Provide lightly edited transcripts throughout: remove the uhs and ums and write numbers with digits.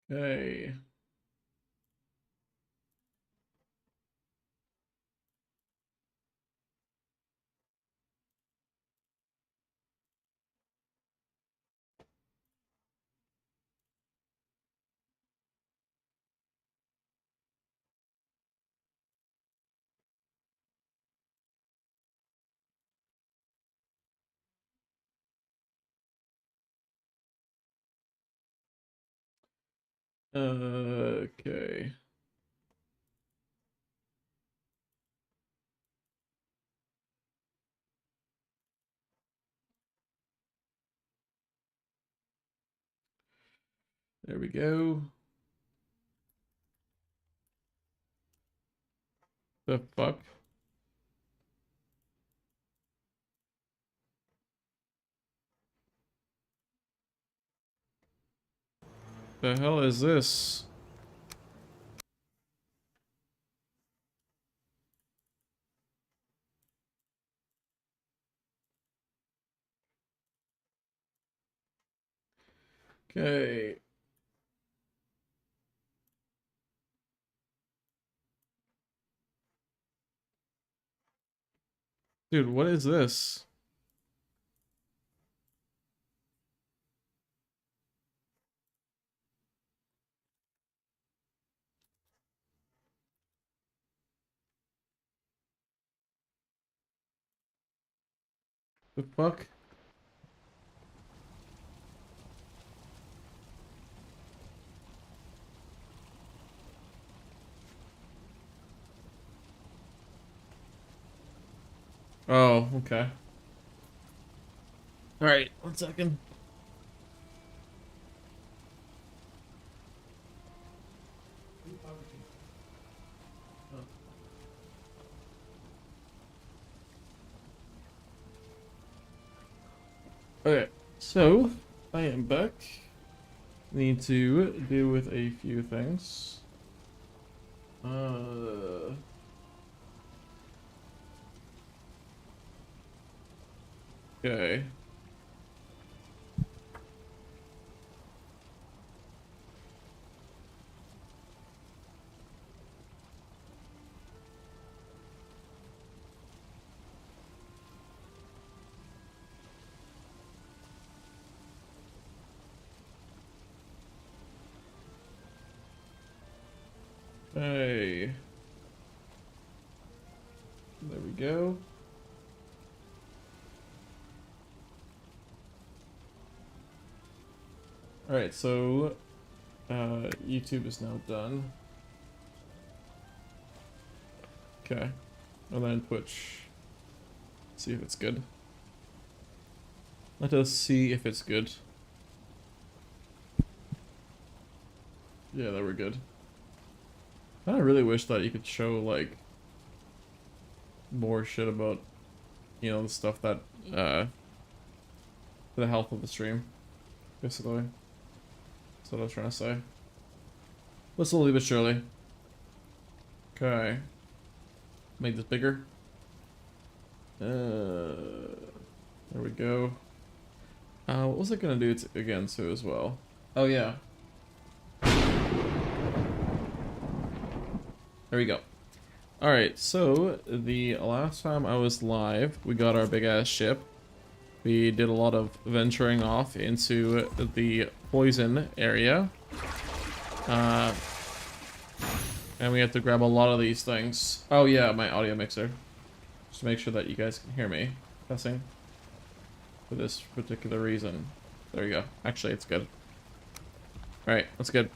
Hey. Okay. There we go. The fuck? The hell is this? Okay. Dude, what is this? The fuck? Oh, okay. Alright, 1 second. Okay, so I am back. Need to deal with a few things. Okay. Hey. There we go. Alright, so YouTube is now done. Okay. And then Twitch. See if it's good. Let us see if it's good. Yeah, that were good. I really wish that you could show, like, more shit about, you know, the stuff that, the health of the stream, basically. That's what I was trying to say. But slowly but surely. Okay. Make this bigger. There we go. What was I gonna do again too as well? Oh yeah. There we go. Alright, so the last time I was live, we got our big ass ship. We did a lot of venturing off into the poison area. And we have to grab a lot of these things. Oh yeah, my audio mixer. Just to make sure that you guys can hear me cussing. For this particular reason. There you go. Actually, it's good. Alright, that's good.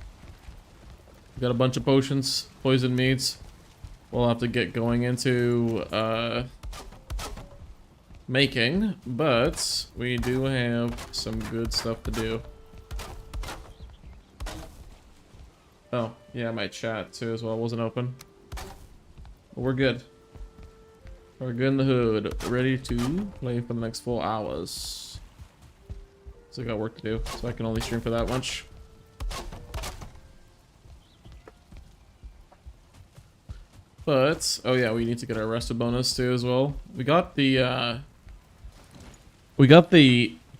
We got a bunch of potions, poison meats. We'll have to get going into making, but we do have some good stuff to do. Oh, yeah, my chat too as well wasn't open. But we're good. We're good in the hood, ready to play for the next 4 hours. So I got work to do, so I can only stream for that much. But, oh yeah, we need to get our rested bonus too as well. We got the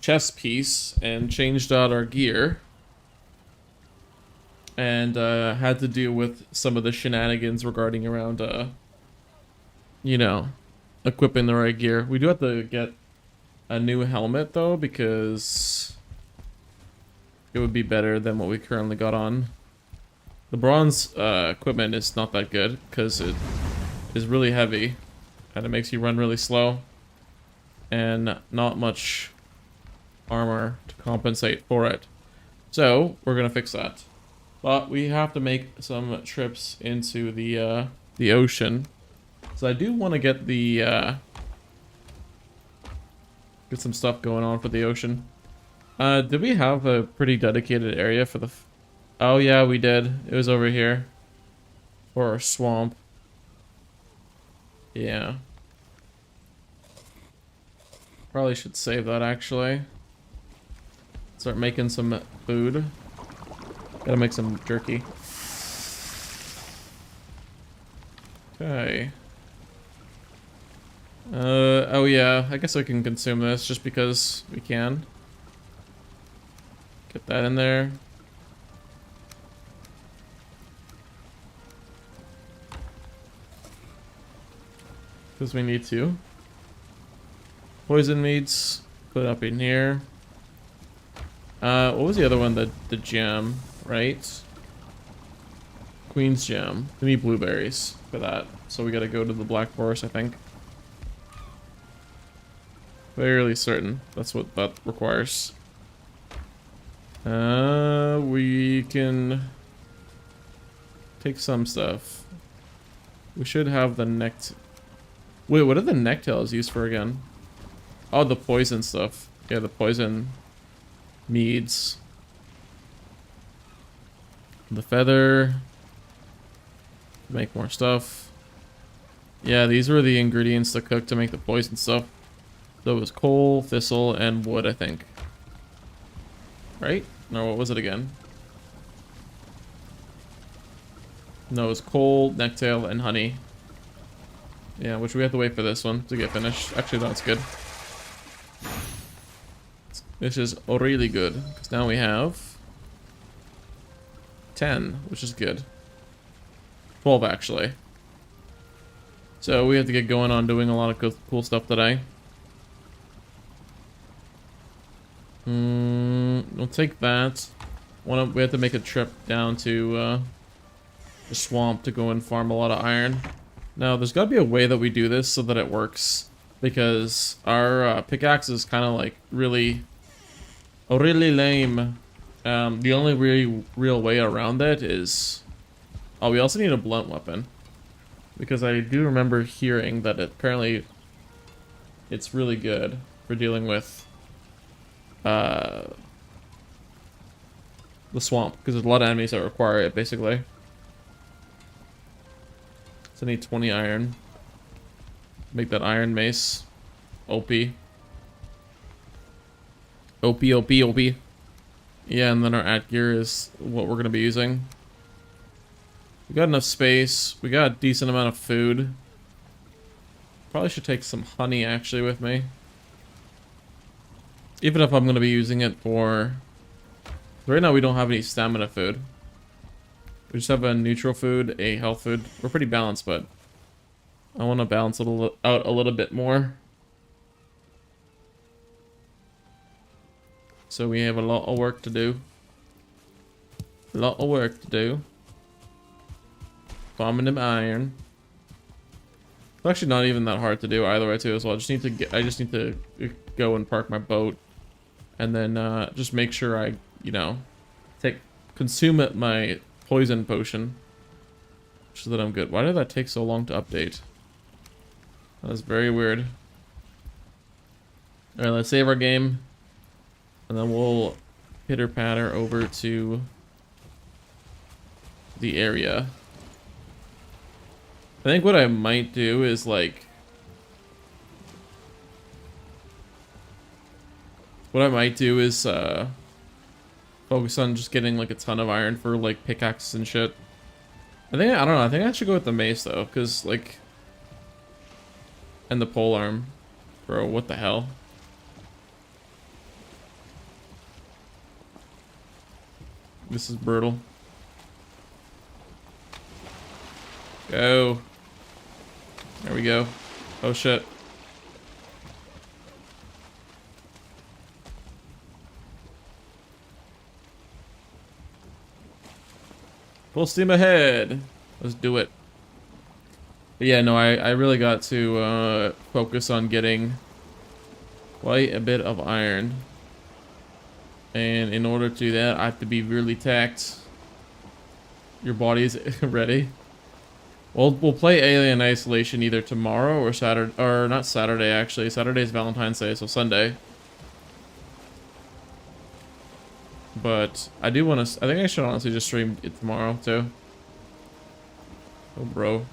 chest piece and changed out our gear. and had to deal with some of the shenanigans regarding around, you know, equipping the right gear. We do have to get a new helmet though, because it would be better than what we currently got on. The bronze equipment is not that good because it is really heavy and it makes you run really slow and not much armor to compensate for it. So we're gonna fix that. But we have to make some trips into the ocean. So I do want to get the get some stuff going on for the ocean. Did we have a pretty dedicated area for the... Oh yeah, we did. It was over here. For our swamp. Yeah. Probably should save that actually. Start making some food. Gotta make some jerky. Okay. Oh yeah, I guess I can consume this just because we can. Get that in there. Because we need to. Poison meats, put it up in here. What was the other one? The jam, right? Queen's jam. We need blueberries for that. So we gotta go to the Black Forest, I think. Fairly certain that's what that requires. We can take some stuff. We should have the Wait, what are the necktails used for again? Oh, the poison stuff. Yeah, the poison meads. The feather. Make more stuff. Yeah, these were the ingredients to cook to make the poison stuff. So it was coal, thistle, and wood, I think. Right? No, what was it again? No, it was coal, necktail, and honey. Yeah, which we have to wait for this one to get finished. Actually, that's good. This is really good, because now we have 10, which is good. 12, actually. So we have to get going on doing a lot of cool stuff today. We'll take that. We have to make a trip down to the swamp to go and farm a lot of iron. Now, there's got to be a way that we do this so that it works, because our pickaxe is kind of like really lame. The only really real way around it is... Oh, we also need a blunt weapon, because I do remember hearing that apparently it's really good for dealing with the swamp, because there's a lot of enemies that require it, basically. So I need 20 iron. Make that iron mace. OP. OP, OP, OP. Yeah, and then our at gear is what we're going to be using. We got enough space. We got a decent amount of food. Probably should take some honey actually with me. Even if I'm going to be using it for... Right now we don't have any stamina food. We just have a neutral food, a health food. We're pretty balanced, but I want to balance it out a little bit more. So we have a lot of work to do. A lot of work to do. Farming them iron. It's actually not even that hard to do either way too as well. I just need to go and park my boat, and then just make sure I, you know, consume my poison potion, so that I'm good. Why did that take so long to update? That was very weird. Alright, let's save our game, and then we'll pitter patter over to the area. I think what I might do is like... What I might do is focus on just getting like a ton of iron for like pickaxes and shit. I don't know, I think I should go with the mace though, because like... And the pole arm. Bro, what the hell? This is brutal. Go. There we go. Oh shit. Full steam ahead. Let's do it. But yeah, no, I really got to focus on getting quite a bit of iron. And in order to do that, I have to be really taxed. Your body's ready. We'll play Alien Isolation either tomorrow or Saturday, or not Saturday actually. Saturday's Valentine's Day, so Sunday. But I do want to. I think I should honestly just stream it tomorrow too. Oh, bro.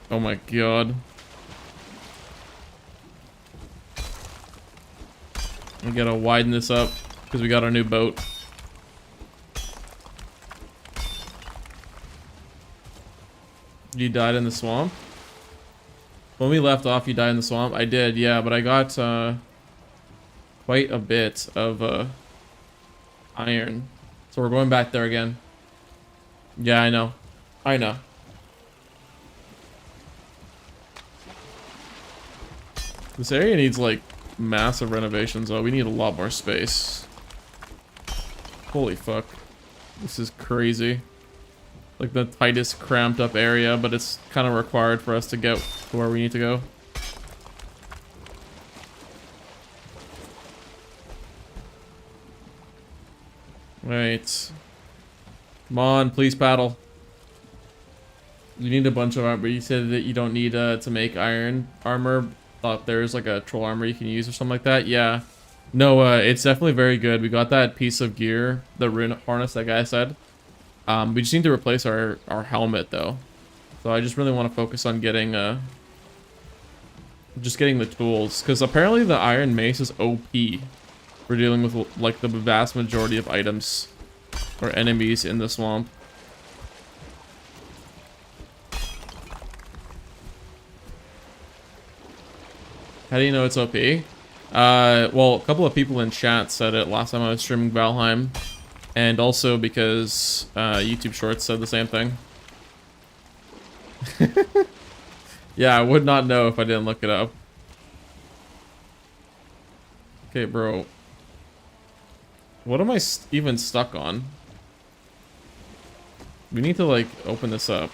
Oh my god. We gotta widen this up because we got our new boat. You died in the swamp? When we left off, you died in the swamp? I did, yeah, but I got quite a bit of iron. So we're going back there again. Yeah, I know. I know. This area needs like massive renovations. Oh, we need a lot more space. Holy fuck. This is crazy. Like the tightest cramped up area, but it's kind of required for us to get to where we need to go. Right. Come on, please paddle. You need a bunch of armor, but you said that you don't need to make iron armor. Thought there's like a troll armor you can use or something like that. Yeah. No, it's definitely very good. We got that piece of gear, the rune harness that guy said. We just need to replace our helmet though. So I just really want to focus on getting just getting the tools, because apparently the iron mace is OP for dealing with like the vast majority of items or enemies in the swamp. How do you know it's OP? Well, a couple of people in chat said it last time I was streaming Valheim. And also because YouTube Shorts said the same thing. Yeah, I would not know if I didn't look it up. Okay, bro. What am I even stuck on? We need to, like, open this up.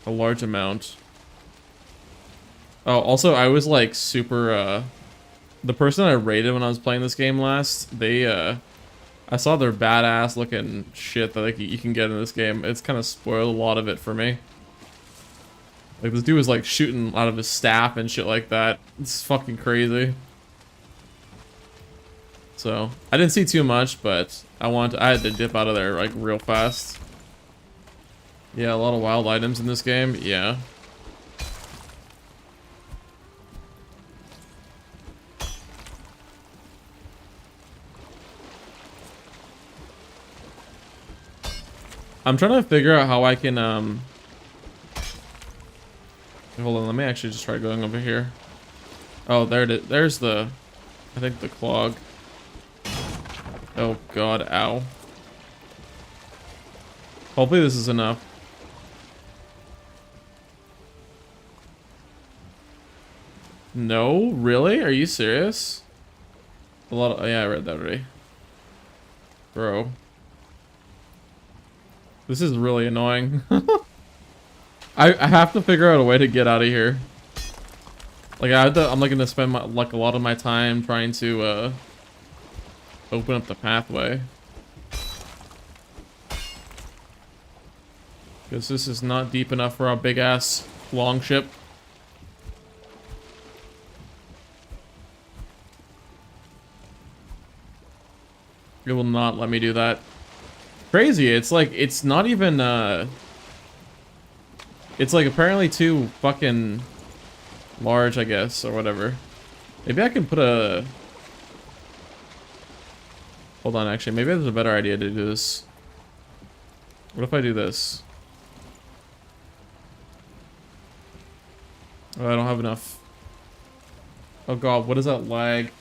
A large amount. Oh, also, I was, like, super, the person I raided when I was playing this game last, they, I saw their badass looking shit that, like, you can get in this game. It's kind of spoiled a lot of it for me. Like, this dude was, like, shooting out of his staff and shit like that. It's fucking crazy. So, I didn't see too much, but I had to dip out of there, like, real fast. Yeah, a lot of wild items in this game. Yeah. I'm trying to figure out how I can, hold on, let me actually just try going over here. Oh, there it is. There's the, I think the clog. Oh god, ow. Hopefully this is enough. No? Really? Are you serious? A lot of, oh yeah, I read that already. Bro. This is really annoying. I have to figure out a way to get out of here. Like I'm like gonna spend like a lot of my time trying to open up the pathway. Because this is not deep enough for our big ass long ship. It will not let me do that. Crazy, it's like, it's not even, it's like apparently too fucking large, I guess, or whatever. Maybe I can put a... Hold on, actually, maybe there's a better idea to do this. What if I do this? Oh, I don't have enough. Oh god, what is that lag?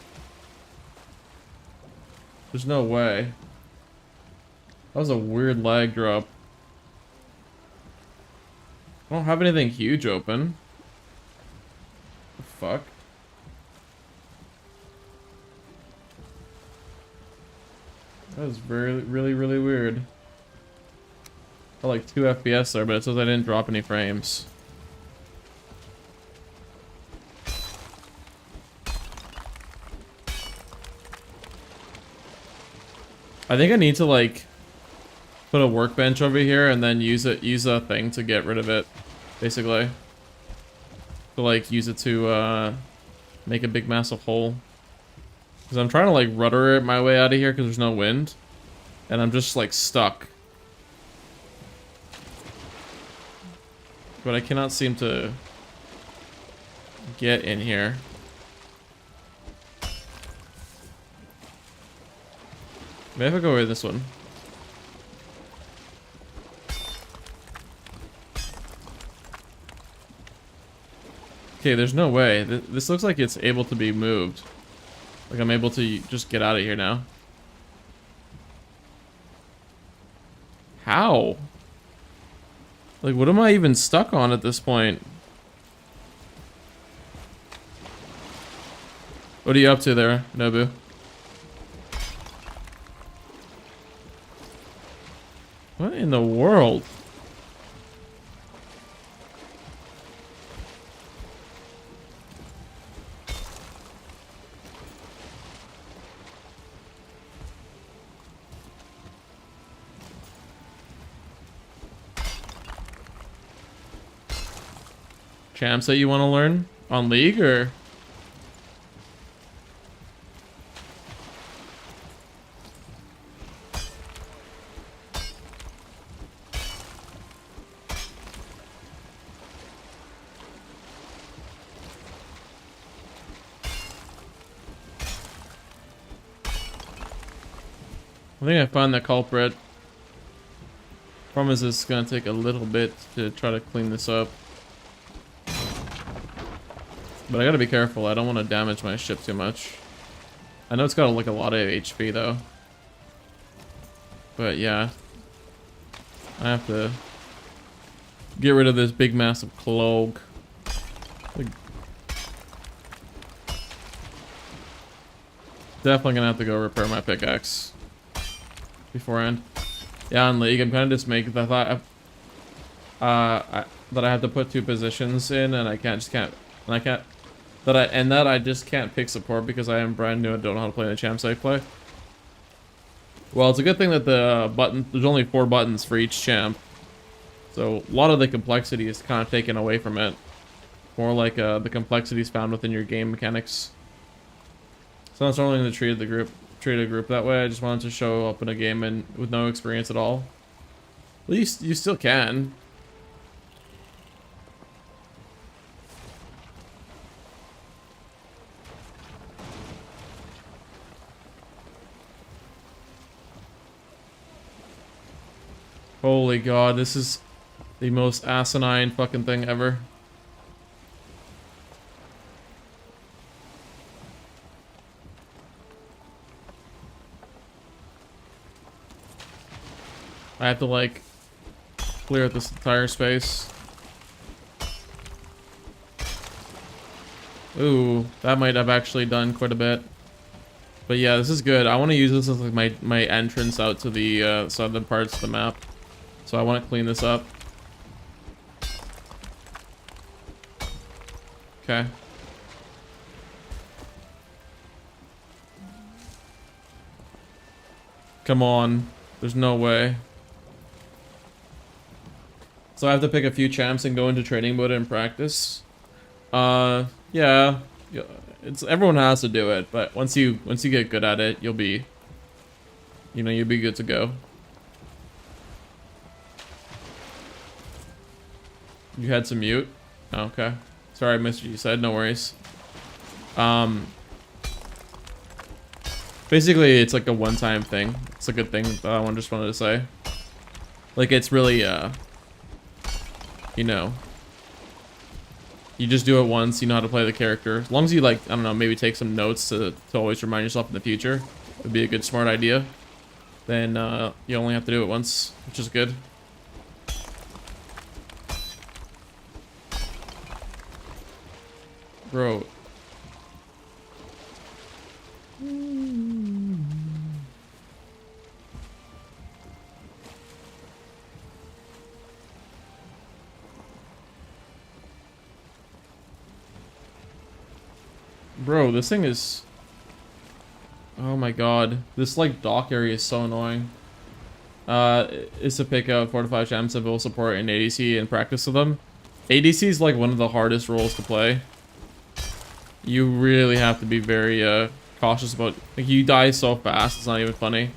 There's no way. That was a weird lag drop. I don't have anything huge open. The fuck? That was really weird. I like 2 FPS there, but it says I didn't drop any frames. I think I need to like put a workbench over here and then use a thing to get rid of it, basically. To like use it to make a big massive hole. Because I'm trying to like rudder it my way out of here because there's no wind. And I'm just like stuck. But I cannot seem to get in here. Maybe if I go away this one. Okay, there's no way. This looks like it's able to be moved. Like I'm able to just get out of here now. How? Like, what am I even stuck on at this point? What are you up to there, Nobu? What in the world? Champs that you want to learn on League, or? I think I found the culprit. Problem is, it's gonna take a little bit to try to clean this up. But I gotta be careful. I don't want to damage my ship too much. I know it's got like a lot of HP though. But yeah, I have to get rid of this big massive clog. Like, definitely gonna have to go repair my pickaxe beforehand. Yeah, on League, I'm kind of just making the thought that I have to put 2 positions in, and I just can't pick support because I am brand new and don't know how to play in the champ I play. Well, it's a good thing that there's only 4 buttons for each champ, so a lot of the complexity is kind of taken away from it. More like the complexity is found within your game mechanics. So I'm not only going to treat a group that way. I just wanted to show up in a game and with no experience at all. At least you still can. Holy god, this is the most asinine fucking thing ever. I have to like clear out this entire space. Ooh, that might have actually done quite a bit. But yeah, this is good. I want to use this as like my entrance out to the southern parts of the map. So I want to clean this up. Okay. Come on. There's no way. So I have to pick a few champs and go into training mode and practice. Yeah. Everyone has to do it, but once you get good at it, you'll be good to go. You had some mute? Oh, okay. Sorry I missed what you said, no worries. Basically it's like a one-time thing. It's a good thing that I just wanted to say. Like it's really you know, you just do it once, you know how to play the character. As long as you like, I don't know, maybe take some notes to always remind yourself in the future. Would be a good smart idea. then you only have to do it once, which is good. Bro. Bro, this thing is... Oh my god. This, like, dock area is so annoying. Is to pick out 4 to 5 champs that will support in ADC and practice with them. ADC is, like, one of the hardest roles to play. You really have to be very, cautious about... Like, you die so fast, it's not even funny.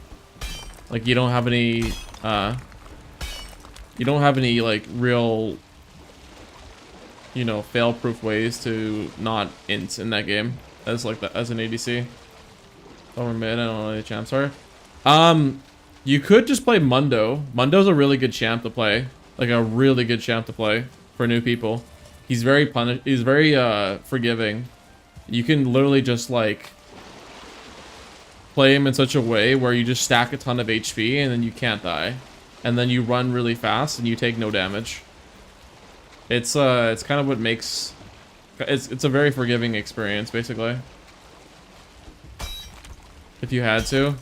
Like, you don't have any, like, real... You know, fail-proof ways to not int in that game. As, like, as an ADC. Over mid, I don't know what the champs are. You could just play Mundo. Mundo's a really good champ to play. Like, a really good champ to play for new people. He's very forgiving. You can literally just, like, play him in such a way where you just stack a ton of HP and then you can't die. And then you run really fast and you take no damage. It's kind of what makes... It's a very forgiving experience, basically. If you had to.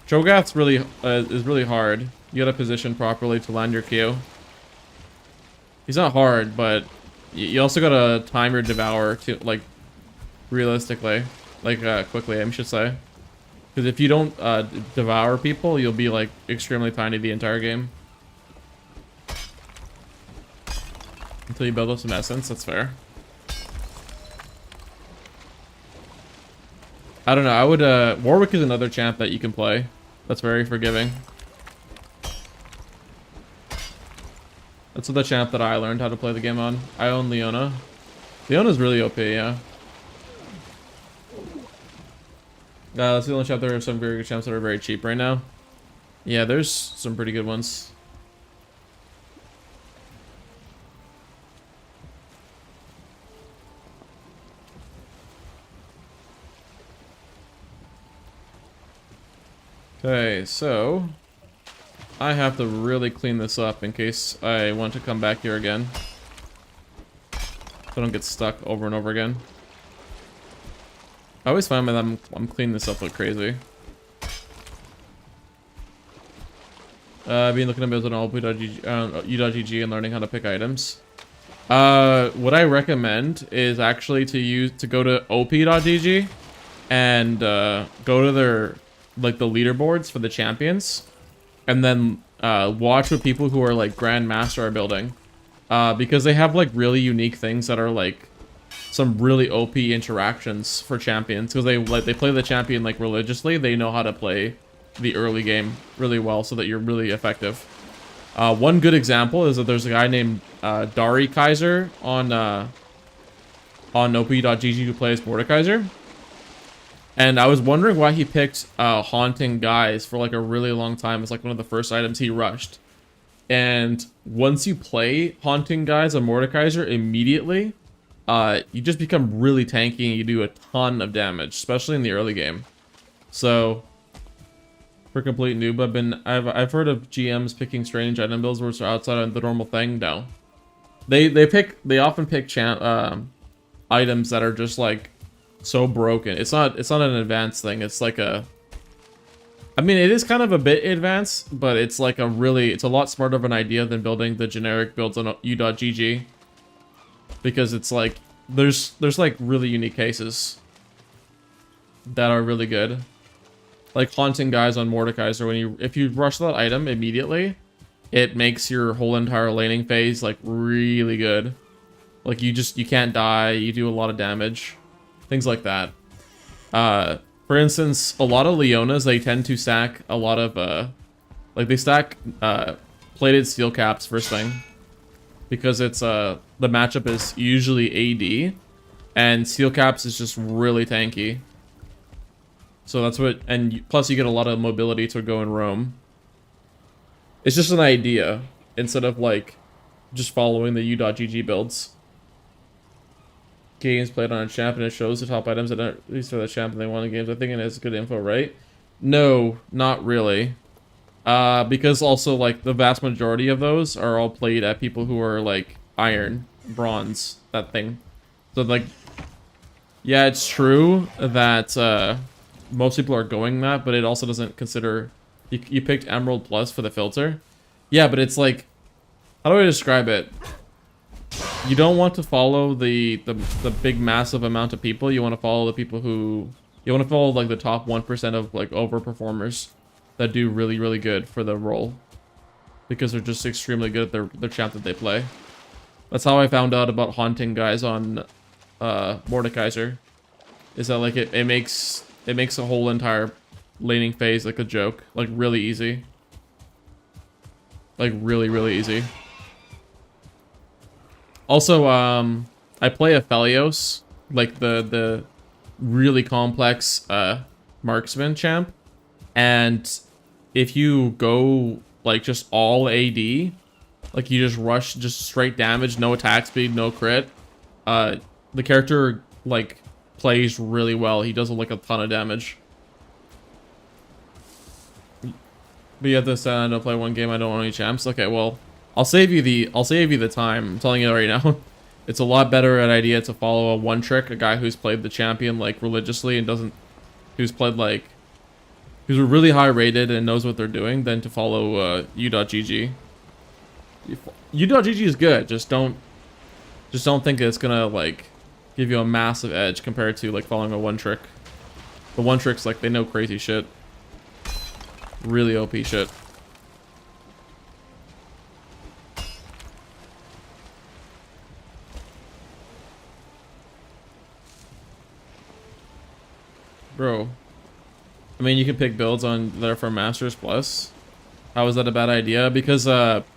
Cho'Gath's really, is really hard. You gotta position properly to land your Q. He's not hard, but you also gotta time your devour to, like, realistically. Like, quickly, I should say. Because if you don't, devour people, you'll be, like, extremely tiny the entire game. Until you build up some essence, that's fair. I don't know, I would, Warwick is another champ that you can play. That's very forgiving. That's the champ that I learned how to play the game on. I own Leona. Leona's really OP, yeah. That's the only champ. There are some very good champs that are very cheap right now. Yeah, there's some pretty good ones. Okay, so I have to really clean this up in case I want to come back here again. So I don't get stuck over and over again. I always find that I'm cleaning this up like crazy. I've been looking at builds on u.gg and learning how to pick items. What I recommend is actually to go to op.gg and go to their like the leaderboards for the champions, and then watch what people who are like grandmaster are building, because they have like really unique things that are like some really OP interactions for champions, because they play the champion like religiously. They know how to play the early game really well so that you're really effective. One good example is that there's a guy named Dari Kaiser on op.gg who plays Mordekaiser. And I was wondering why he picked Haunting Guys for like a really long time. It's like one of the first items he rushed. And once you play Haunting Guys on Mordekaiser immediately, you just become really tanky and you do a ton of damage, especially in the early game. So, for complete noob, I've heard of GMs picking strange item builds which are outside of the normal thing. No, they often pick items that are just like so broken. It's not an advanced thing. It's like a, I mean, it is kind of a bit advanced, but it's like it's a lot smarter of an idea than building the generic builds on u.gg, because it's like there's like really unique cases that are really good, like Haunting Guys on Mordekaiser. If you rush that item immediately, it makes your whole entire laning phase like really good. Like you can't die, you do a lot of damage. Things like that. For instance, a lot of Leonas, they tend to stack a lot of, like they stack plated steel caps first thing. Because it's, the matchup is usually AD, and steel caps is just really tanky. So that's what, and plus you get a lot of mobility to go and roam. It's just an idea, instead of like, just following the u.gg builds. Games played on a champ and it shows the top items that at least for the champ and they won the games. I think it has good info, right? No, not really. Because also, like, the vast majority of those are all played at people who are, like, iron, bronze, that thing. So, like, yeah, it's true that, most people are going that, but it also doesn't consider... You picked Emerald Plus for the filter. Yeah, but it's like... How do I describe it? You don't want to follow the big, massive amount of people. You want to follow the people who... You want to follow, like, the top 1% of, like, overperformers that do really, really good for the role. Because they're just extremely good at their champ that they play. That's how I found out about haunting guys on Mordekaiser. Is that, like, it makes a whole entire laning phase, like, a joke. Like, really easy. Like, really, really easy. Also, I play Aphelios, like the really complex marksman champ, and if you go like just all AD, like you just rush, just straight damage, no attack speed, no crit, the character like plays really well. He does like a ton of damage. But you have to say I don't play one game, I don't want any champs. Okay, well, I'll save you the time. I'm telling you right now. It's a lot better an idea to follow a one trick, a guy who's played the champion like religiously and who's really high rated and knows what they're doing, than to follow u.gg. U.gg is good. Just don't think it's gonna like give you a massive edge compared to like following a one trick. The one tricks, like, they know crazy shit. Really OP shit. Bro. I mean, you can pick builds on there for Masters Plus. How is that a bad idea? Because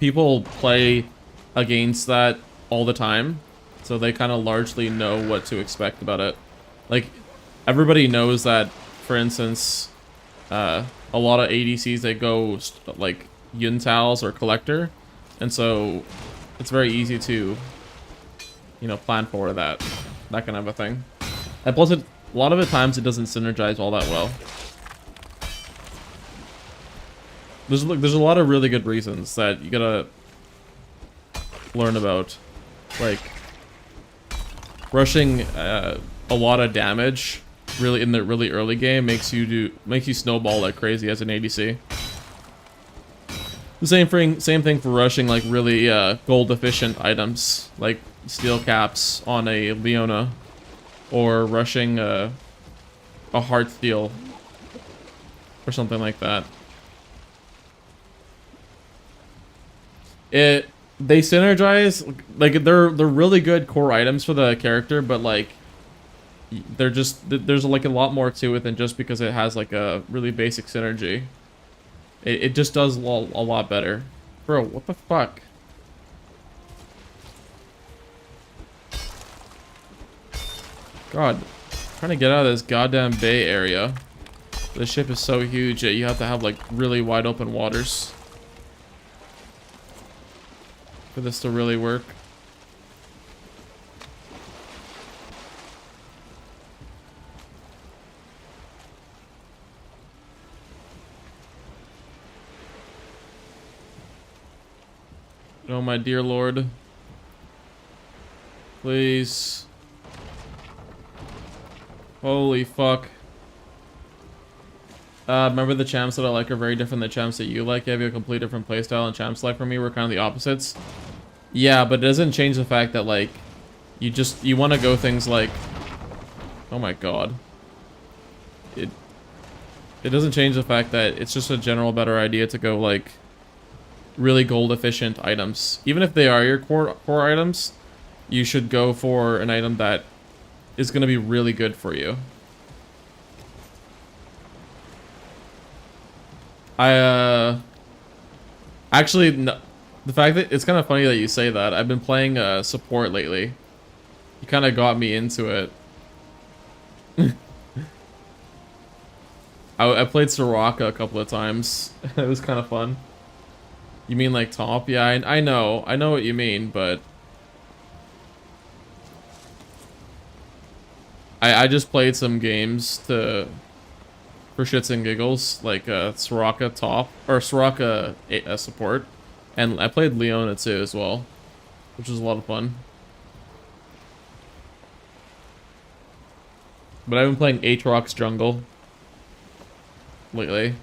people play against that all the time. So they kind of largely know what to expect about it. Like, everybody knows that, for instance, a lot of ADCs, they go like Yuntals or Collector. And so it's very easy to, you know, plan for that kind of a thing. And plus, a lot of the times it doesn't synergize all that well. There's a lot of really good reasons that you gotta learn about, like rushing a lot of damage really in the really early game makes you snowball like crazy as an ADC. The same thing for rushing like really gold efficient items like steel caps on a Leona, or rushing a heart steel or something like that. They synergize, like they're really good core items for the character, but like there's like a lot more to it than just because it has like a really basic synergy. It just does a lot better. Bro, what the fuck? God, I'm trying to get out of this goddamn bay area. The ship is so huge that you have to have like really wide open waters for this to really work. Oh my dear lord. Please. Holy fuck. Remember the champs that I like are very different than the champs that you like. You have a complete different playstyle, and champs like for me were kind of the opposites. Yeah, but it doesn't change the fact that like you want to go things like, oh my god. It doesn't change the fact that it's just a general better idea to go like really gold efficient items. Even if they are your core items, you should go for an item that is going to be really good for you. Actually, no, the fact that it's kind of funny that you say that. I've been playing support lately. You kind of got me into it. I played Soraka a couple of times. It was kind of fun. You mean like top? Yeah, I know what you mean, but I just played some games to for shits and giggles, like Soraka top or Soraka support, and I played Leona too as well, which was a lot of fun. But I've been playing Aatrox jungle lately.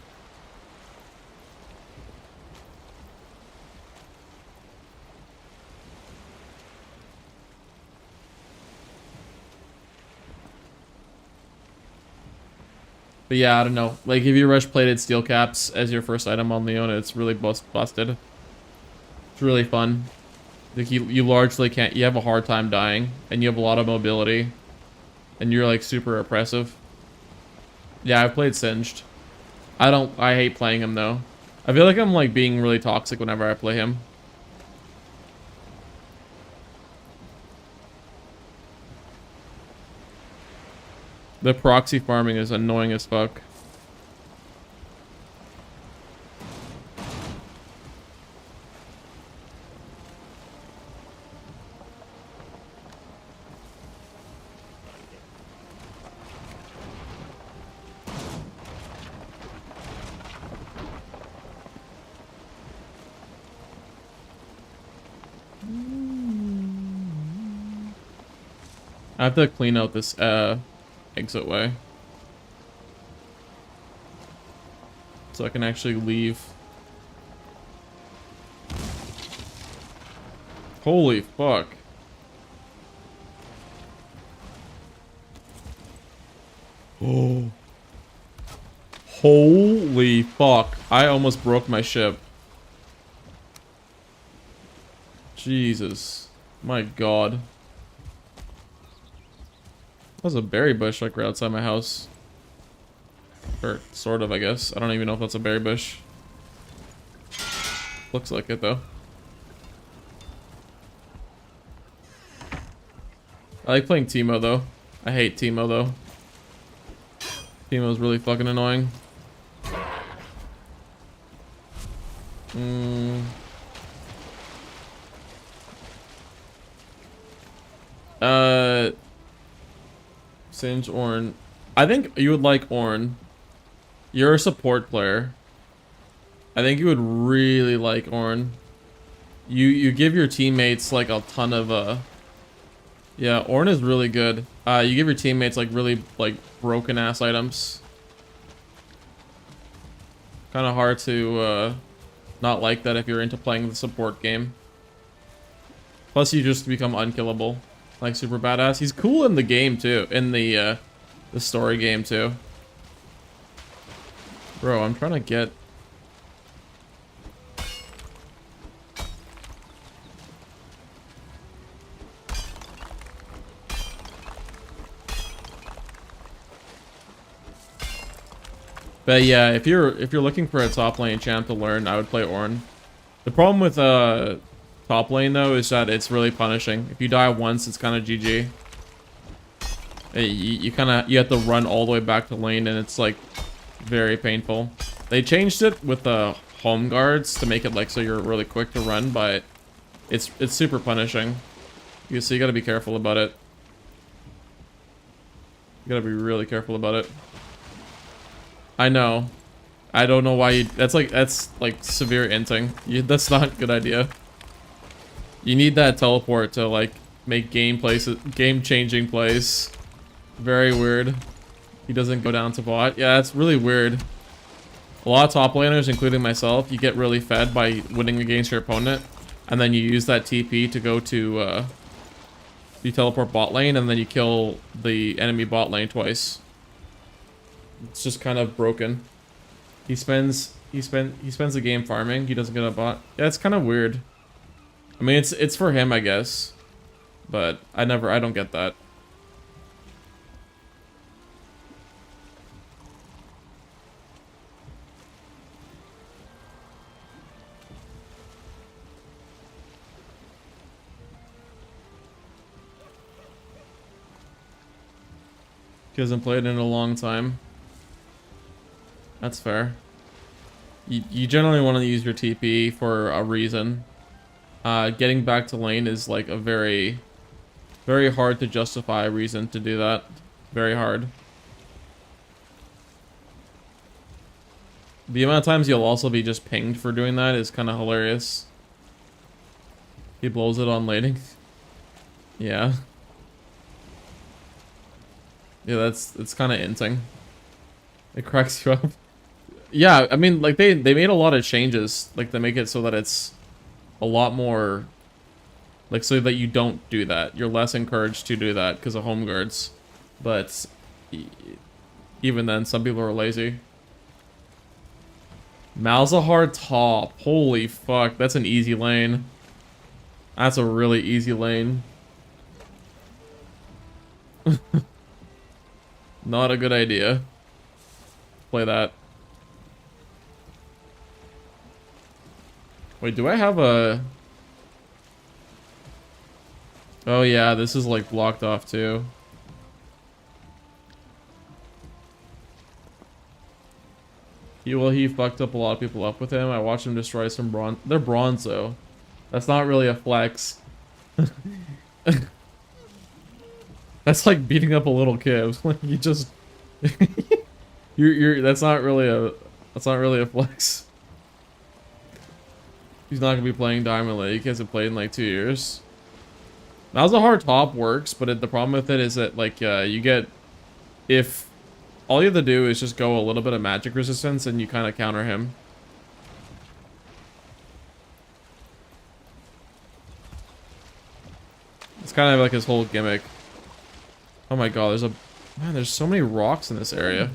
But yeah, I don't know. Like, if you rush plated steel caps as your first item on Leona, it's really busted. It's really fun. Like, you largely can't... You have a hard time dying, and you have a lot of mobility. And you're, like, super oppressive. Yeah, I've played Singed. I hate playing him, though. I feel like I'm, like, being really toxic whenever I play him. The proxy farming is annoying as fuck. I have to clean out this exit way so I can actually leave. Holy fuck. Oh. Holy fuck. I almost broke my ship. Jesus. My god. There's a berry bush like right outside my house. Or sort of, I guess. I don't even know if that's a berry bush. Looks like it though. I like playing Teemo though. I hate Teemo though. Teemo's really fucking annoying. Singe Ornn. I think you would like Ornn. You're a support player. I think you would really like Ornn. You give your teammates like a ton of yeah, Ornn is really good. You give your teammates like really like broken ass items. Kind of hard to not like that if you're into playing the support game. Plus you just become unkillable. Like super badass. He's cool in the game too. In the story game too. Bro, I'm trying to get... But yeah, if you're looking for a top lane champ to learn, I would play Ornn. The problem with top lane though is that it's really punishing. If you die once, it's kind of GG. You have to run all the way back to lane, and it's like very painful. They changed it with the home guards to make it like so you're really quick to run, but it's super punishing. So you gotta be careful about it. You gotta be really careful about it. I know. I don't know why you... That's like severe inting. That's not a good idea. You need that teleport to like make game-changing plays. Very weird. He doesn't go down to bot. Yeah, that's really weird. A lot of top laners, including myself, you get really fed by winning against your opponent, and then you use that TP to go to you teleport bot lane, and then you kill the enemy bot lane twice. It's just kind of broken. He spends the game farming. He doesn't get a bot. Yeah, it's kind of weird. I mean, it's for him, I guess, but I don't get that. He hasn't played in a long time. That's fair. You generally want to use your TP for a reason. Getting back to lane is like a very, very hard to justify reason to do that. Very hard. The amount of times you'll also be just pinged for doing that is kind of hilarious. He blows it on lading. Yeah. Yeah, it's kind of inting. It cracks you up. Yeah, I mean, like, they made a lot of changes. Like, they make it so that it's a lot more... Like, so that you don't do that. You're less encouraged to do that because of home guards. But even then, some people are lazy. Malzahar top. Holy fuck, that's an easy lane. That's a really easy lane. Not a good idea. Play that. Wait, do I have a... Oh yeah, this is like blocked off too. He fucked up a lot of people up with him. I watched him destroy some bronze. They're bronze though. That's not really a flex. That's like beating up a little kid. Like you just you're that's not really a flex. He's not gonna be playing Diamond League. He hasn't played in like 2 years. Malzahar top works, but the problem with it is that like you get, if all you have to do is just go a little bit of magic resistance and you kind of counter him. It's kind of like his whole gimmick. Oh my god, there's so many rocks in this area.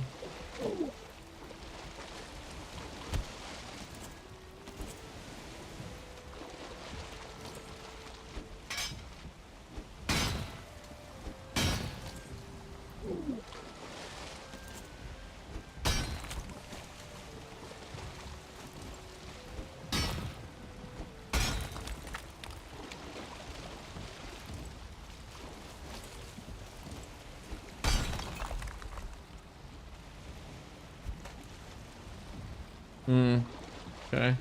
Okay.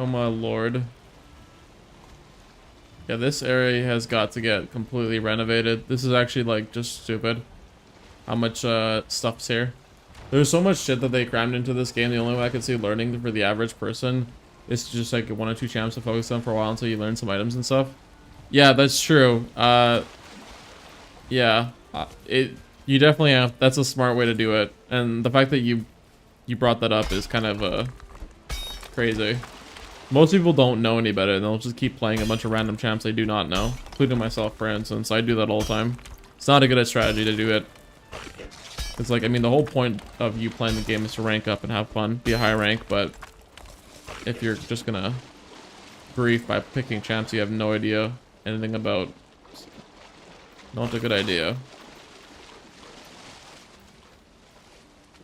Oh my lord. Yeah, this area has got to get completely renovated. This is actually like just stupid. How much stuff's here. There's so much shit that they crammed into this game. The only way I could see learning for the average person is just like 1 or 2 champs to focus on for a while until you learn some items and stuff. Yeah, that's true. Yeah, you definitely have. That's a smart way to do it, and the fact that you brought that up is kind of crazy. Most people don't know any better, and they'll just keep playing a bunch of random champs they do not know, including myself, for instance. I do that all the time. It's not a good strategy to do it. It's like, I mean, the whole point of you playing the game is to rank up and have fun, be a high rank, but if you're just gonna grief by picking champs you have no idea anything about, not a good idea.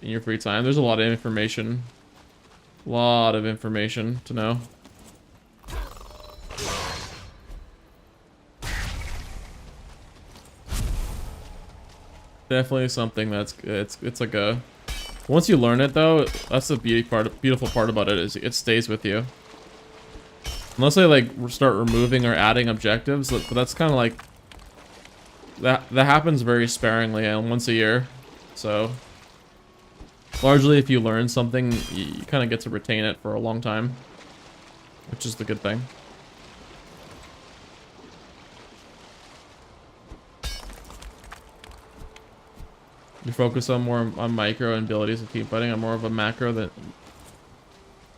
In your free time, there's a lot of information. A lot of information to know. Definitely something that's it's like a, once you learn it though, that's the beautiful part about it, is it stays with you. Unless they like start removing or adding objectives, but that's kind of like that happens very sparingly and once a year. So largely if you learn something, you kind of get to retain it for a long time, which is the good thing. You focus on more on micro and abilities and team fighting. I'm more of a macro that...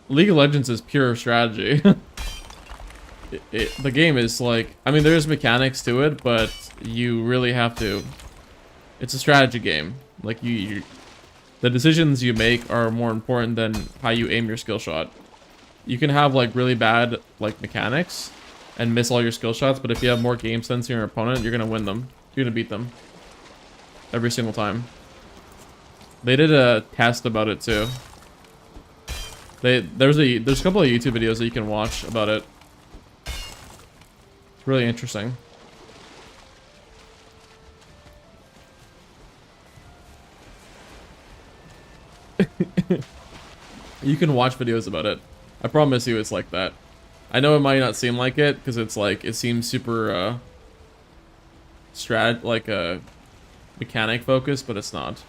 League of Legends is pure strategy. The game is like... I mean, there's mechanics to it, but you really have to... It's a strategy game. Like, the decisions you make are more important than how you aim your skill shot. You can have, like, really bad, like, mechanics and miss all your skill shots, but if you have more game sense than your opponent, you're gonna win them. You're gonna beat them. Every single time. They did a test about it too. There's a couple of YouTube videos that you can watch about it. It's really interesting. You can watch videos about it. I promise you it's like that. I know it might not seem like it because it's like it seems super mechanic focused, but it's not.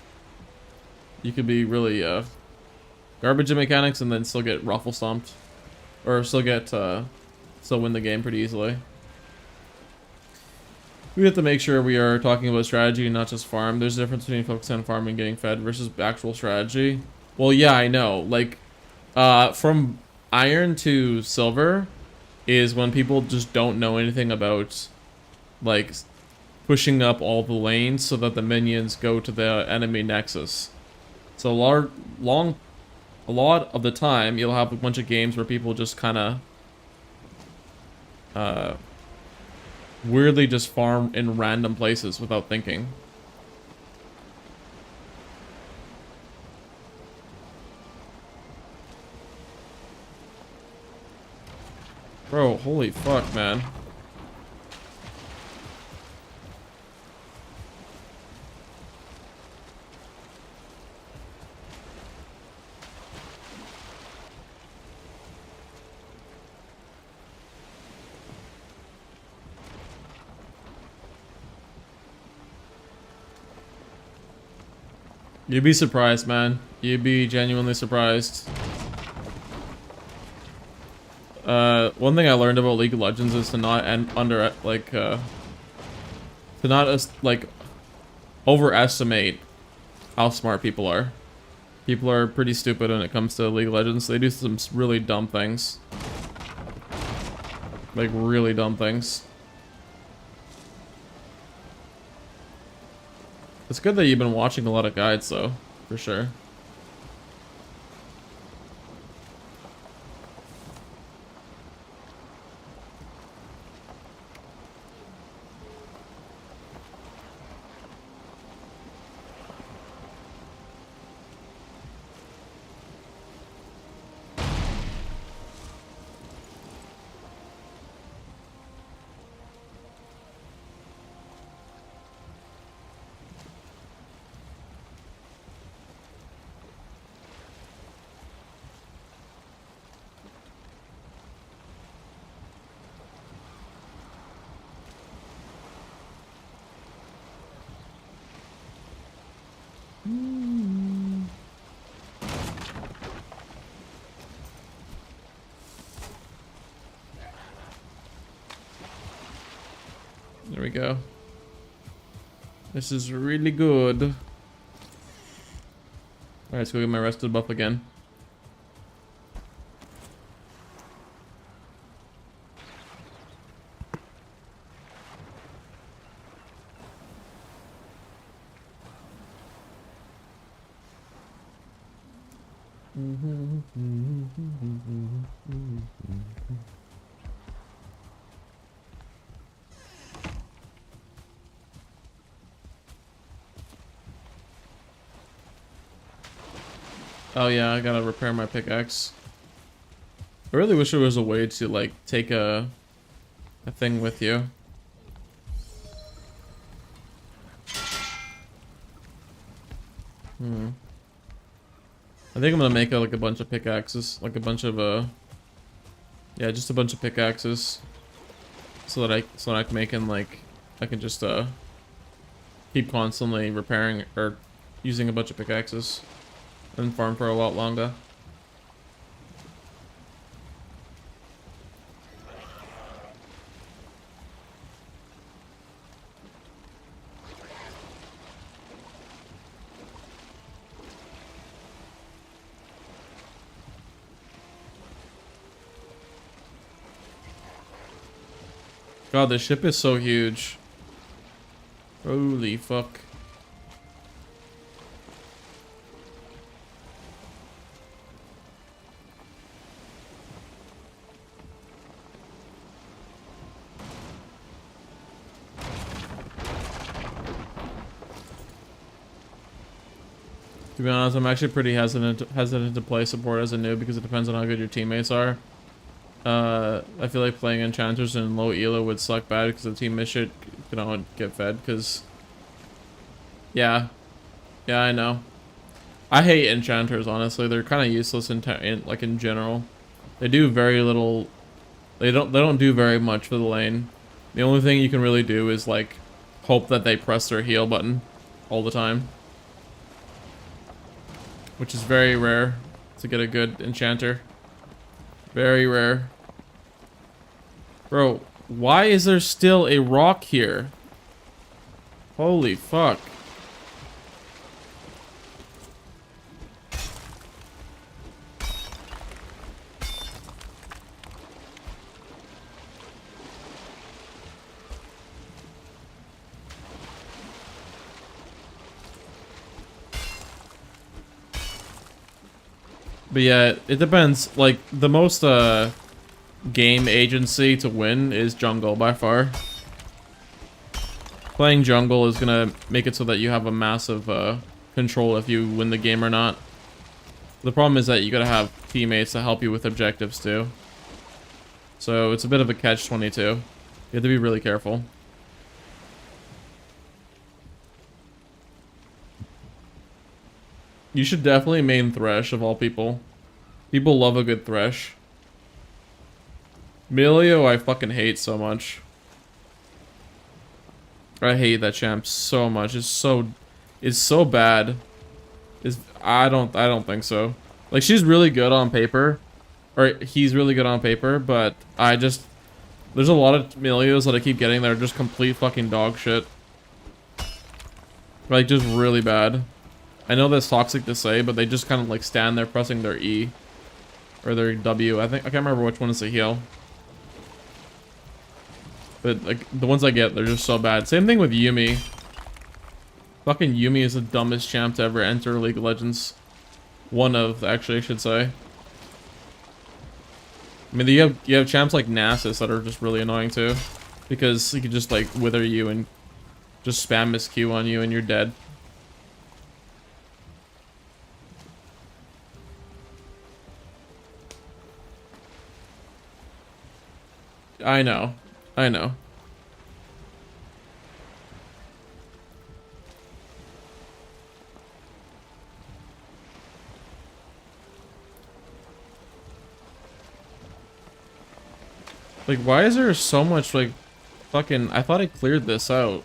You could be really garbage in mechanics and then still get ruffle stomped, or still win the game pretty easily. We have to make sure we are talking about strategy and not just farm. There's a difference between focusing on farming and getting fed versus actual strategy. Well, yeah, I know. Like, from iron to silver is when people just don't know anything about, like, pushing up all the lanes so that the minions go to the enemy nexus. So a lot of the time, you'll have a bunch of games where people just kind of weirdly just farm in random places without thinking. Bro, holy fuck, man. You'd be surprised, man. You'd be genuinely surprised. One thing I learned about League of Legends is to not overestimate how smart people are. People are pretty stupid when it comes to League of Legends. They do some really dumb things. Like, really dumb things. It's good that you've been watching a lot of guides, though, for sure. There we go. This is really good. Alright, let's go get my rested buff again. Oh yeah, I gotta repair my pickaxe. I really wish there was a way to like take a thing with you. I think I'm gonna make like a bunch of pickaxes, like a bunch of yeah, just a bunch of pickaxes, so that I can make in like I can just keep constantly repairing or using a bunch of pickaxes and farm for a lot longer. God, this ship is so huge. Holy fuck. To be honest, I'm actually pretty hesitant to play support as a noob because it depends on how good your teammates are. I feel like playing enchanters in low elo would suck bad because the teammate shit can get fed. Because yeah, I know. I hate enchanters, honestly. They're kind of useless in general. They do very little. They don't do very much for the lane. The only thing you can really do is like hope that they press their heal button all the time, which is very rare to get a good enchanter. Very rare. Bro, why is there still a rock here? Holy fuck. But yeah, it depends. Like, the most, game agency to win is jungle by far. Playing jungle is gonna make it so that you have a massive, control if you win the game or not. The problem is that you gotta have teammates to help you with objectives too. So it's a bit of a catch-22. You have to be really careful. You should definitely main Thresh of all people. People love a good Thresh. Milio I fucking hate so much. I hate that champ so much. It's so bad. I don't think so. Like, she's really good on paper. Or he's really good on paper, but there's a lot of Milios that I keep getting that are just complete fucking dog shit. Like, just really bad. I know that's toxic to say, but they just kind of like stand there pressing their E. Or their W. I can't remember which one is the heal. But like the ones I get, they're just so bad. Same thing with Yuumi. Fucking Yuumi is the dumbest champ to ever enter League of Legends. One of, actually, I should say. I mean, you have champs like Nasus that are just really annoying too, because he could just like wither you and just spam his Q on you and you're dead. I know. I know. Like, why is there so much, like, fucking... I thought I cleared this out.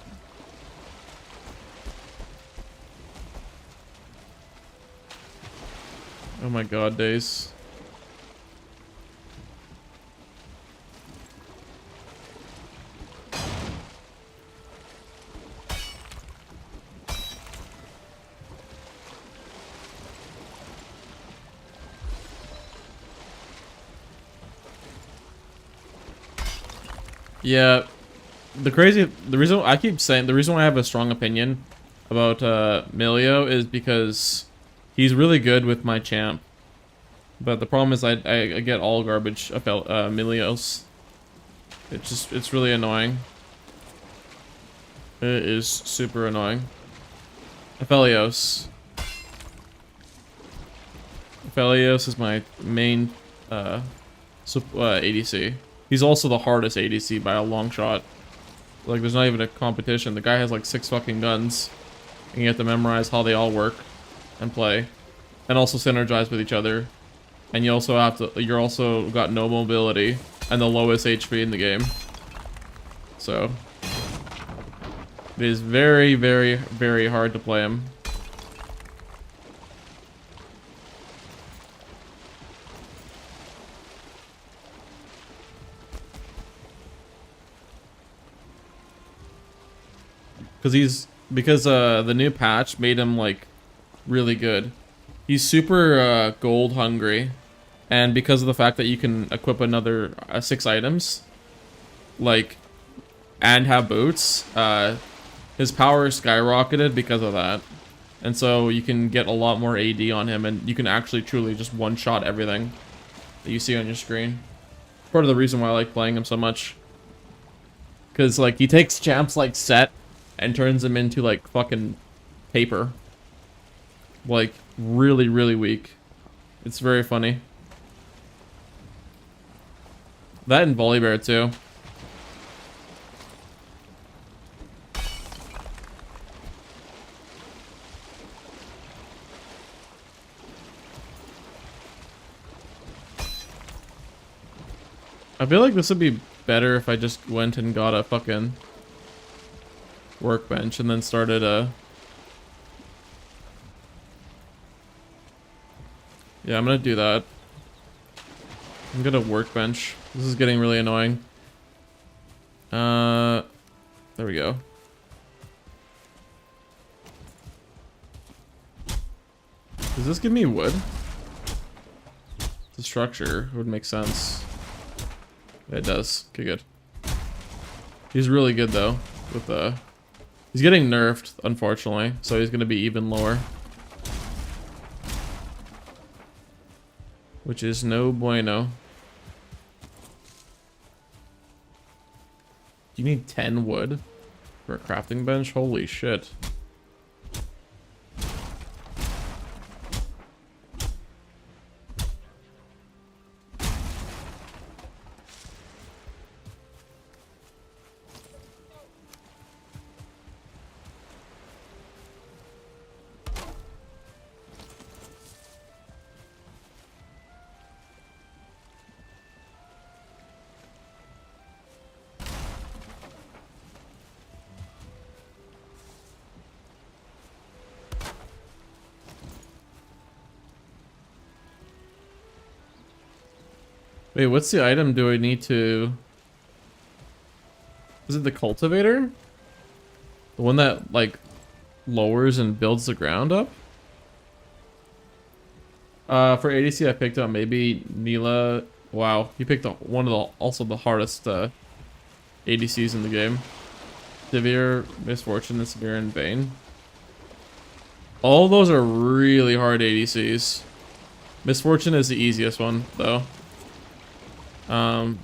Oh my god, Days. Yeah, the reason I keep saying, the reason why I have a strong opinion about Milio is because he's really good with my champ. But the problem is I get all garbage about Milios. It's really annoying. It is super annoying. Aphelios. Aphelios is my main ADC. He's also the hardest ADC by a long shot. Like, there's not even a competition. The guy has like 6 fucking guns. And you have to memorize how they all work and play. And also synergize with each other. And you also have to, you're also got no mobility and the lowest HP in the game. So it is very, very, very hard to play him. Because the new patch made him like really good. He's super gold hungry, and because of the fact that you can equip another 6 items, like, and have boots, his power skyrocketed because of that. And so you can get a lot more AD on him, and you can actually truly just one-shot everything that you see on your screen. Part of the reason why I like playing him so much. Because, like, he takes champs like Set and turns them into, like, fucking paper. Like, really, really weak. It's very funny. That and Volibear too. I feel like this would be better if I just went and got a fucking workbench and then started a... Yeah, I'm gonna do that. I'm gonna workbench. This is getting really annoying. There we go. Does this give me wood? The structure would make sense. It does. Okay, good. He's really good though with the... He's getting nerfed, unfortunately, so he's gonna be even lower. Which is no bueno. You need 10 wood for a crafting bench? Holy shit. Wait, what's the item do I need to... Is it the cultivator? The one that, like, lowers and builds the ground up? For ADC I picked up maybe Neela. Wow, he picked up one of the, also the hardest ADCs in the game. Severe, Misfortune, Severe, and Bane. All those are really hard ADCs. Misfortune is the easiest one, though.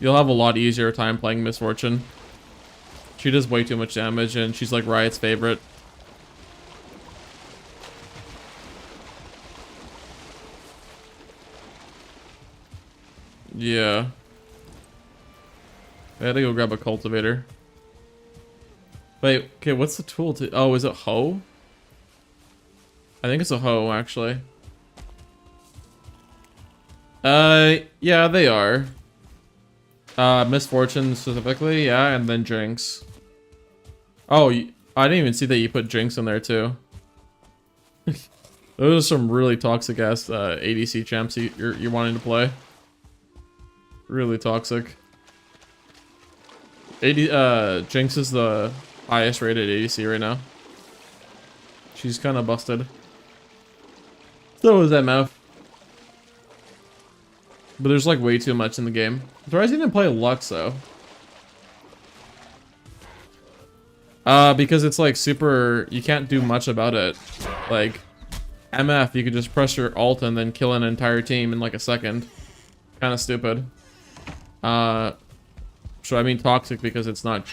You'll have a lot easier time playing Misfortune. She does way too much damage, and she's like Riot's favorite. Yeah. I had to go grab a cultivator. Wait, okay, what's the tool to... Oh, is it hoe? I think it's a hoe, actually. Yeah, they are. Misfortune specifically, yeah, and then Jinx. Oh, I didn't even see that you put Jinx in there too. Those are some really toxic ass ADC champs you're wanting to play. Really toxic. Jinx is the highest rated ADC right now. She's kind of busted. So is MF. But there's like way too much in the game. I'm surprised you didn't play Lux though. Because it's like super, you can't do much about it. Like, MF, you could just press your ult and then kill an entire team in like a second. Kind of stupid. So I mean toxic because it's not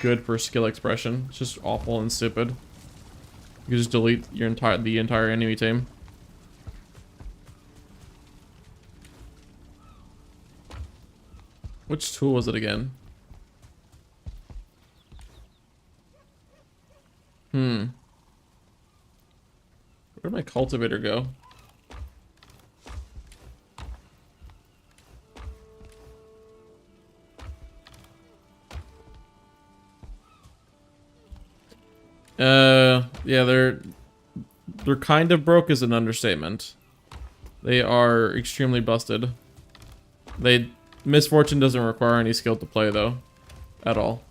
good for skill expression. It's just awful and stupid. You can just delete your the entire enemy team. Which tool was it again? Where'd my cultivator go? Yeah, they're kind of broke is an understatement. They are extremely busted. Misfortune doesn't require any skill to play though, at all.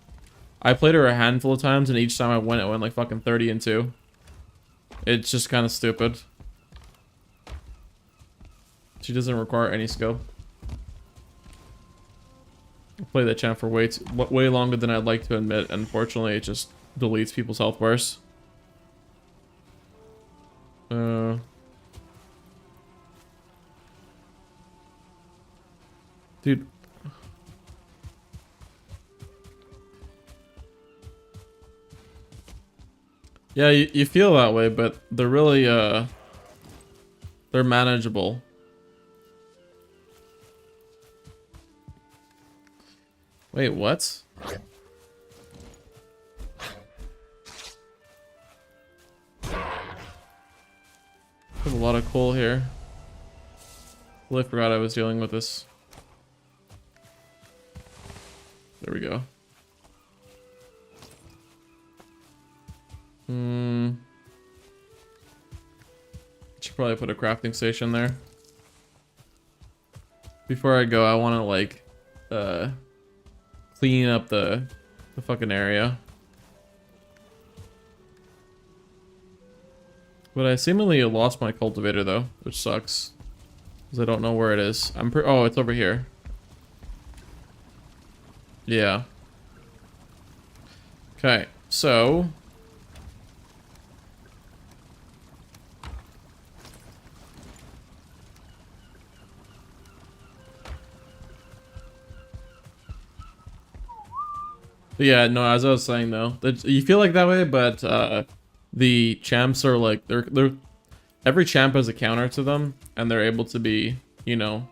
I played her a handful of times, and each time I went like fucking 30-2. It's just kind of stupid. She doesn't require any skill. I played that champ for way longer than I'd like to admit. Unfortunately, it just deletes people's health bars. Dude. Yeah, you feel that way, but they're really, They're manageable. Wait, what? There's a lot of coal here. Well, I forgot I was dealing with this. There we go. Should probably put a crafting station there. Before I go, I want to like clean up the fucking area. But I seemingly lost my cultivator though, which sucks. Because I don't know where it is. Oh, it's over here. Yeah. Okay, so yeah, no, as I was saying though, you feel like that way, but the champs are like they're every champ has a counter to them, and they're able to be, you know,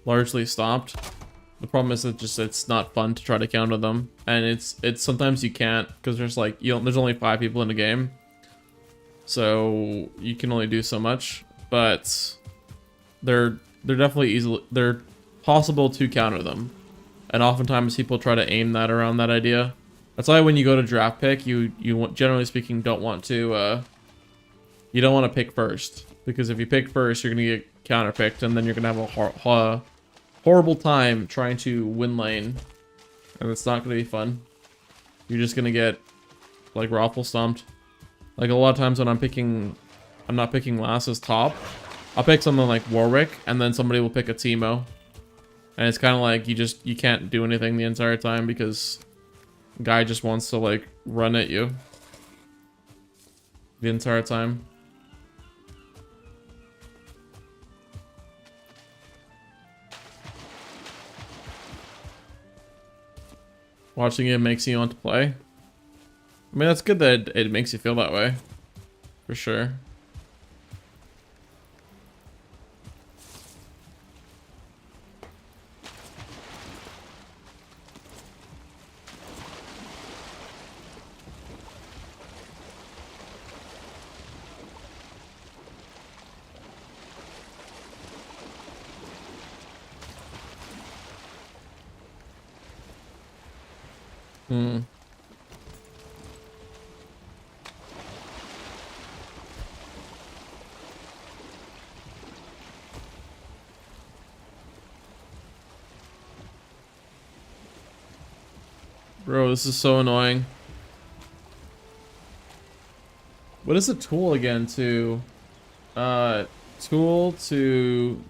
largely stopped. The problem is that just it's not fun to try to counter them, and it's sometimes you can't because there's like there's only 5 people in the game, so you can only do so much. But they're definitely they're possible to counter them. And oftentimes people try to aim that around that idea. That's why when you go to draft pick, you generally speaking don't want to you don't want to pick first, because if you pick first, you're gonna get counter picked, and then you're gonna have a horrible time trying to win lane, and it's not gonna be fun. You're just gonna get like raffle stomped. Like a lot of times when I'm not picking last as top. I'll pick something like Warwick, and then somebody will pick a Teemo. And it's kind of like you can't do anything the entire time because the guy just wants to like run at you the entire time. Watching it makes you want to play. I mean, that's good that it makes you feel that way, for sure. Bro, this is so annoying. What is the tool again to... tool to...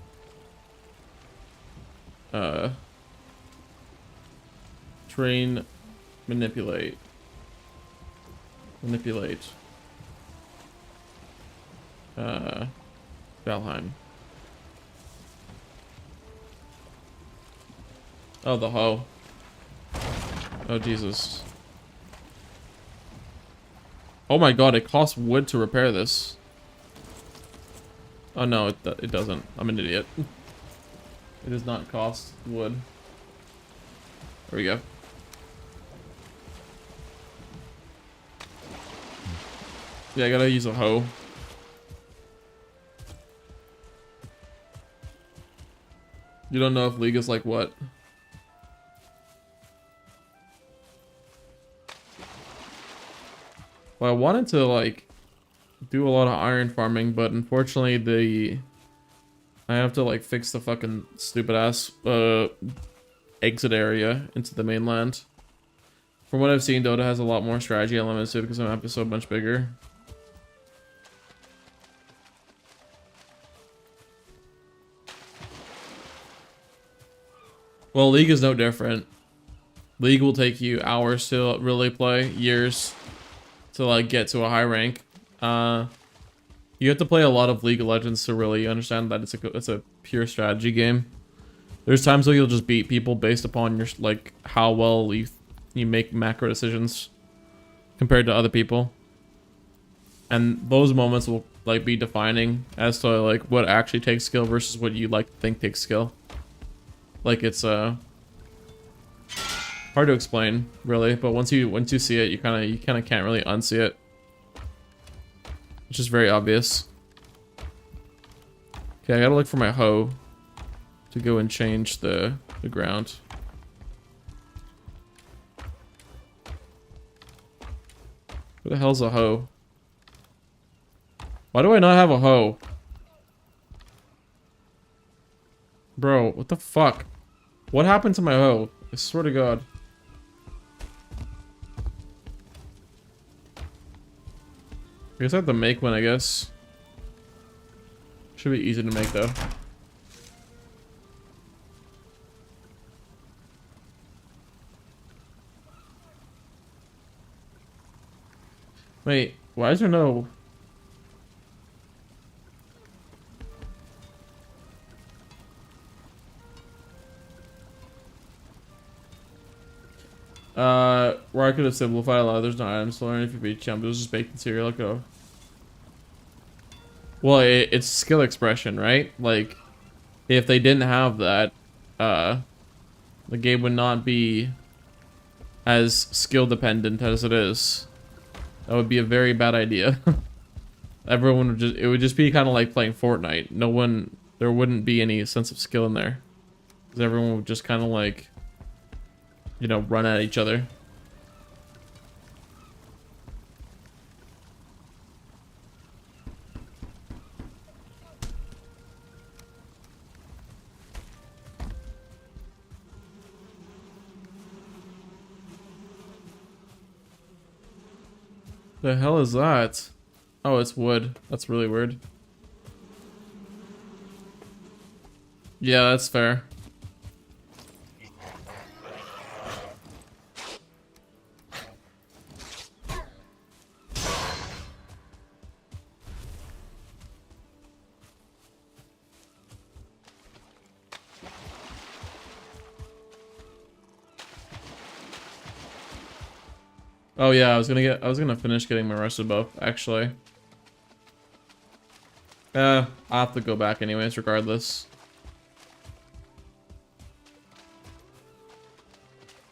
train, manipulate. Valheim. Oh, the hoe. Oh, Jesus. Oh my god, it costs wood to repair this. Oh no, it doesn't. I'm an idiot. It does not cost wood. There we go. Yeah, I gotta use a hoe. You don't know if League is like what? Well, I wanted to like do a lot of iron farming, but unfortunately I have to like fix the fucking stupid ass exit area into the mainland. From what I've seen, Dota has a lot more strategy elements to it because the map is so much bigger. Well, League is no different. League will take you hours to really play, years to like get to a high rank. You have to play a lot of League of Legends to really understand that it's a pure strategy game. There's times where you'll just beat people based upon your like how well you make macro decisions compared to other people, and those moments will like be defining as to like what actually takes skill versus what you like to think takes skill. Like it's hard to explain really, but once you see it, you kind of can't really unsee it. It's just very obvious. Okay, I gotta look for my hoe to go and change the ground. Where the hell's a hoe? Why do I not have a hoe? Bro, what the fuck? What happened to my hoe? I swear to God. I guess I have to make one, I guess. Should be easy to make, though. Wait, why is there no... where I could have simplified a lot. There's no items to learn if you beat champ. It was just baked in cereal. Go. Well, it's skill expression, right? Like, if they didn't have that, the game would not be as skill dependent as it is. That would be a very bad idea. Everyone would just, it would just be kind of like playing Fortnite. No one, there wouldn't be any sense of skill in there. Because everyone would just kind of like, you know, run at each other. The hell is that? Oh, it's wood. That's really weird. Yeah, that's fair. Oh yeah, I was gonna finish getting my rusted buff, actually. I'll have to go back anyways, regardless.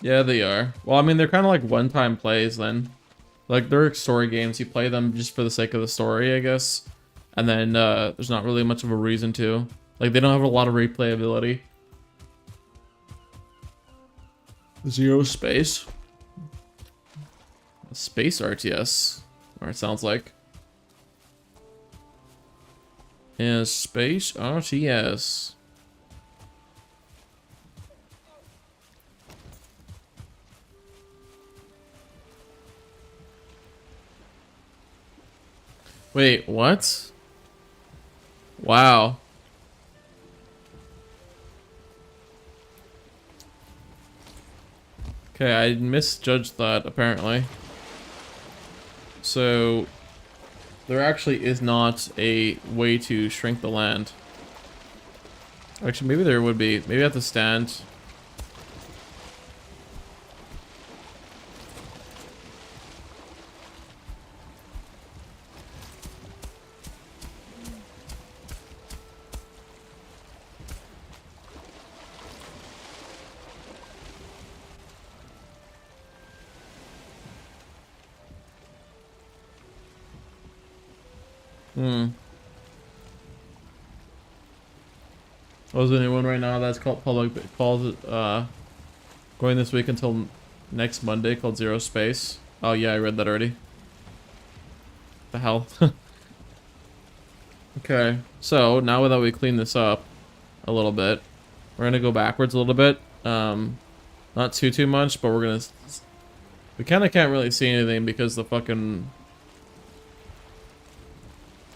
Yeah, they are. Well, I mean, they're kind of like one-time plays then. Like, they're story games. You play them just for the sake of the story, I guess. And then, there's not really much of a reason to. Like, they don't have a lot of replayability. Zero space. Space RTS. Or it sounds like. Yeah, space RTS. Wait, what? Wow. Okay, I misjudged that, apparently. So, there actually is not a way to shrink the land. Actually, maybe there would be. Maybe I have to stand. There's a new one right now that's called going this week until next Monday, called Zero Space. Oh yeah, I read that already. The hell? Okay, so now that we clean this up a little bit, we're gonna go backwards a little bit. Not too much, but we're gonna... We kind of can't really see anything because the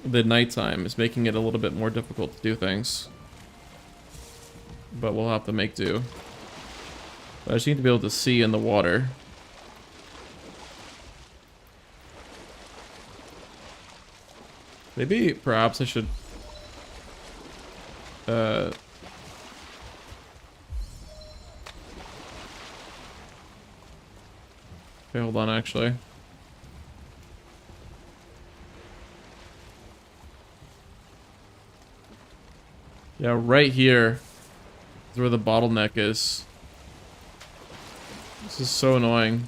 nighttime is making it a little bit more difficult to do things. But we'll have to make do. But I just need to be able to see in the water. Maybe, perhaps I should... Okay, hold on, actually. Yeah, right here is where the bottleneck is. This is so annoying.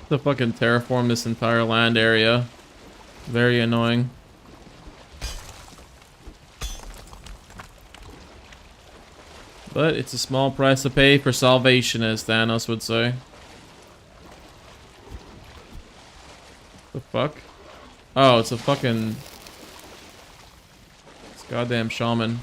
To fucking terraform this entire land area. Very annoying. But it's a small price to pay for salvation, as Thanos would say. The fuck? Oh, it's a fucking... It's a goddamn shaman.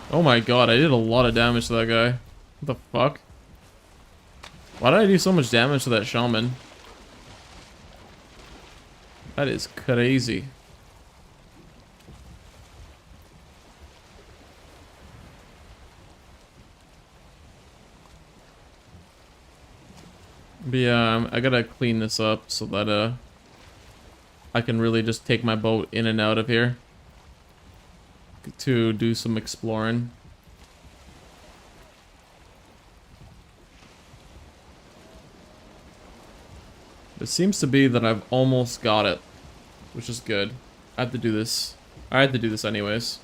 Oh my god, I did a lot of damage to that guy. What the fuck? Why did I do so much damage to that shaman? That is crazy. But yeah, I gotta clean this up so that I can really just take my boat in and out of here to do some exploring. It seems to be that I've almost got it, which is good. I have to do this. I had to do this anyways.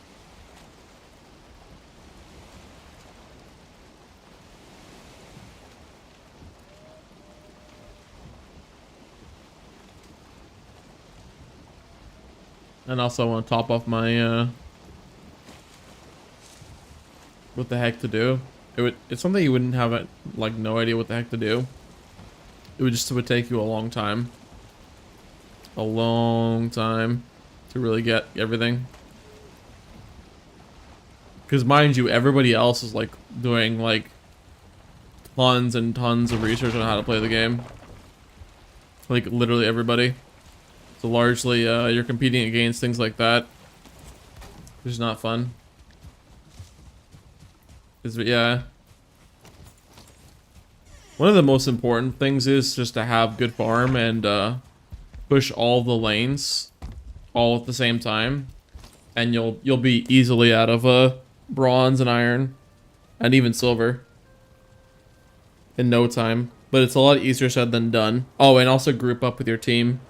And also I want to top off my what the heck to do. It's something you wouldn't have like no idea what the heck to do. It would take you a long time. A long time to really get everything. Because mind you, everybody else is like doing like tons and tons of research on how to play the game. Like literally everybody. So largely you're competing against things like that. Which is not fun. Yeah. One of the most important things is just to have good farm and push all the lanes all at the same time, and you'll be easily out of bronze and iron and even silver in no time. But it's a lot easier said than done. Oh, and also group up with your team.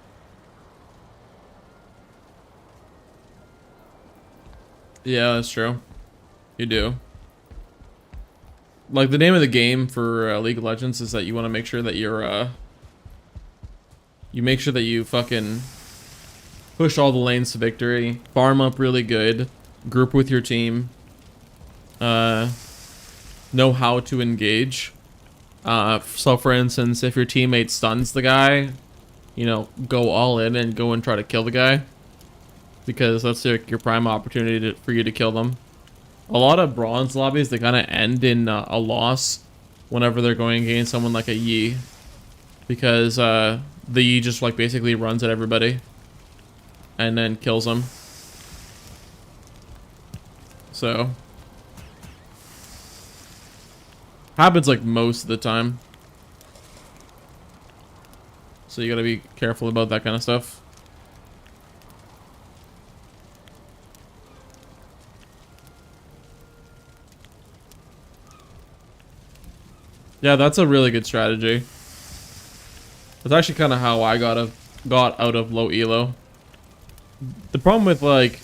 Yeah, that's true. You do. Like, the name of the game for League of Legends is that you want to make sure that you're, you make sure that you fucking push all the lanes to victory, farm up really good, group with your team, know how to engage. So for instance, if your teammate stuns the guy, you know, go all in and go and try to kill the guy, because that's your prime opportunity for you to kill them. A lot of bronze lobbies, they kind of end in a loss whenever they're going against someone like a Yi, because the Yi just like basically runs at everybody and then kills them. So happens like most of the time, so you gotta be careful about that kind of stuff. Yeah, that's a really good strategy. That's actually kind of how I got out of low elo. The problem with like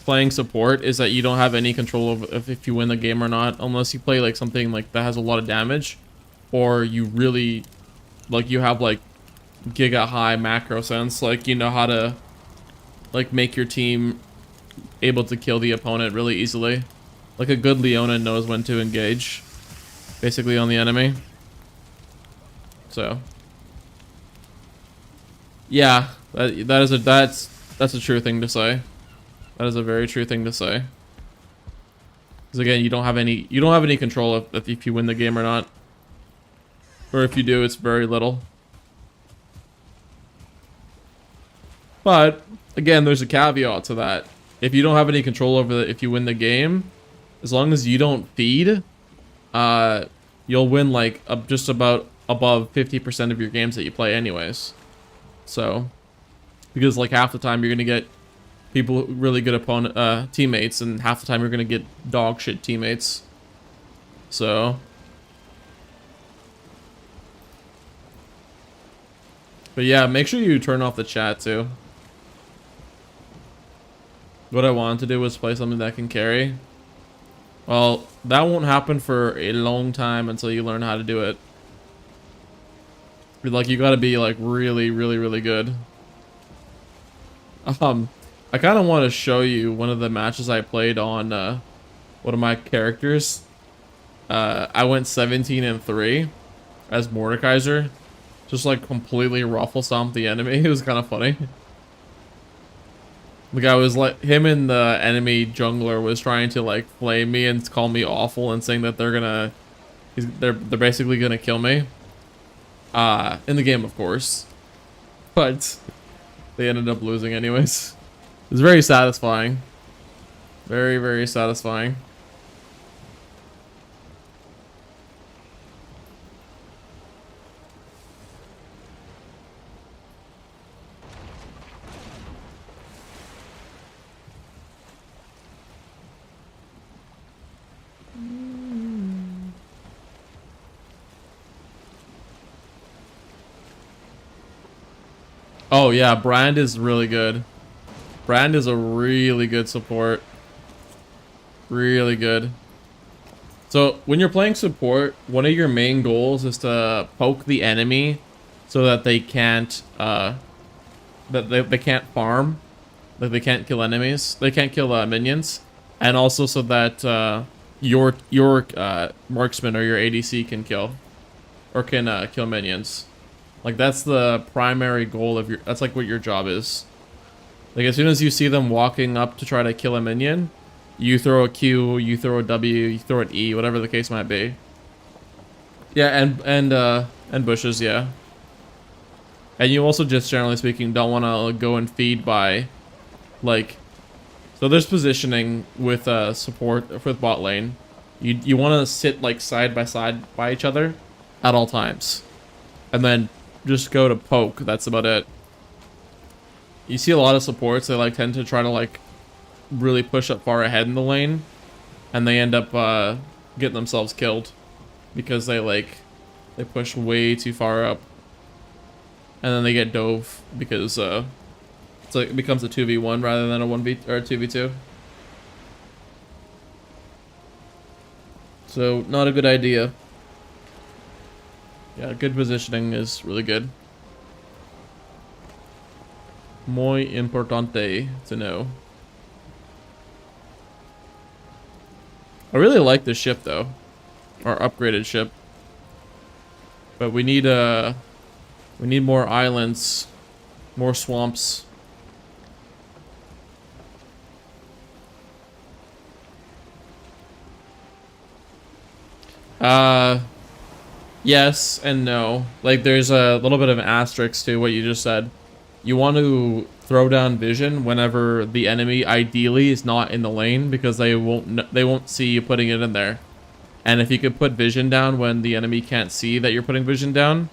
playing support is that you don't have any control over if you win the game or not, unless you play like something like that has a lot of damage, or you really like you have like giga high macro sense, like you know how to like make your team able to kill the opponent really easily. Like a good Leona knows when to engage basically on the enemy. So yeah, that's a true thing to say. That is a very true thing to say. Because again, you don't have any control if you win the game or not, or if you do, it's very little. But again, there's a caveat to that. if you don't have any control over if you win the game, as long as you don't feed, you'll win like just about above 50% of your games that you play anyways. So, because like half the time you're gonna get people really good opponent teammates, and half the time you're gonna get dog shit teammates. So, but yeah, make sure you turn off the chat too. What I wanted to do was play something that can carry. Well, that won't happen for a long time until you learn how to do it. Like, you gotta be like really, really, really good. I kind of want to show you one of the matches I played on one of my characters. I went 17-3 as Mordekaiser. Just like completely ruffle stomped the enemy. It was kind of funny. The guy was like, him and the enemy jungler was trying to like flame me and call me awful and saying that they're basically gonna kill me. In the game, of course. But they ended up losing anyways. It was very satisfying. Very, very satisfying. Oh yeah, Brand is really good. Brand is a really good support. Really good. So when you're playing support, one of your main goals is to poke the enemy so that they can't they can't farm. Like they can't kill enemies. They can't kill minions. And also so that your marksman or your ADC can kill. Or can kill minions. Like that's the primary goal of that's like what your job is. Like as soon as you see them walking up to try to kill a minion, you throw a Q, you throw a W, you throw an E, whatever the case might be. Yeah, and bushes, yeah. And you also just generally speaking don't want to go and feed by like, so there's positioning with support with bot lane. You want to sit like side by side by each other at all times. And then just go to poke. That's about it. You see a lot of supports, they like tend to try to like really push up far ahead in the lane, and they end up getting themselves killed because they push way too far up, and then they get dove because it's like it becomes a 2v1 rather than a 1v or a 2v2. So not a good idea. Yeah, good positioning is really good. Muy importante to know. I really like this ship though. Our upgraded ship. But we need more islands, more swamps. Yes and no. Like there's a little bit of an asterisk to what you just said. You want to throw down vision whenever the enemy ideally is not in the lane, because they won't see you putting it in there. And if you could put vision down when the enemy can't see that you're putting vision down,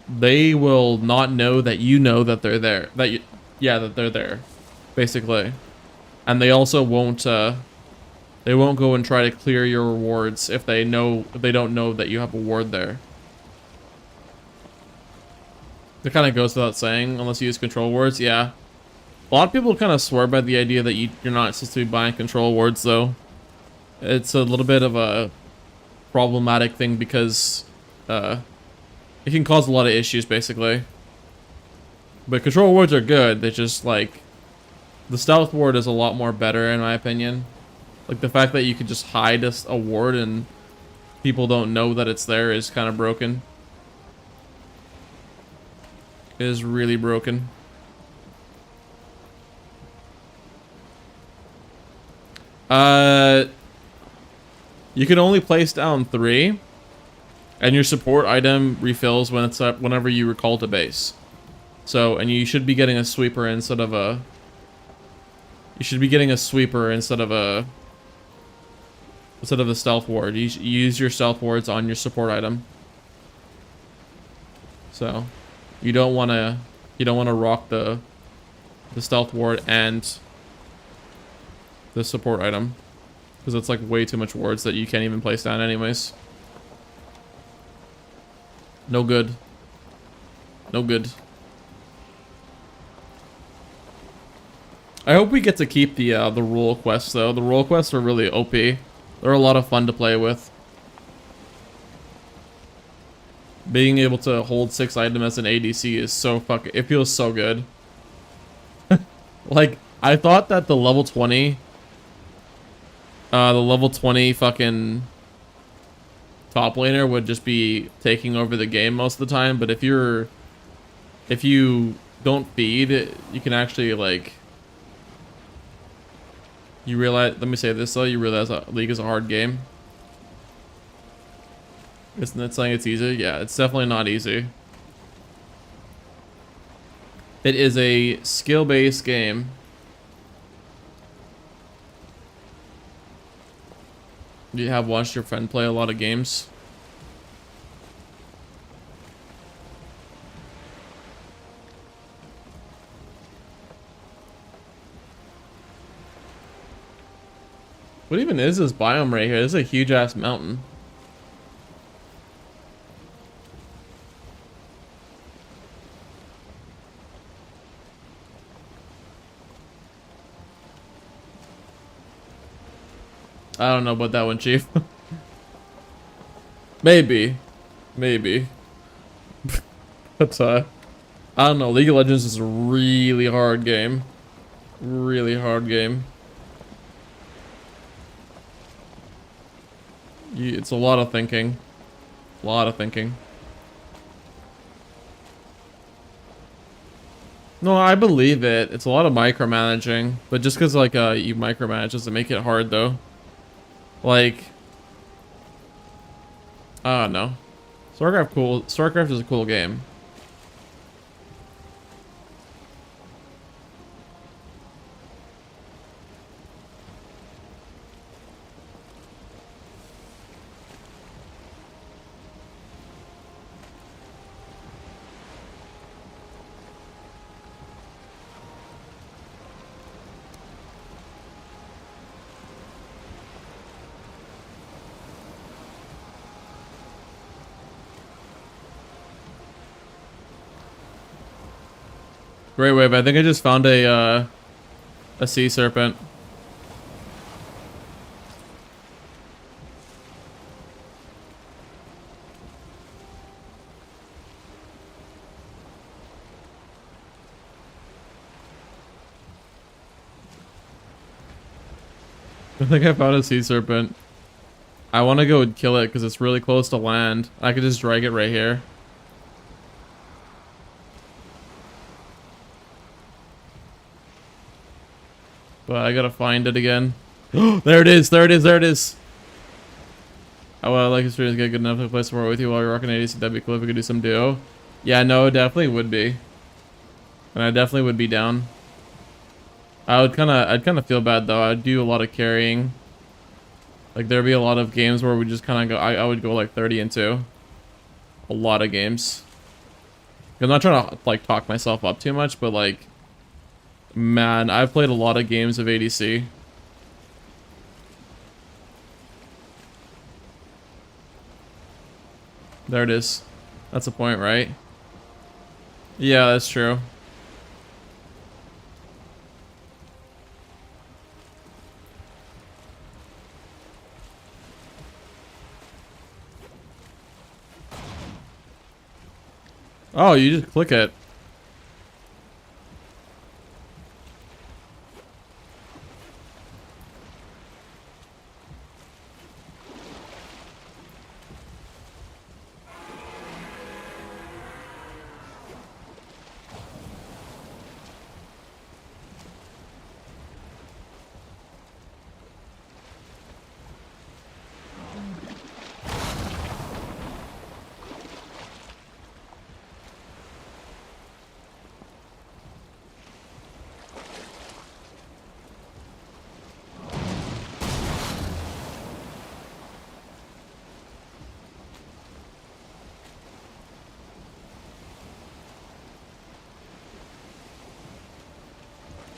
they will not know that you know that they're there. That they're there, basically. And they also won't go and try to clear your wards if they don't know that you have a ward there. It kind of goes without saying, unless you use control wards, yeah. A lot of people kind of swear by the idea that you're not supposed to be buying control wards, though. It's a little bit of a problematic thing because it can cause a lot of issues, basically. But control wards are good, they just, like... The stealth ward is a lot more better, in my opinion. Like, the fact that you could just hide a ward and people don't know that it's there is kind of broken. It is really broken. You can only place down 3, and your support item refills when it's up whenever you recall to base. So, and you should be getting a sweeper instead of a You should be getting a sweeper instead of a stealth ward. You use your stealth wards on your support item. So you don't want to rock the stealth ward and the support item, because it's like way too much wards that you can't even place down anyways. No good. No good. I hope we get to keep the rule quests though. The rule quests are really OP. They're a lot of fun to play with. Being able to hold 6 items as an ADC is so fucking... It feels so good. Like, I thought that the level 20... the level 20 fucking... top laner would just be taking over the game most of the time, but if you don't feed, you can actually, like... You realize... Let me say this though, you realize that League is a hard game. Isn't that saying it's easy? Yeah, it's definitely not easy. It is a skill-based game. You have watched your friend play a lot of games. What even is this biome right here? This is a huge-ass mountain. I don't know about that one, Chief. Maybe. Maybe. But, I don't know. League of Legends is a really hard game. Really hard game. It's a lot of thinking. A lot of thinking. No, I believe it. It's a lot of micromanaging. But just because, like, you micromanage doesn't make it hard, though. Like, I don't know. StarCraft is a cool game. Great wave. I think I just found a sea serpent. I think I found a sea serpent. I want to go kill it because it's really close to land. I could just drag it right here. But I gotta find it again. There it is! There it is! There it is! I would like experience to get good enough to play some more with you while you're rocking ADC. That'd be cool if we could do some duo. Yeah, no, it definitely would be. And I definitely would be down. I'd kind of feel bad though. I'd do a lot of carrying. Like there'd be a lot of games where we just kind of go. I would go like 30 and 2. A lot of games. I'm not trying to like talk myself up too much, but like, man, I've played a lot of games of ADC. There it is. That's the point, right? Yeah, that's true. Oh, you just click it.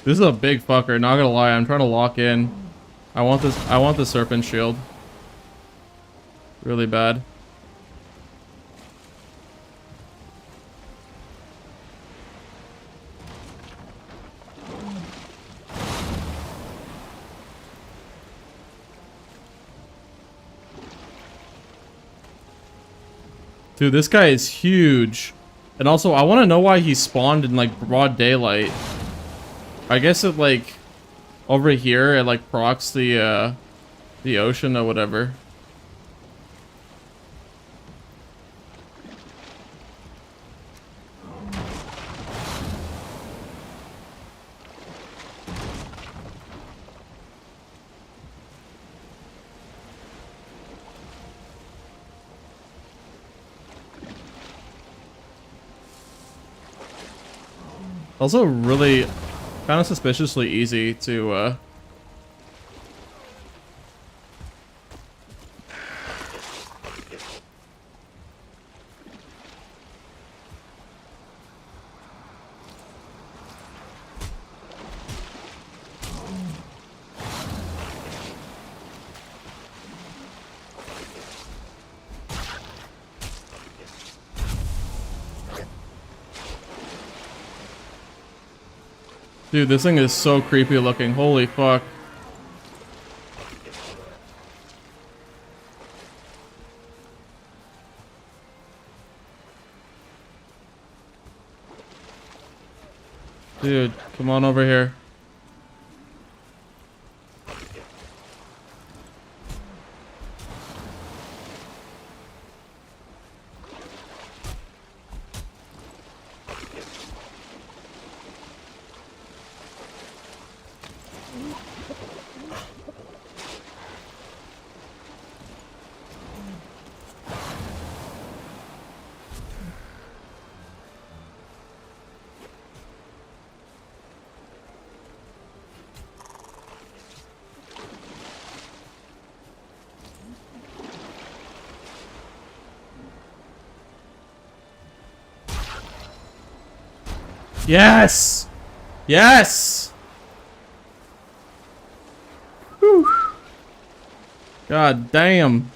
This is a big fucker, not gonna lie. I'm trying to lock in. I want the serpent shield. Really bad. Dude, this guy is huge. And also, I want to know why he spawned in, like, broad daylight. I guess it, like, over here, it, like, procs the ocean or whatever. Also really kind of suspiciously easy to Dude, this thing is so creepy looking. Holy fuck. Dude, come on over here. Yes! Yes! Whew. God damn.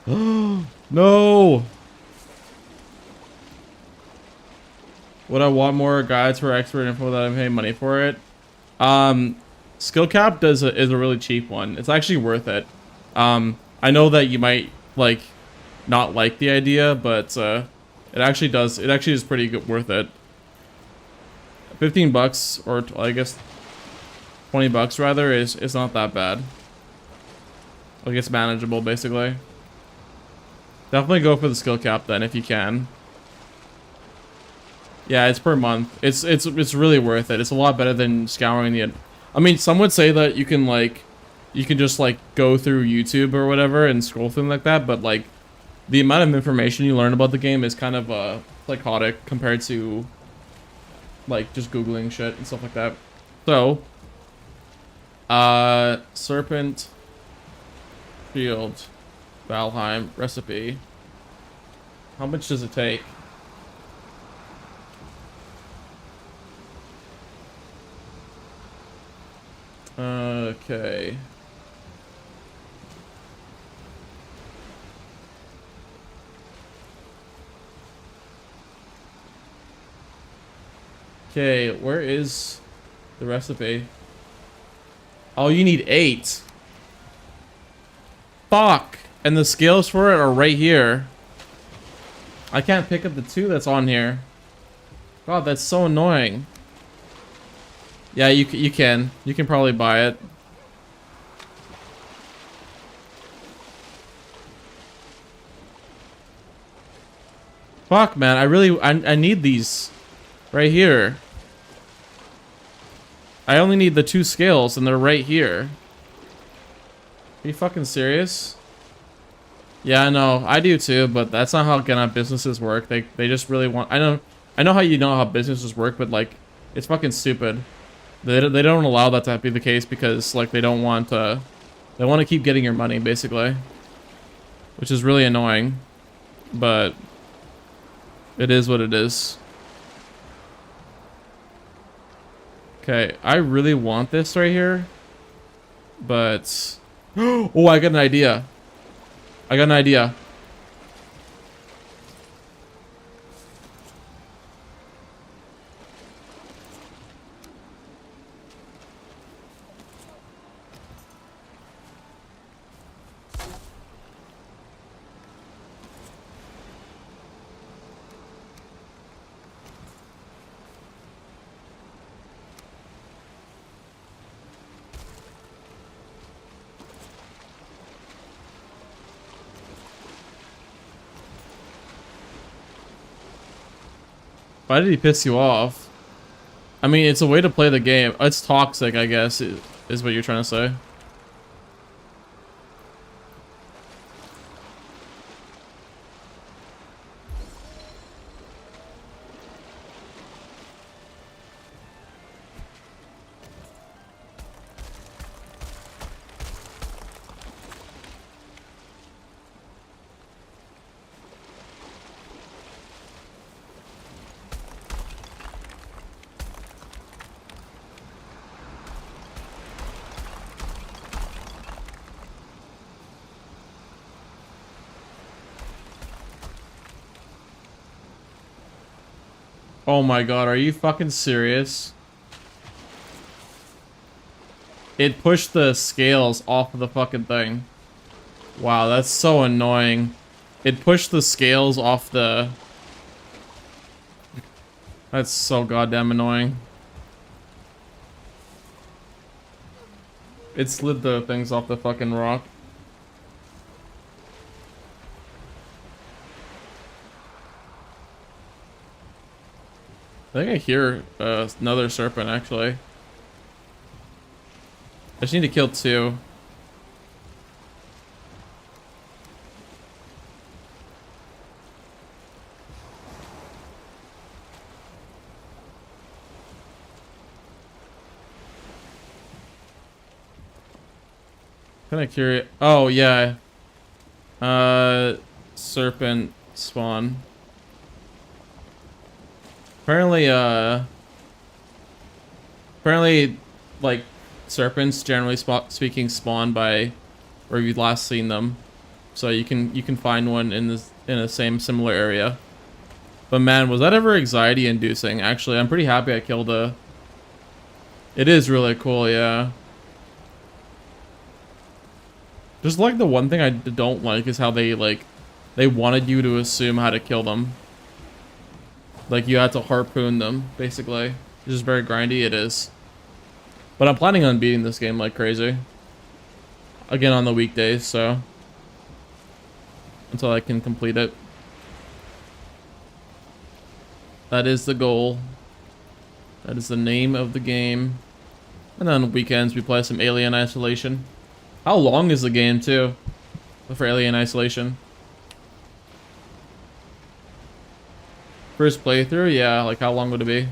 No! Would I want more guides for expert info that I'm paying money for it? Skill cap is a really cheap one. It's actually worth it. I know that you might like not like the idea, but it actually is pretty good, worth it. 15 bucks, or I guess 20 bucks rather, is not that bad. Like, it's manageable basically. Definitely go for the skill cap then if you can. Yeah, it's per month. It's really worth it. It's a lot better than scouring the. I mean, some would say that you can just like go through YouTube or whatever and scroll through like that, but like the amount of information you learn about the game is kind of psychotic compared to like just googling shit and stuff like that. So, serpent shield, Valheim recipe. How much does it take? Okay. Okay, where is the recipe? Oh, you need 8. Fuck! And the scales for it are right here. I can't pick up the 2 that's on here. God, that's so annoying. Yeah, you can. You can probably buy it. Fuck, man. I need these right here. I only need the 2 scales and they're right here. Are you fucking serious? Yeah, I know. I do too, but that's not how businesses work. They just really want. I know how you know how businesses work, but like, it's fucking stupid. They don't allow that to be the case because like they don't want they want to keep getting your money basically, which is really annoying. but it is what it is. Okay, I really want this right here, but oh, I got an idea. I got an idea. Why did he piss you off? I mean, it's a way to play the game. It's toxic, I guess, is what you're trying to say. Oh my god, are you fucking serious? It pushed the scales off of the fucking thing. Wow, that's so annoying. It pushed the scales off the... That's so goddamn annoying. It slid the things off the fucking rock. I think I hear another serpent, actually. I just need to kill 2. Kinda curious. Oh, yeah. Serpent spawn. Apparently, like, serpents, generally speaking, spawn by where you've last seen them. So you can find one in a similar area. But man, was that ever anxiety inducing? Actually, I'm pretty happy I killed a... It is really cool, yeah. Just like the one thing I don't like is how they wanted you to assume how to kill them. Like you had to harpoon them, basically. It's just very grindy, it is. But I'm planning on beating this game like crazy. Again on the weekdays, so. Until I can complete it. That is the goal. That is the name of the game. And then on weekends we play some Alien Isolation. How long is the game too? For Alien Isolation? First playthrough? Yeah, like how long would it be?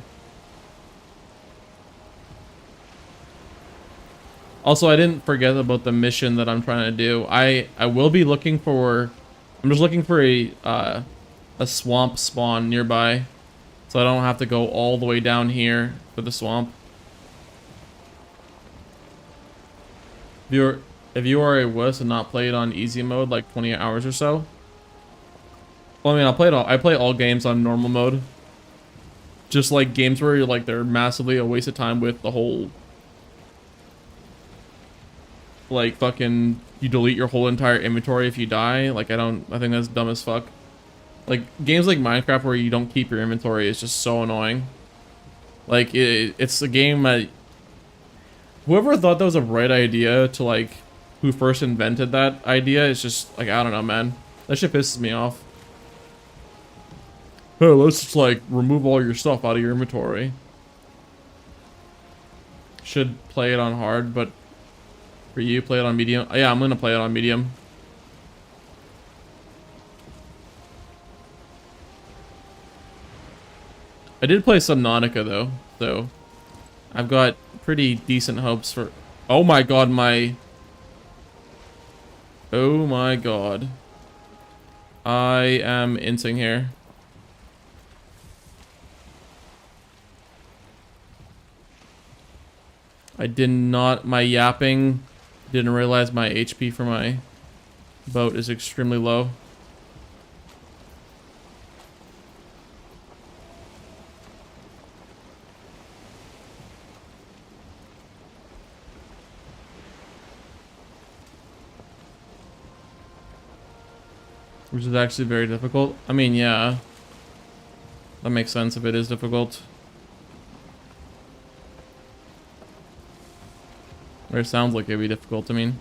Also, I didn't forget about the mission that I'm trying to do. I will be looking for... I'm just looking for a swamp spawn nearby. So I don't have to go all the way down here for the swamp. If you are a wuss and not played on easy mode, like 20 hours or so. Well, I mean, I play all games on normal mode. Just like games where you're like they're massively a waste of time with the whole... Like fucking, you delete your whole entire inventory if you die. Like I think that's dumb as fuck. Like games like Minecraft where you don't keep your inventory is just so annoying. Like it's a game that... Whoever thought that was a right idea to like... Who first invented that idea is just like, I don't know, man. That shit pisses me off. Oh, let's just like remove all your stuff out of your inventory. Should play it on hard, but for you, play it on medium. Yeah, I'm gonna play it on medium. I did play Subnautica though, so I've got pretty decent hopes for... Oh my god, Oh my god. I am inting here. I did not, my yapping, didn't realize my HP for my boat is extremely low. Which is actually very difficult. I mean, yeah. That makes sense if it is difficult. Or it sounds like it'd be difficult, I mean.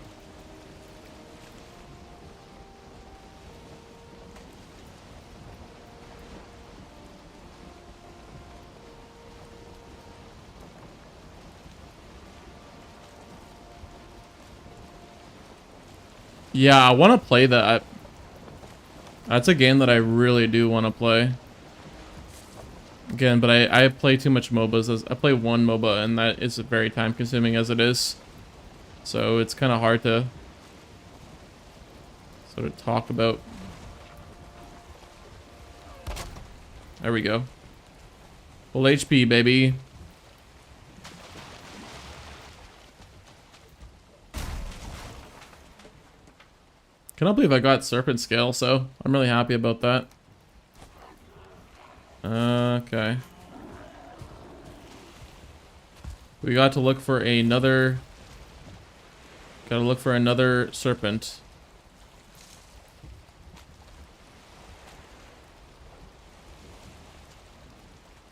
Yeah, I want to play that. That's a game that I really do want to play. Again, but I play too much MOBAs. I play one MOBA, and that is very time consuming as it is. So it's kind of hard to sort of talk about. There we go. Full HP, baby. Cannot believe I got Serpent Scale, so I'm really happy about that. Okay. We got to look for another... Gotta look for another serpent.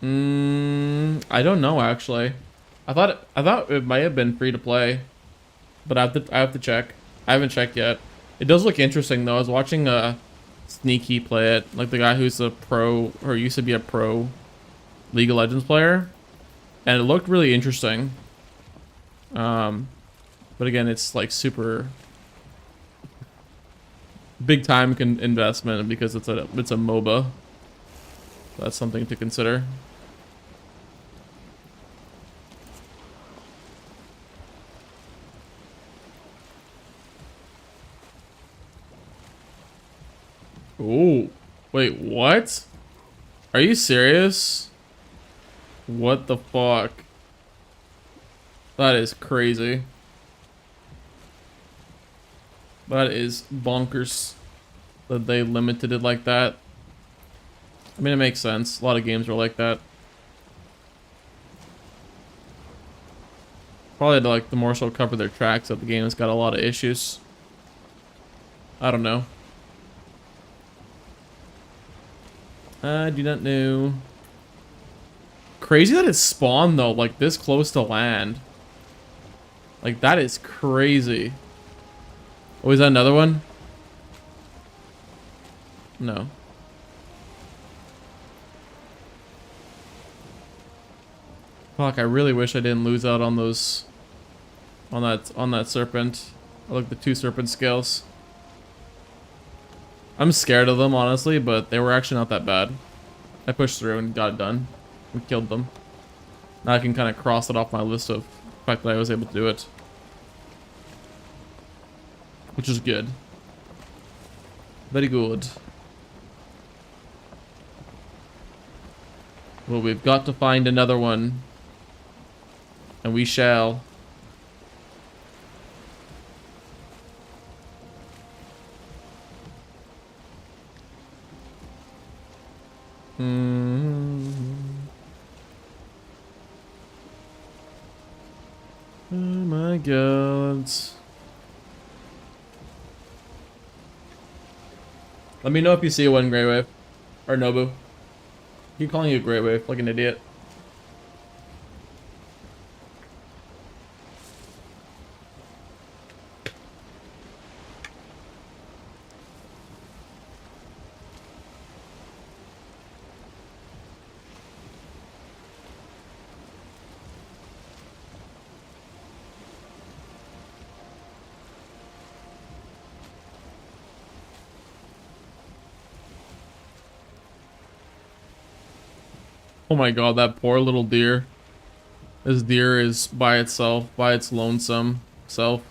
I don't know actually. I thought it might have been free to play, but I have to check. I haven't checked yet. It does look interesting though. I was watching Sneaky play it, like the guy who's a pro or used to be a pro League of Legends player, and it looked really interesting. But again, it's like super big time investment because it's a MOBA. That's something to consider. Oh, wait, what? Are you serious? What the fuck? That is crazy. That is bonkers that they limited it like that. I mean, it makes sense. A lot of games are like that. Probably like the more so cover their tracks that the game has got a lot of issues. I don't know. I do not know. Crazy that it spawned though, like this close to land. Like that is crazy. Oh, is that another one? No. Fuck, I really wish I didn't lose out on those on that serpent. I like the 2 serpent scales. I'm scared of them honestly, but they were actually not that bad. I pushed through and got it done. And killed them. Now I can kind of cross it off my list of the fact that I was able to do it. Which is good. Very good. Well, we've got to find another one. And we shall. Oh my god. Let me know if you see one, Grey Wave. Or Nobu. Keep calling you Grey Wave like an idiot. Oh my god, that poor little deer. This deer is by itself, by its lonesome self.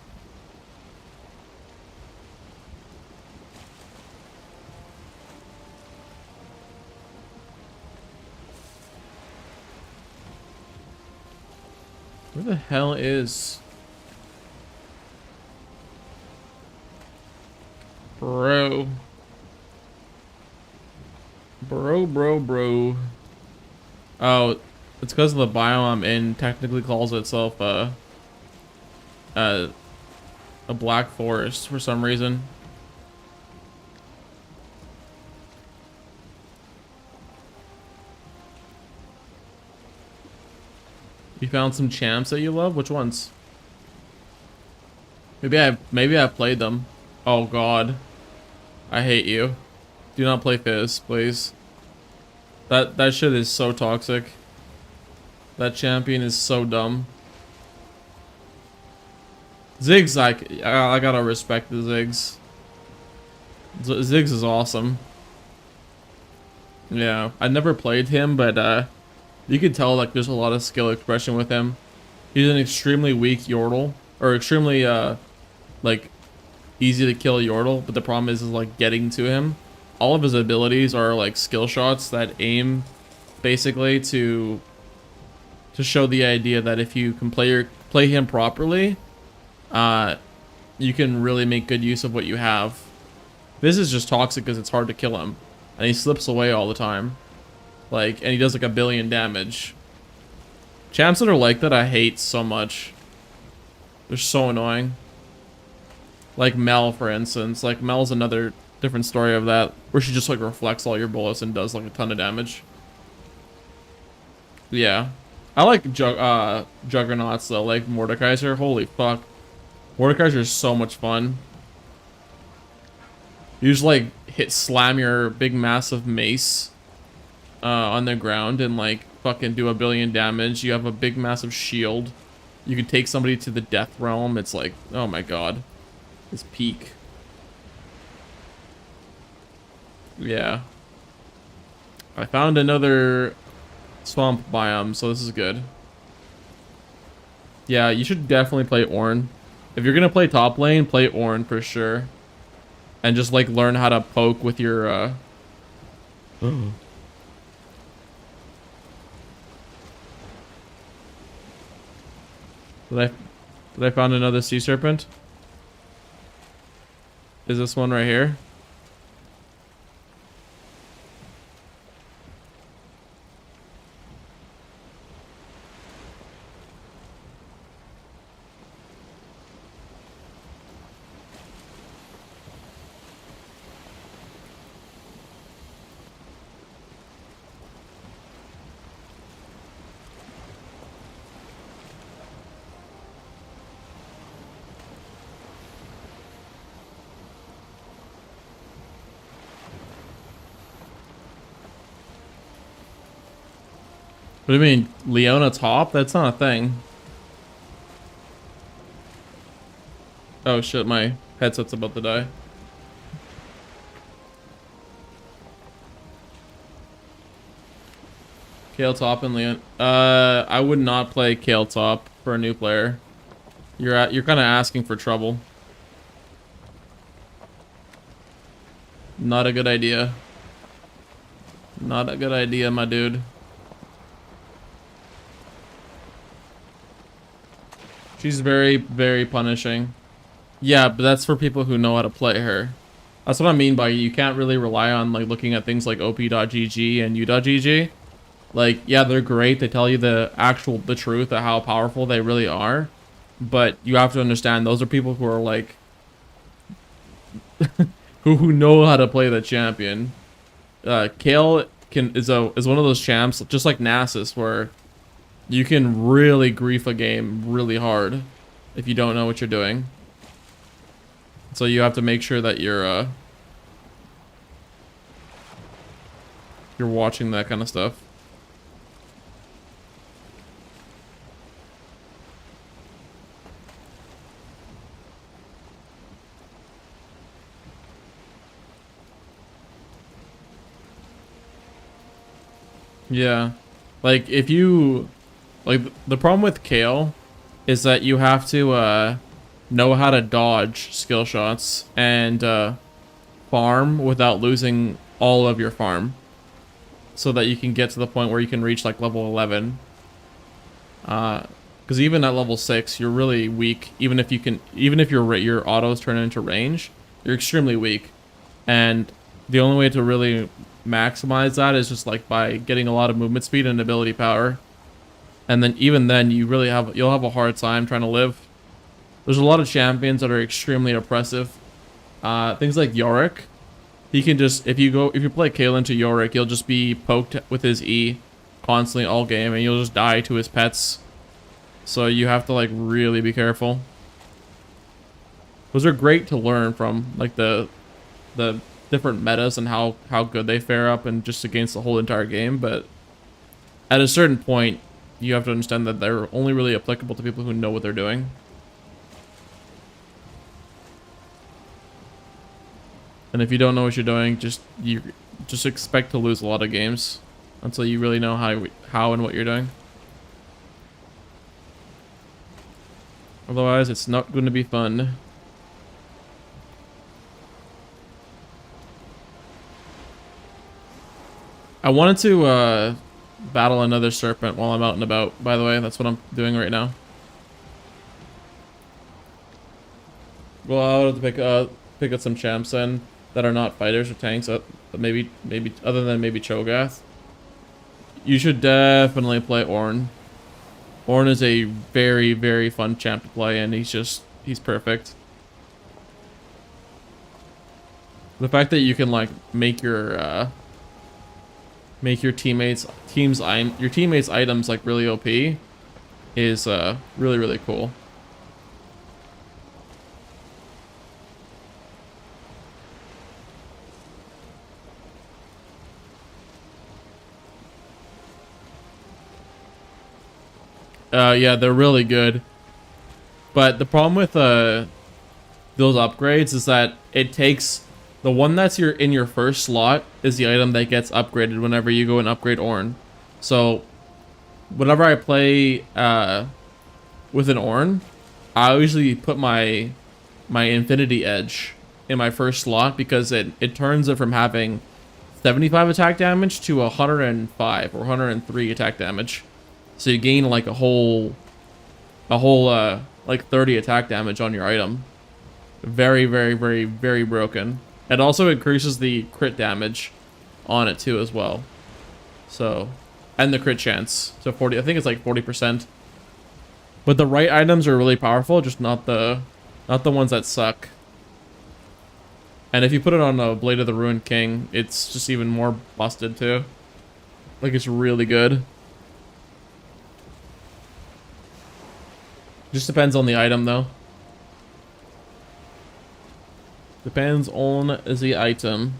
Where the hell is... Bro. Bro. Oh, it's because of the biome I'm in. Technically calls itself a black forest for some reason. You found some champs that you love? Which ones? Maybe I've played them. Oh god. I hate you. Do not play Fizz, please. That shit is so toxic. That champion is so dumb. Ziggs, I gotta respect the Ziggs. Ziggs is awesome. Yeah, I never played him, but you could tell like there's a lot of skill expression with him. He's an extremely weak Yordle, or extremely like easy to kill Yordle, but the problem is like getting to him. All of his abilities are like skill shots that aim basically to show the idea that if you can play him properly, you can really make good use of what you have. This is just toxic because it's hard to kill him, and he slips away all the time. Like, and he does like 1 billion damage. Champs that are like that I hate so much. They're so annoying. Like Mel, for instance. Like Mel's another different story of that, where she just like reflects all your bullets and does like a ton of damage. Yeah. I like Juggernauts though, like Mordekaiser. Holy fuck. Mordekaiser is so much fun. You just like slam your big massive mace on the ground and like fucking do 1 billion damage. You have a big massive shield. You can take somebody to the death realm. It's like, oh my god. It's peak. Yeah. I found another swamp biome, so this is good. Yeah, you should definitely play Ornn. If you're gonna play top lane, play Ornn for sure. And just like learn how to poke with your Did I found another sea serpent? Is this one right here? What do you mean, Leona top? That's not a thing. Oh shit, my headset's about to die. Kale top and Leon. I would not play Kale top for a new player. You're kind of asking for trouble. Not a good idea. Not a good idea, my dude. She's very, very punishing. Yeah, but that's for people who know how to play her. That's what I mean by you can't really rely on like looking at things like op.gg and u.gg. Like, yeah, they're great. They tell you the truth of how powerful they really are. But you have to understand those are people who are like who know how to play the champion. Kale is one of those champs just like Nasus where you can really grief a game really hard if you don't know what you're doing. So you have to make sure that you're watching that kind of stuff. Yeah. Like if you like the problem with Kale is that you have to know how to dodge skill shots and farm without losing all of your farm, so that you can get to the point where you can reach like level 11. Because even at level 6, you're really weak. Even if your autos turn into range, you're extremely weak. And the only way to really maximize that is just like by getting a lot of movement speed and ability power. And then even then, you'll have a hard time trying to live. There's a lot of champions that are extremely oppressive. Things like Yorick. He can just, if you play Kaelin to Yorick, you'll just be poked with his E constantly all game, and you'll just die to his pets. So you have to like really be careful. Those are great to learn from, like the different metas and how good they fare up and just against the whole entire game. But at a certain point, you have to understand that they're only really applicable to people who know what they're doing. And if you don't know what you're doing, just expect to lose a lot of games until you really know how and what you're doing. Otherwise, it's not going to be fun. I wanted to battle another serpent while I'm out and about, by the way. That's what I'm doing right now. Well, I'll have to pick up some champs then that are not fighters or tanks, maybe other than maybe Cho'Gath. You should definitely play Ornn. Ornn is a very, very fun champ to play, and he's perfect. The fact that you can like make your teammates items like really OP is really, really cool. Yeah, they're really good. But the problem with those upgrades is that it takes the one that's in your first slot is the item that gets upgraded whenever you go and upgrade Ornn. So whenever I play with an Ornn, I usually put my Infinity Edge in my first slot because it turns it from having 75 attack damage to 105 or 103 attack damage. So you gain like a whole like 30 attack damage on your item. Very, very, very, very broken. It also increases the crit damage on it too as well. So, and the crit chance. So 40, I think it's like 40%. But the right items are really powerful, just not the ones that suck. And if you put it on a Blade of the Ruined King, it's just even more busted too. Like it's really good. Just depends on the item though. Depends on the item.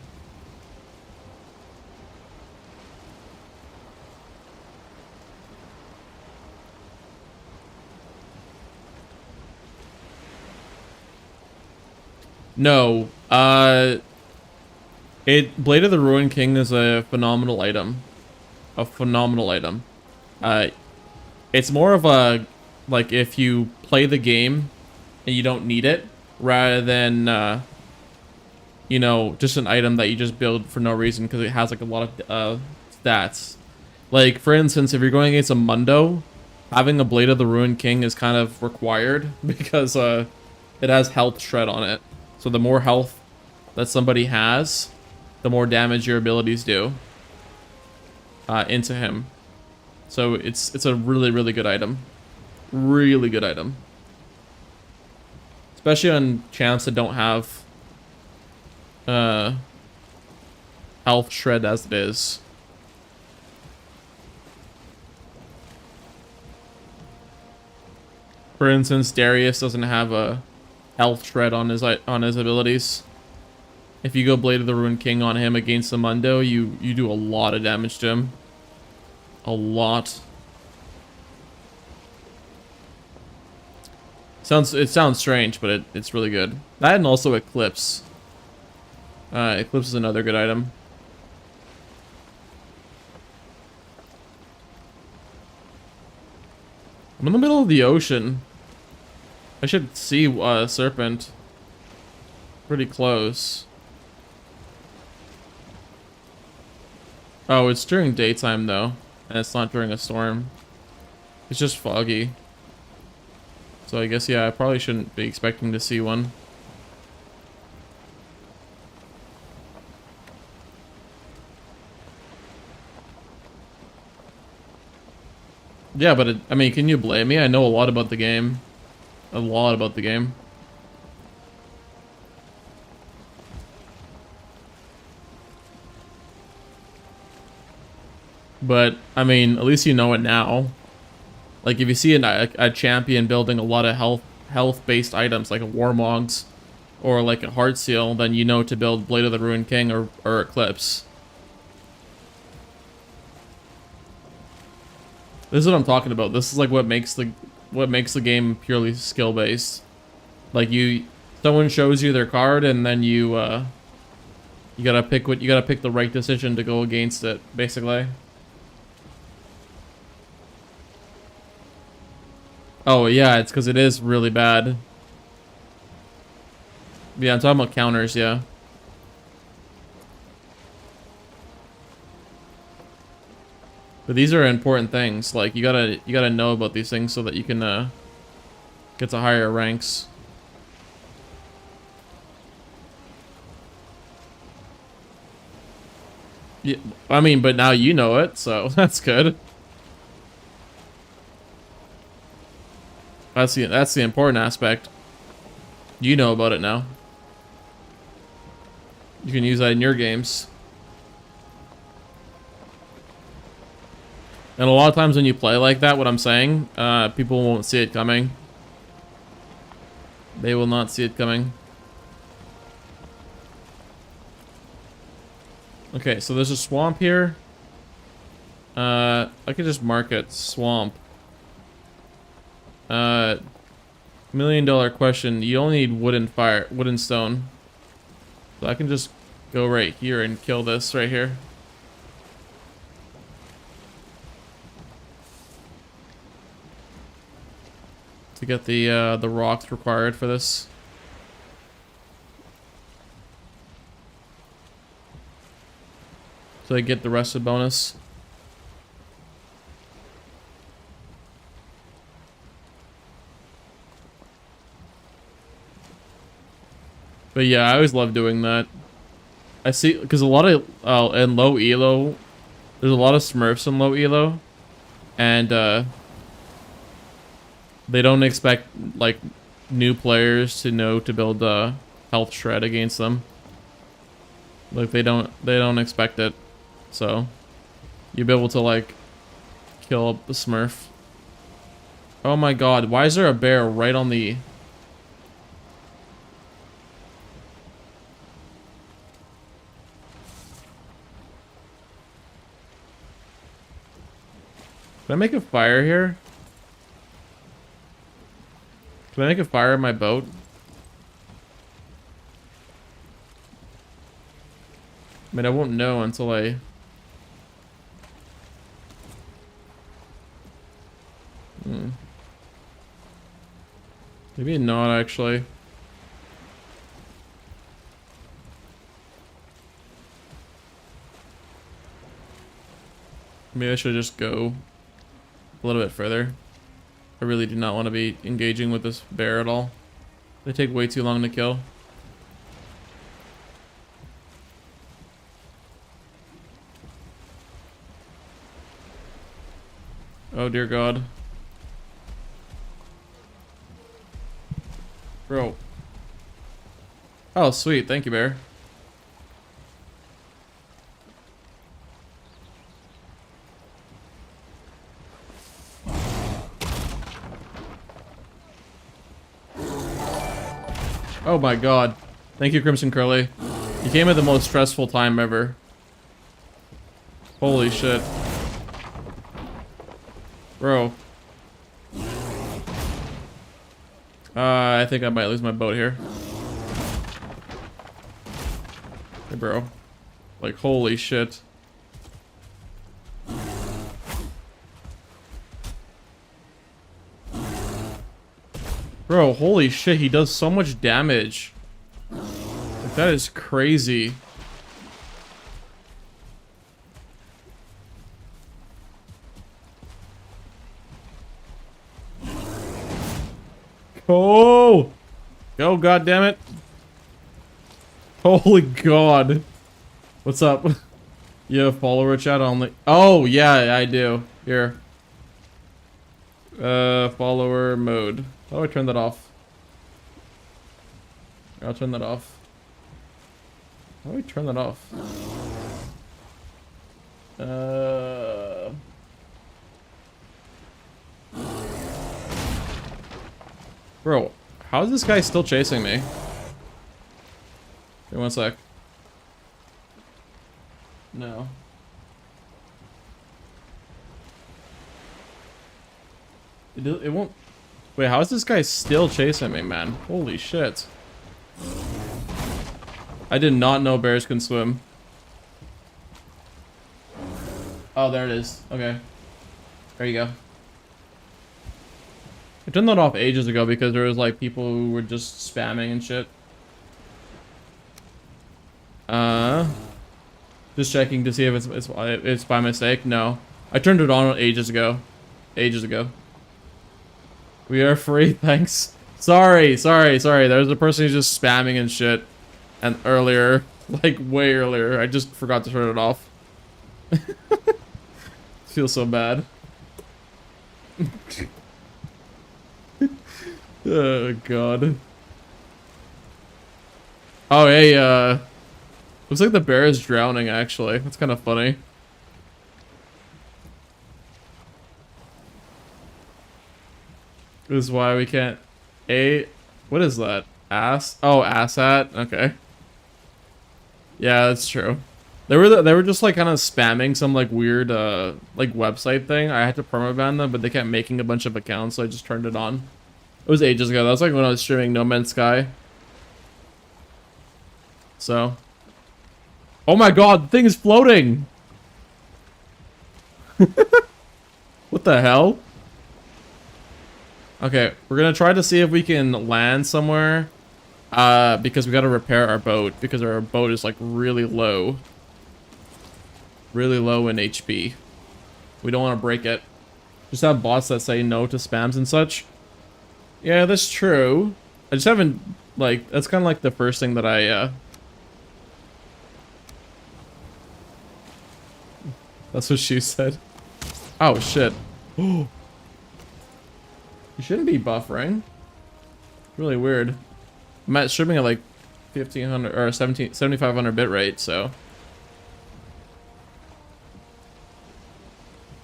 No. Blade of the Ruined King is a phenomenal item. A phenomenal item. It's more of a like if you play the game and you don't need it, rather than you know, just an item that you just build for no reason because it has like a lot of stats. Like for instance, if you're going against a Mundo, having a Blade of the Ruined King is kind of required because it has health shred on it. So the more health that somebody has, the more damage your abilities do into him. So it's a really, really good item. Really good item. Especially on champs that don't have health shred as it is. For instance, Darius doesn't have a health shred on his abilities. If you go Blade of the Ruined King on him against the Mundo, you do a lot of damage to him. A lot. It sounds strange, but it's really good. That and also Eclipse. Eclipse is another good item. I'm in the middle of the ocean. I should see a serpent. Pretty close. Oh, it's during daytime though, and it's not during a storm. It's just foggy. So I guess, yeah, I probably shouldn't be expecting to see one. Yeah, but I mean, can you blame me? I know a lot about the game. A lot about the game. But, I mean, at least you know it now. Like, if you see a champion building a lot of health-based items, like a Warmogs, or like a Heart Seal, then you know to build Blade of the Ruined King or Eclipse. This is what I'm talking about. This is like what makes the game purely skill-based. Like, someone shows you their card, and then you gotta pick the right decision to go against it, basically. Oh yeah, it's because it is really bad. Yeah, I'm talking about counters, yeah. But these are important things. Like, you gotta know about these things so that you can get to higher ranks. Yeah, I mean, but now you know it, so that's good. That's the important aspect. You know about it now. You can use that in your games. And a lot of times when you play like that, what I'm saying, people won't see it coming. They will not see it coming. Okay, so there's a swamp here. I could just mark it swamp. $1 million question. You only need wood and stone. So I can just go right here and kill this right here. To get the rocks required for this. So I get the rest of the bonus. But yeah, I always love doing that. I see, because a lot of, in low elo, there's a lot of Smurfs in low elo. And, they don't expect, like, new players to know to build, health shred against them. Like, they don't expect it. So, you'll be able to, like, kill up the Smurf. Oh my god, why is there a bear right on the... Can I make a fire here? Can I make a fire in my boat? I mean, I won't know until I... Maybe not, actually. Maybe I should just go a little bit further. I really do not want to be engaging with this bear at all. They take way too long to kill. Oh dear god. Bro. Oh sweet, thank you, bear. Oh my god. Thank you, Crimson Curly. You came at the most stressful time ever. Holy shit. Bro. I think I might lose my boat here. Hey, bro. Like, holy shit. Bro, holy shit, he does so much damage. Like, that is crazy. Oh! Go, goddammit. Holy god. What's up? You have follower chat only. Oh, yeah, I do. Here. Follower mode. How do I turn that off? I'll turn that off. How do I turn that off? Bro, how is this guy still chasing me? Wait 1 sec. No. It won't... Wait, how is this guy still chasing me, man? Holy shit. I did not know bears can swim. Oh, there it is. Okay. There you go. I turned that off ages ago because there was like people who were just spamming and shit. Just checking to see if it's by mistake. No. I turned it on ages ago. Ages ago. We are free, thanks. Sorry. There's a person who's just spamming and shit. And earlier, like way earlier, I just forgot to turn it off. Feel so bad. Oh god. Oh hey, looks like the bear is drowning actually. That's kind of funny. This is why we can't... What is that? Ass? Oh, asshat? Okay. Yeah, that's true. They were just like kind of spamming some like weird like website thing. I had to permaban them, but they kept making a bunch of accounts, so I just turned it on. It was ages ago. That was like when I was streaming No Man's Sky. So. Oh my god, the thing is floating! What the hell? Okay, we're gonna try to see if we can land somewhere. Because we gotta repair our boat, because our boat is like really low. Really low in HP. We don't want to break it. Just have bots that say no to spams and such. Yeah, that's true. I just haven't, like, that's kind of like the first thing that I, That's what she said. Oh, shit. You shouldn't be buffering. Really weird. I'm at streaming at like 1500 or 7500 bit rate, so.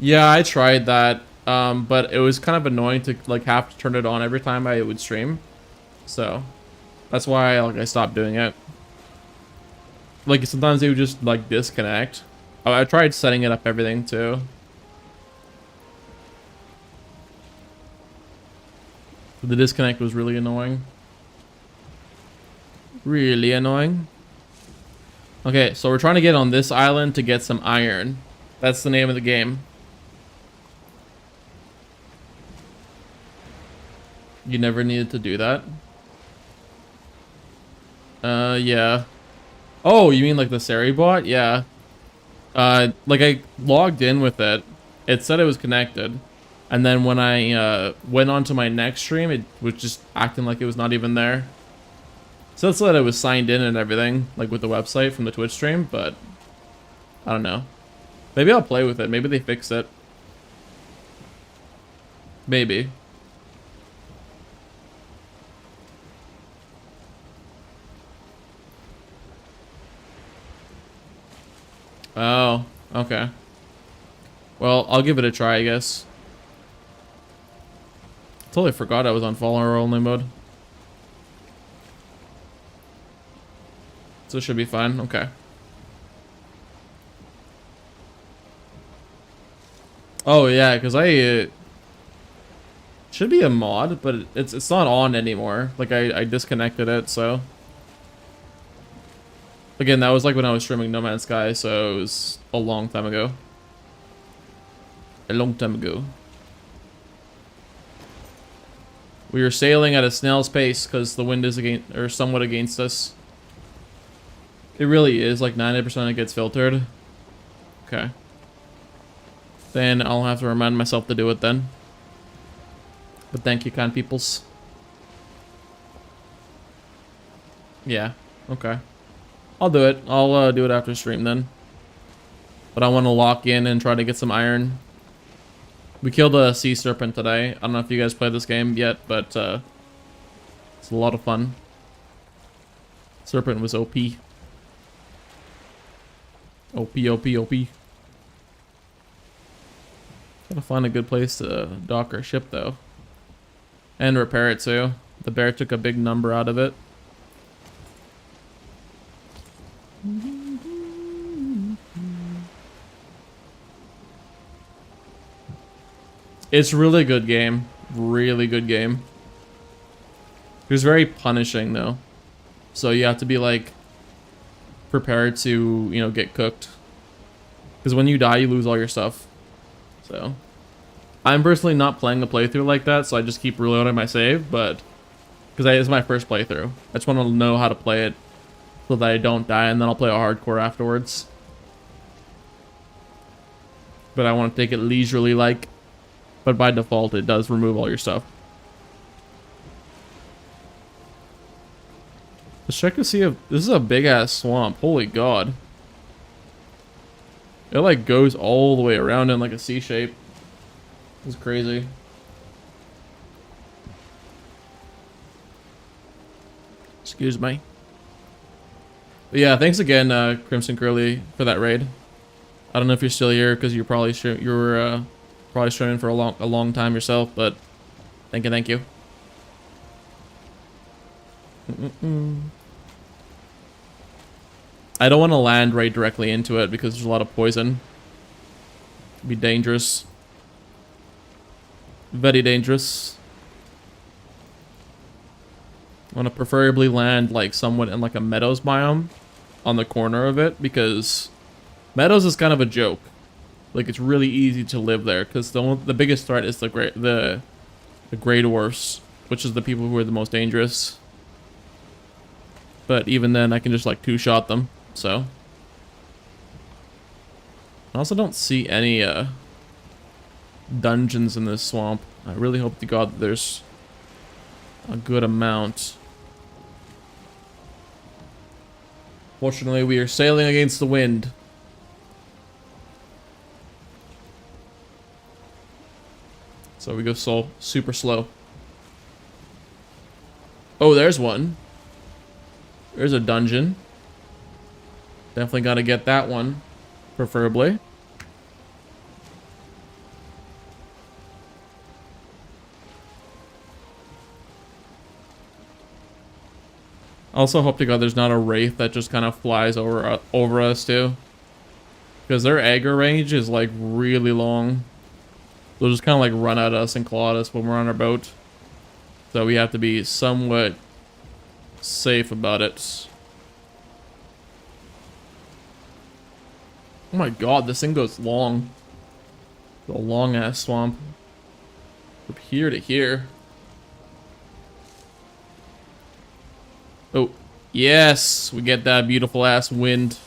Yeah, I tried that, but it was kind of annoying to like have to turn it on every time I would stream. So that's why I stopped doing it. Like sometimes it would just like disconnect. Oh, I tried setting it up everything too. The disconnect was really annoying. Really annoying. Okay, so we're trying to get on this island to get some iron. That's the name of the game. You never needed to do that? Yeah. Oh, you mean like the Sari bot? Yeah. Like I logged in with it. It said it was connected. And then when I went on to my next stream, it was just acting like it was not even there. So that's that it was signed in and everything, like with the website from the Twitch stream, but I don't know. Maybe I'll play with it. Maybe they fix it. Maybe. Oh, okay. Well, I'll give it a try, I guess. Totally forgot I was on follower only mode. So it should be fine. Okay. Oh yeah, because should be a mod, but it's not on anymore. Like I disconnected it, so. Again, that was like when I was streaming No Man's Sky, so it was a long time ago. A long time ago. We were sailing at a snail's pace because the wind is against, or somewhat against us. It really is, like 90% it gets filtered. Okay. Then I'll have to remind myself to do it then. But thank you, kind peoples. Yeah. Okay. I'll do it. I'll do it after stream then. But I want to lock in and try to get some iron. We killed a sea serpent today. I don't know if you guys played this game yet, but it's a lot of fun. Serpent was OP. OP, OP, OP. Gotta find a good place to dock our ship though. And repair it too. The bear took a big number out of it. It's really good game. Really good game. It was very punishing though. So you have to be like prepared to, you know, get cooked. Because when you die, you lose all your stuff. So I'm personally not playing the playthrough like that, so I just keep reloading my save, but because it's my first playthrough. I just want to know how to play it so that I don't die, and then I'll play a hardcore afterwards. But I want to take it leisurely like, but by default it does remove all your stuff. Let's check to see if this is a big ass swamp. Holy god. It like goes all the way around in like a C shape. It's crazy. Excuse me. But yeah, thanks again, Crimson Curly, for that raid. I don't know if you're still here because you're probably probably streaming for a long time yourself, but thank you, thank you. I don't want to land right directly into it because there's a lot of poison. It'd be dangerous. Very dangerous. I want to preferably land like somewhat in like a meadows biome on the corner of it, because meadows is kind of a joke. Like it's really easy to live there because the biggest threat is the gray dwarfs, which is the people who are the most dangerous. But even then, I can just like two-shot them. So I also don't see any dungeons in this swamp. I really hope to God that there's a good amount. Fortunately, we are sailing against the wind. So we go super slow. Oh, there's one. There's a dungeon. Definitely gotta get that one, preferably. Also hope to God there's not a wraith that just kind of flies over us too, because their aggro range is like really long. They'll just kind of like run at us and claw at us when we're on our boat. So we have to be somewhat safe about it. Oh my god, this thing goes long. It's a long ass swamp. From here to here. Oh, yes, we get that beautiful ass wind.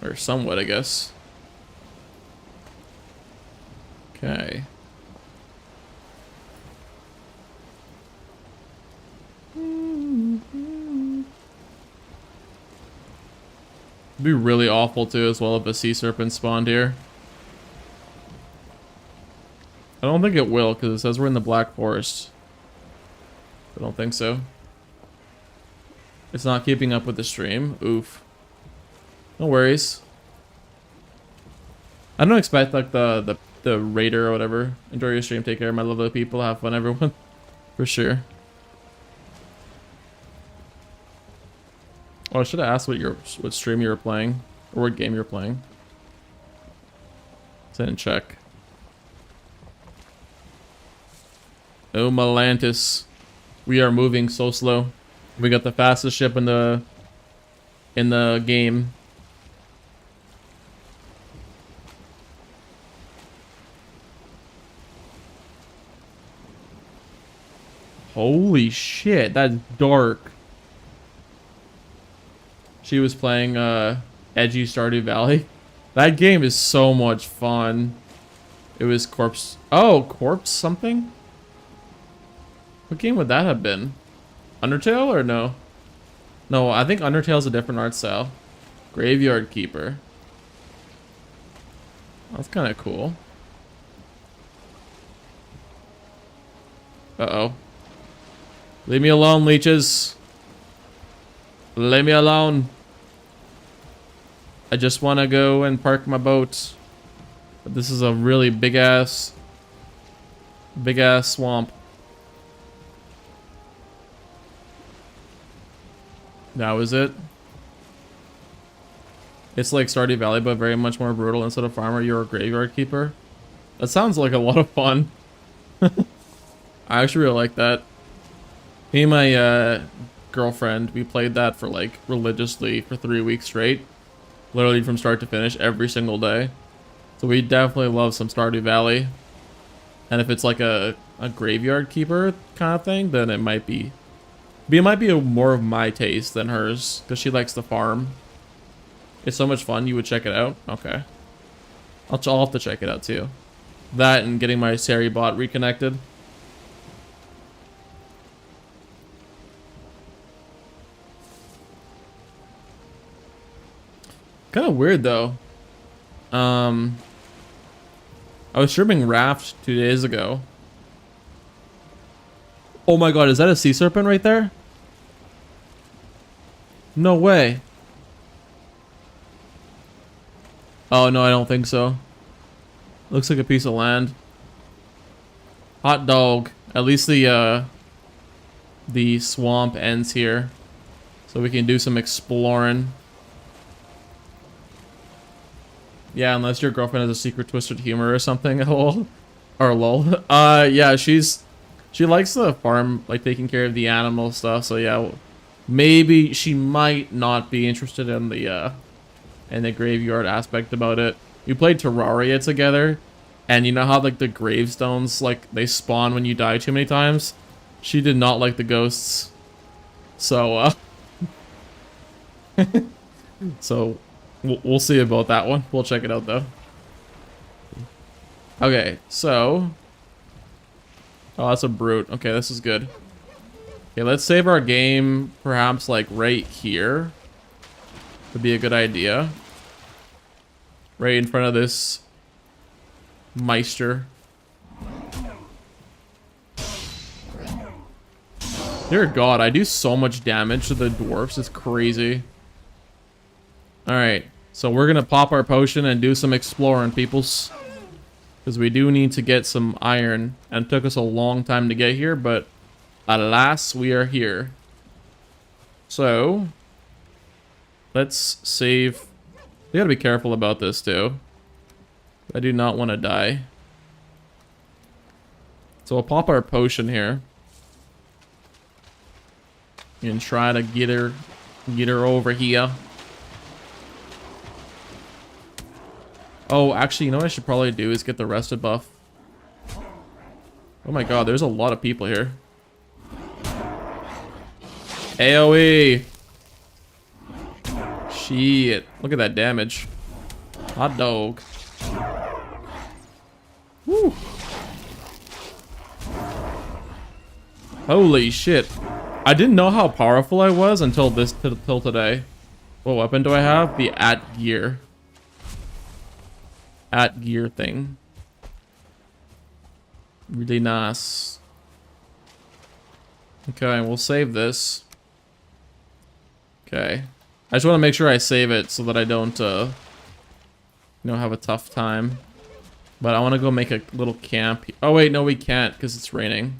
Or somewhat, I guess. Okay. It'd be really awful too as well if a sea serpent spawned here. I don't think it will because it says we're in the Black Forest. I don't think so. It's not keeping up with the stream. Oof. No worries. I don't expect like the raider or whatever. Enjoy your stream. Take care, my lovely people. Have fun, everyone. For sure. Oh, I should have asked what stream you were playing or what game you were playing. I didn't check. Oh, Malantis. We are moving so slow. We got the fastest ship in the game. Holy shit, that's dark. She was playing edgy Stardew Valley. That game is so much fun. It was corpse. Oh, corpse something? What game would that have been? Undertale or no? No, I think Undertale's a different art style. Graveyard Keeper. That's kind of cool. Uh-oh. Leave me alone, leeches. Leave me alone. I just want to go and park my boat. But this is a really big ass swamp. That was it. It's like Stardew Valley, but very much more brutal. Instead of farmer, you're a graveyard keeper. That sounds like a lot of fun. I actually really like that. Me and my girlfriend, we played that for like religiously for 3 weeks straight. Literally from start to finish every single day. So we definitely love some Stardew Valley. And if it's like a graveyard keeper kind of thing, then it might be... It might be more of my taste than hers, because she likes to farm. It's so much fun, you would check it out? Okay. I'll have to check it out too. That and getting my Sari bot reconnected. Kind of weird though. I was streaming Raft 2 days ago. Oh my god, is that a sea serpent right there? No way. Oh no, I don't think so. Looks like a piece of land. Hot dog. At least the swamp ends here. So we can do some exploring. Yeah, unless your girlfriend has a secret twisted humor or something. Lol. Or lol. Yeah, she likes the farm, like taking care of the animal stuff. So yeah, maybe she might not be interested in the graveyard aspect about it. We played Terraria together, and you know how like the gravestones, like they spawn when you die too many times? She did not like the ghosts. So so we'll see about that one. We'll check it out though. Okay, so... Oh, that's a brute. Okay, this is good. Okay, let's save our game perhaps like right here. Would be a good idea. Right in front of this Meister. Dear God, I do so much damage to the dwarfs. It's crazy. Alright, so we're gonna pop our potion and do some exploring, peoples. Because we do need to get some iron. And it took us a long time to get here, but alas, we are here. So, let's save. We gotta be careful about this too. I do not want to die. So we'll pop our potion here. And try to get her over here. Oh, actually, you know what I should probably do is get the rested buff. Oh my god, there's a lot of people here. AoE! Shit. Look at that damage. Hot dog. Woo. Holy shit. I didn't know how powerful I was until till today. What weapon do I have? The @gear. @gear thing. Really nice. Okay, we'll save this. Okay. I just want to make sure I save it so that I don't, you know, have a tough time. But I want to go make a little camp. Oh wait, no we can't because it's raining.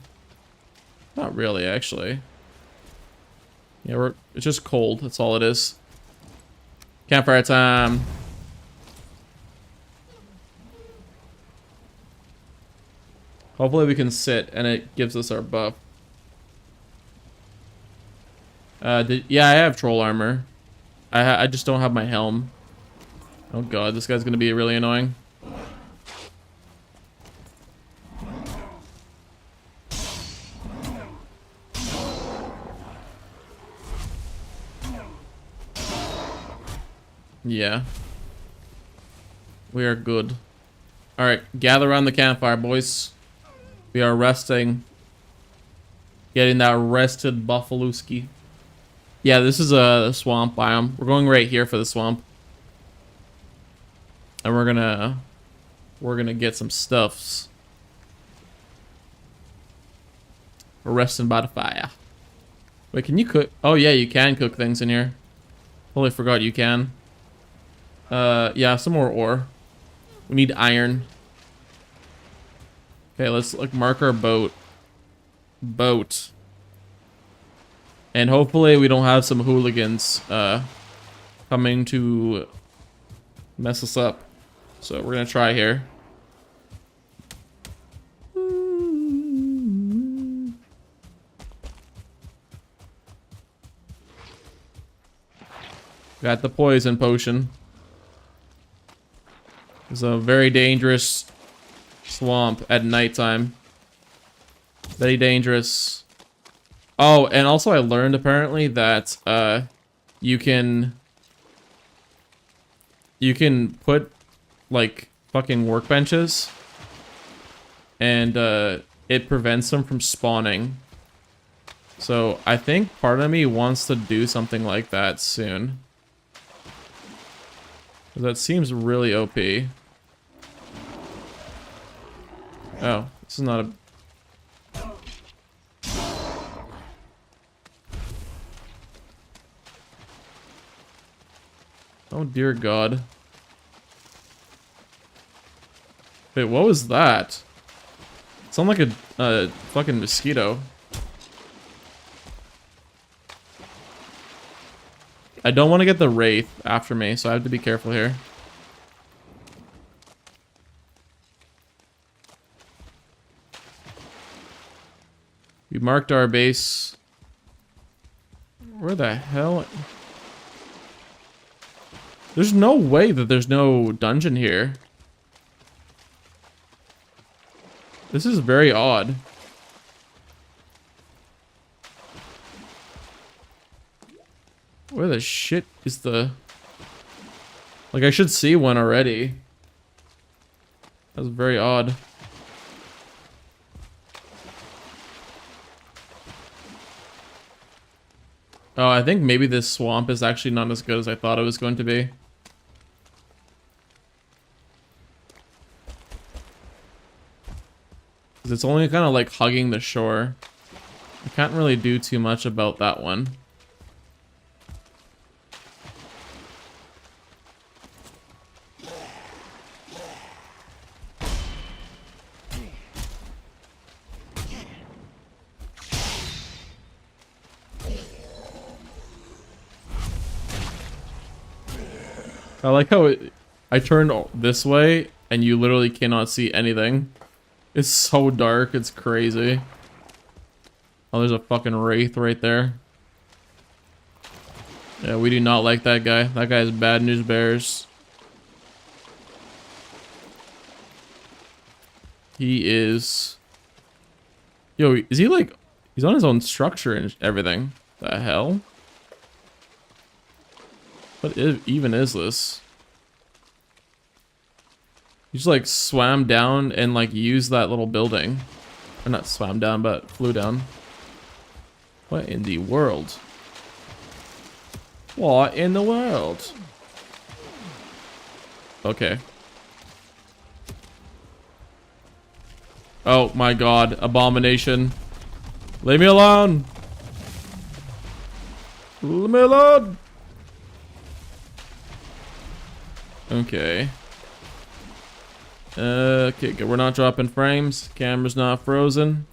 Not really, actually. Yeah, it's just cold. That's all it is. Campfire time. Hopefully we can sit and it gives us our buff. Yeah, I have troll armor. I just don't have my helm. Oh god, this guy's gonna be really annoying. Yeah. We are good. Alright, gather around the campfire, boys. We are resting. Getting that rested buffaloski. Yeah, this is a swamp biome. We're going right here for the swamp. And we're gonna get some stuffs. We're resting by the fire. Wait, can you cook? Oh yeah, you can cook things in here. Totally forgot you can. Yeah, some more ore. We need iron. Okay, let's like mark our boat. And hopefully we don't have some hooligans coming to mess us up. So we're gonna try here. Got the poison potion. It's a very dangerous swamp at nighttime. Very dangerous. Oh, and also I learned apparently that you can put like fucking workbenches and it prevents them from spawning. So I think part of me wants to do something like that soon. That seems really OP. Oh, this is not a... Oh dear God. Wait, what was that? It sounded like a fucking mosquito. I don't want to get the wraith after me, so I have to be careful here. We marked our base. Where the hell? There's no way that there's no dungeon here. This is very odd. Where the shit is the... Like, I should see one already. That's very odd. Oh, I think maybe this swamp is actually not as good as I thought it was going to be. Because it's only kind of like hugging the shore. I can't really do too much about that one. I like how I turned this way and you literally cannot see anything. It's so dark, it's crazy. Oh, there's a fucking wraith right there. Yeah, we do not like that guy. That guy is bad news bears. He is... Yo, is he like... He's on his own structure and everything. The hell? What even is this? He just like swam down and like used that little building. Or not swam down, but flew down. What in the world? What in the world? Okay. Oh my God, abomination. Leave me alone. Leave me alone. Okay. Okay, good. We're not dropping frames. Camera's not frozen.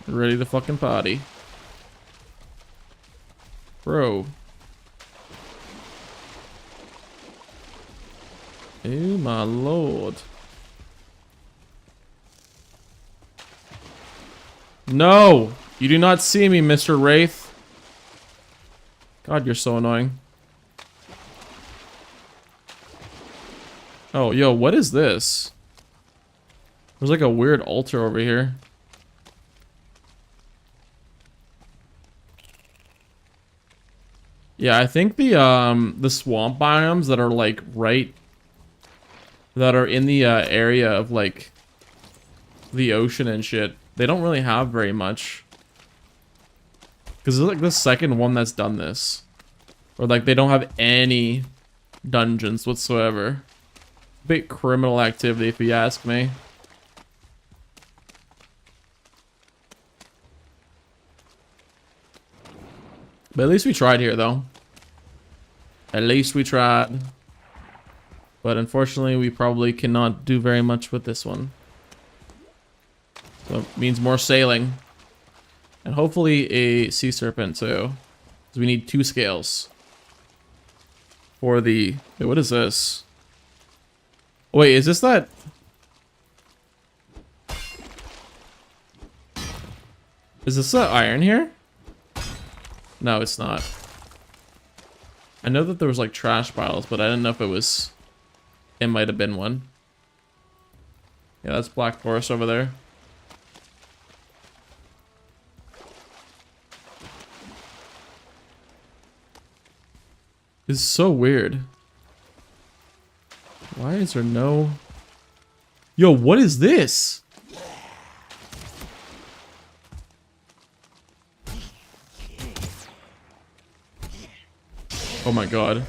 Ready to fucking potty. Bro. Oh my lord. No! You do not see me, Mr. Wraith. God, you're so annoying. Oh, yo, what is this? There's like a weird altar over here. Yeah, I think the swamp biomes that are like right that are in the area of like the ocean and shit, they don't really have very much. Because it's like the second one that's done this. Or like they don't have any dungeons whatsoever. Big criminal activity if you ask me. But at least we tried here though. At least we tried. But unfortunately we probably cannot do very much with this one. So it means more sailing. And hopefully a sea serpent too. Because we need 2 scales. For the... Wait, what is this? Wait, is this that... Is this that iron here? No, it's not. I know that there was like trash piles, but I didn't know if it was... It might have been one. Yeah, that's Black Forest over there. This is so weird. Why is there no... Yo, what is this? Oh my god.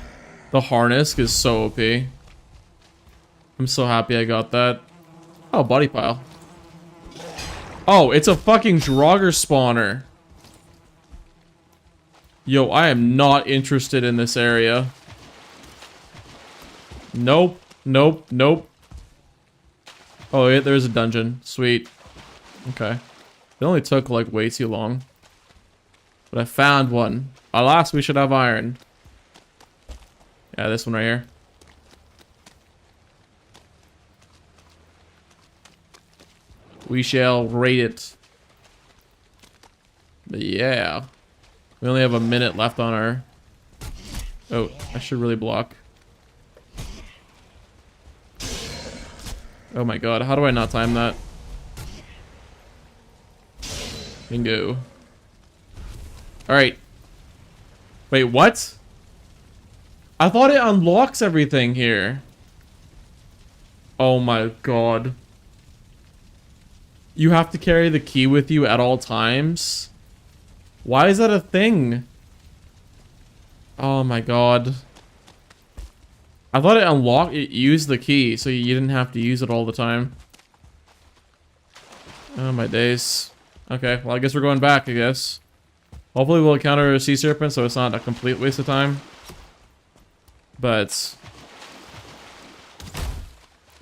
The harness is so OP. I'm so happy I got that. Oh, body pile. Oh, it's a fucking Draugr spawner. Yo, I am not interested in this area. Nope. Nope. Nope. Oh, yeah, there's a dungeon. Sweet. Okay. It only took, like, way too long. But I found one. Alas, we should have iron. Yeah, this one right here. We shall raid it. But yeah. We only have a minute left on our... Oh, I should really block. Oh my god, how do I not time that? Bingo. Alright. Wait, what? I thought it unlocks everything here. Oh my god. You have to carry the key with you at all times? Why is that a thing? Oh my god. I thought it used the key, so you didn't have to use it all the time. Oh my days. Okay, well I guess we're going back, I guess. Hopefully we'll encounter a sea serpent, so it's not a complete waste of time. But...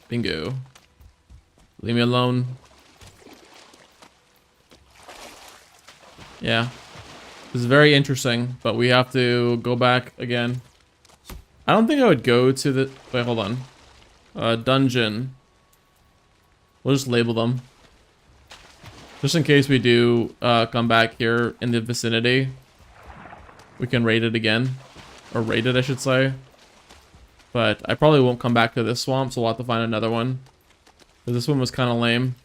Bingo. Leave me alone. Yeah. This is very interesting, but we have to go back again. I don't think I would go to the... Wait, hold on. Dungeon. We'll just label them. Just in case we do come back here in the vicinity. We can raid it again. Or raid it, I should say. But I probably won't come back to this swamp, so we'll have to find another one. But this one was kind of lame.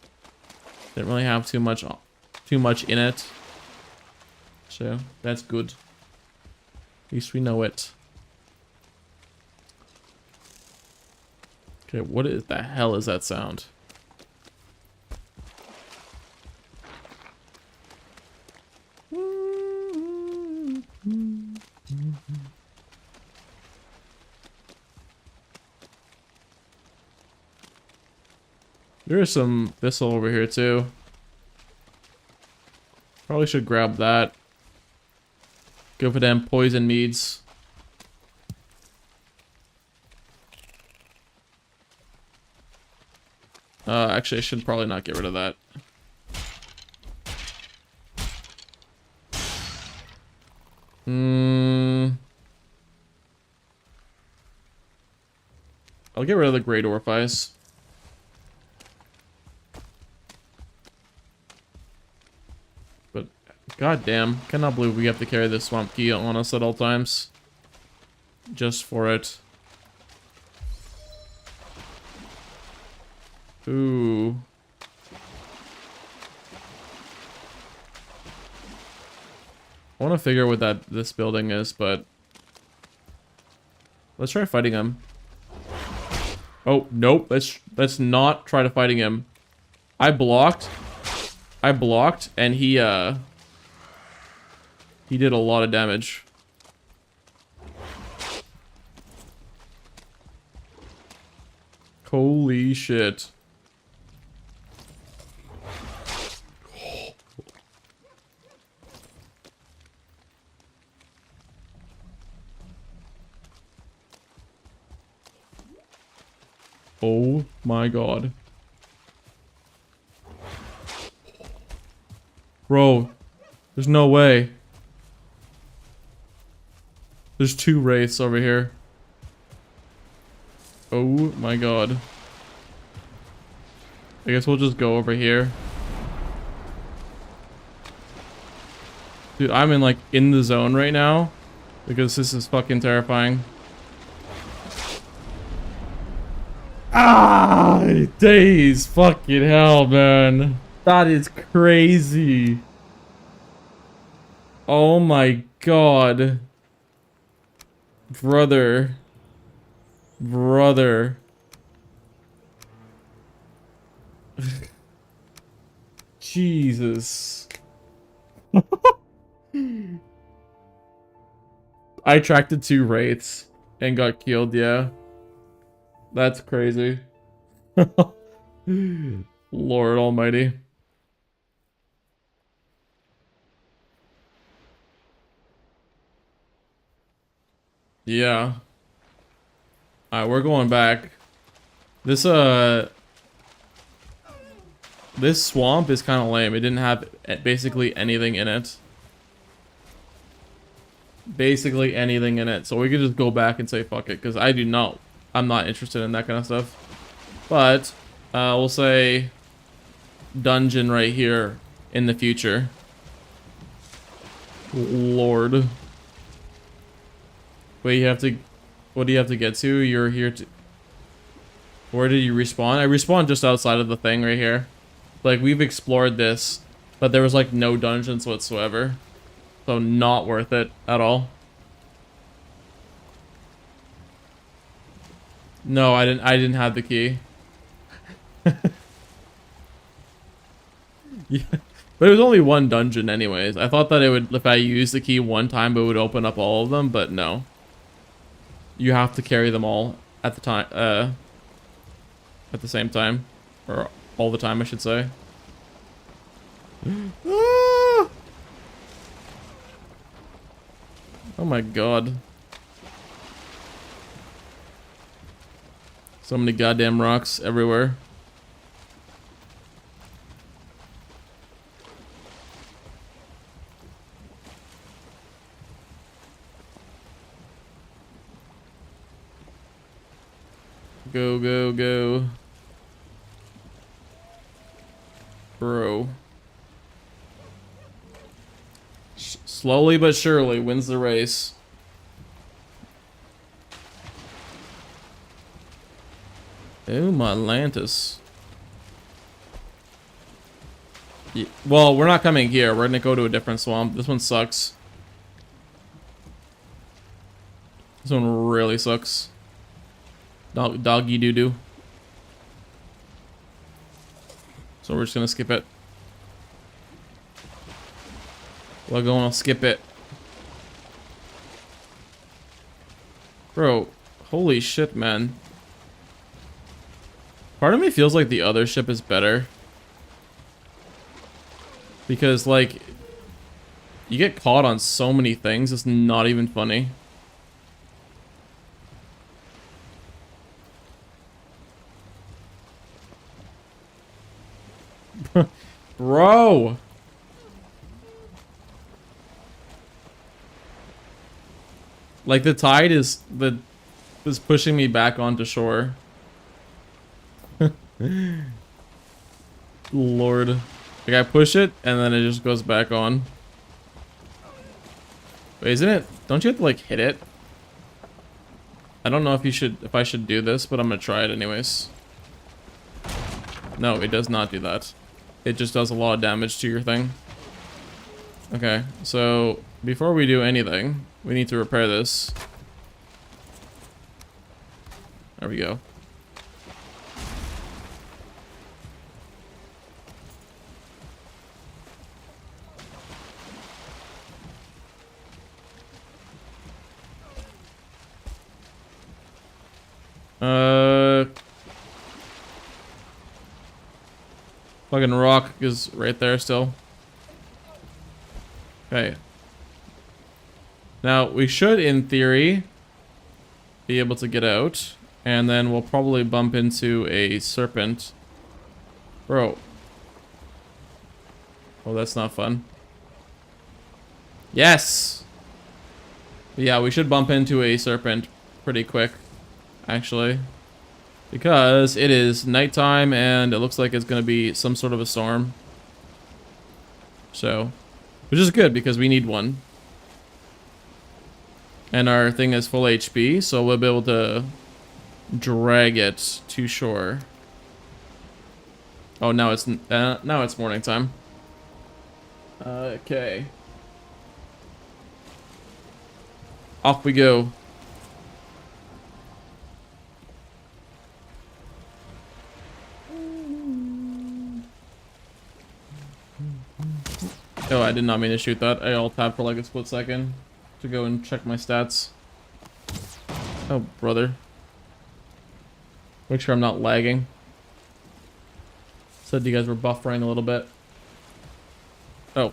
Didn't really have too much in it. So, that's good. At least we know it. Okay, what is the hell is that sound? There is some thistle over here too. Probably should grab that. Go for them poison meads. Actually, I should probably not get rid of that. I'll get rid of the great orifice. But goddamn, cannot believe we have to carry this swamp key on us at all times. Just for it. Ooh. I want to figure out what this building is, but let's try fighting him. Oh, nope. Let's not try to fighting him. I blocked, and he did a lot of damage. Holy shit. Oh my god. Bro, there's no way. There's 2 wraiths over here. Oh my god. I guess we'll just go over here. Dude, I'm in like in the zone right now because this is fucking terrifying. Ah, days, fucking hell, man. That is crazy. Oh my god. Brother. Jesus. I attracted 2 wraiths and got killed, yeah. That's crazy. Lord almighty. Yeah. Alright, we're going back. This swamp is kind of lame. It didn't have basically anything in it. Basically anything in it. So we could just go back and say fuck it, because I'm not interested in that kind of stuff. But we'll say dungeon right here in the future. Lord. Wait, what do you have to get to? You're here to... Where did you respawn? I respawned just outside of the thing right here. Like, we've explored this, but there was like no dungeons whatsoever. So not worth it at all. No, I didn't have the key. Yeah. But it was only 1 dungeon anyways. I thought that it would, if I used the key 1 time, it would open up all of them, but no. You have to carry them all at the time, at the same time. Or all the time, I should say. Ah! Oh my god. So many goddamn rocks everywhere. Go, go, go. Bro. Slowly but surely wins the race. Oh my Atlantis. Yeah, well, we're not coming here. We're gonna go to a different swamp. This one sucks. This one really sucks. Doggy doo doo. So we're just gonna skip it. We're gonna skip it. Bro, holy shit, man. Part of me feels like the other ship is better. Because, like, you get caught on so many things, it's not even funny. Bro! Like, the tide is pushing me back onto shore. Lord. Like, I push it, and then it just goes back on. Wait, isn't it? Don't you have to, like, hit it? I don't know if I should do this, but I'm gonna try it anyways. No, it does not do that. It just does a lot of damage to your thing. Okay, so before we do anything, we need to repair this. There we go. Fucking rock is right there still. Okay. Now, we should, in theory, be able to get out. And then we'll probably bump into a serpent. Bro. Oh, that's not fun. Yes! Yeah, we should bump into a serpent pretty quick, actually. Because it is nighttime and it looks like it's going to be some sort of a storm. So, which is good because we need one. And our thing is full HP, so we'll be able to drag it to shore. Oh, now it's morning time. Okay. Off we go. Oh, I did not mean to shoot that. I all tapped for like a split second to go and check my stats. Oh, brother. Make sure I'm not lagging. Said you guys were buffering a little bit. Oh.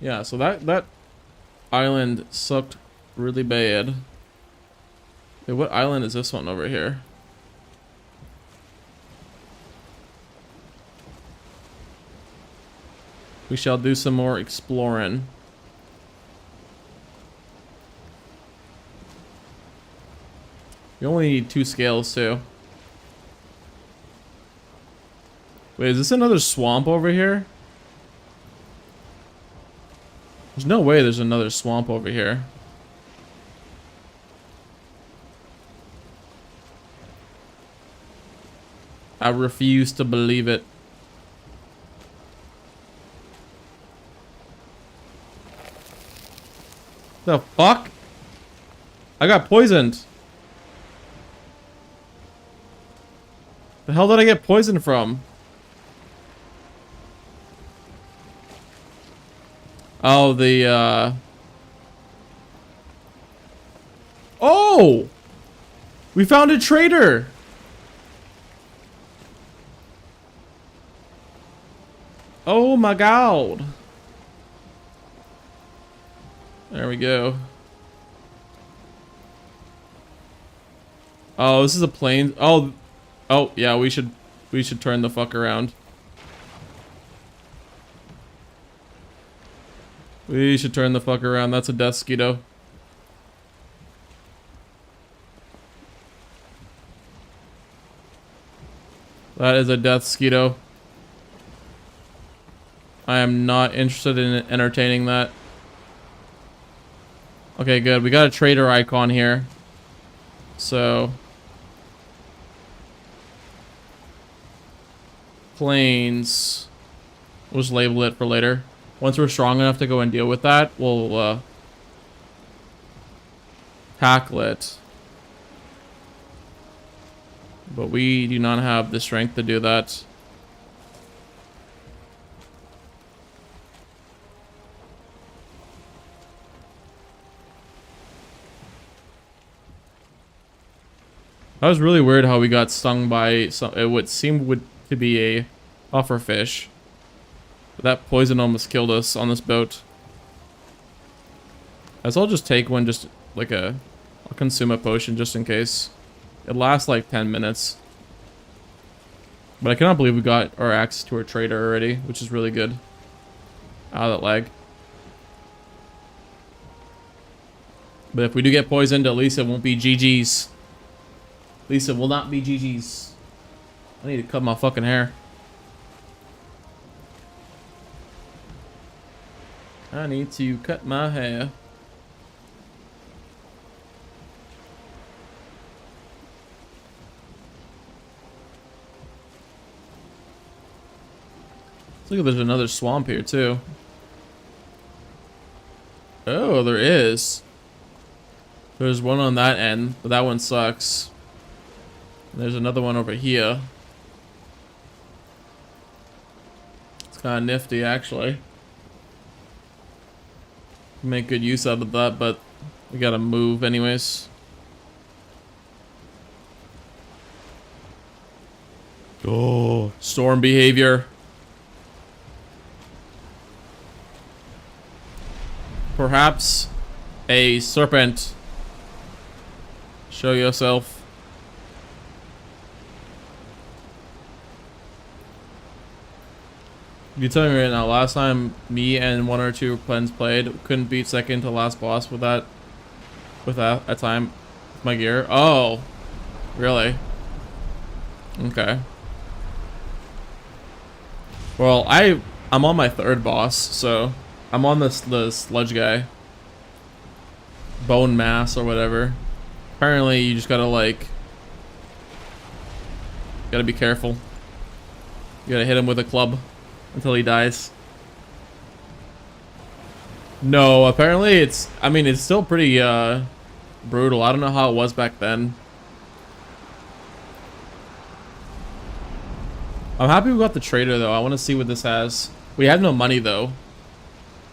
Yeah, so that island sucked really bad. Wait, what island is this one over here? We shall do some more exploring. You only need 2 scales too. Wait, is this another swamp over here? There's no way there's another swamp over here. I refuse to believe it. The fuck? I got poisoned. The hell did I get poisoned from? Oh, Oh! We found a traitor! Oh my god. There we go. Oh, this is a plane. Oh, yeah, we should turn the fuck around. We should turn the fuck around. That's a death skeeto. That is a death skeeto. I am not interested in entertaining that. Okay, good. We got a trader icon here. So planes. We'll just label it for later. Once we're strong enough to go and deal with that, we'll tackle it. But we do not have the strength to do that. That was really weird how we got stung by some, it would seem to be a pufferfish. But that poison almost killed us on this boat. I guess I'll just take one, just like I'll consume a potion just in case. It lasts like 10 minutes. But I cannot believe we got our access to our trader already, which is really good. Ah, that lag. But if we do get poisoned, at least it won't be GG's. At least it will not be GG's. I need to cut my fucking hair. I need to cut my hair. Look at, there's another swamp here too. Oh, there is. There's one on that end, but that one sucks. There's another one over here. It's kind of nifty, actually. Make good use out of that, but we gotta move anyways. Oh, storm behavior. Perhaps a serpent. Show yourself. You tell me right now, last time me and 1 or 2 friends played, couldn't beat second to last boss with that at time with my gear. Oh, really? Okay. Well, I'm on my 3rd boss, so I'm on the sludge guy. Bone mass or whatever. Apparently you just gotta gotta be careful. You gotta hit him with a club until he dies. No, apparently it's still pretty brutal. I don't know how it was back then. I'm happy we got the trader though. I want to see what this has. We have no money though,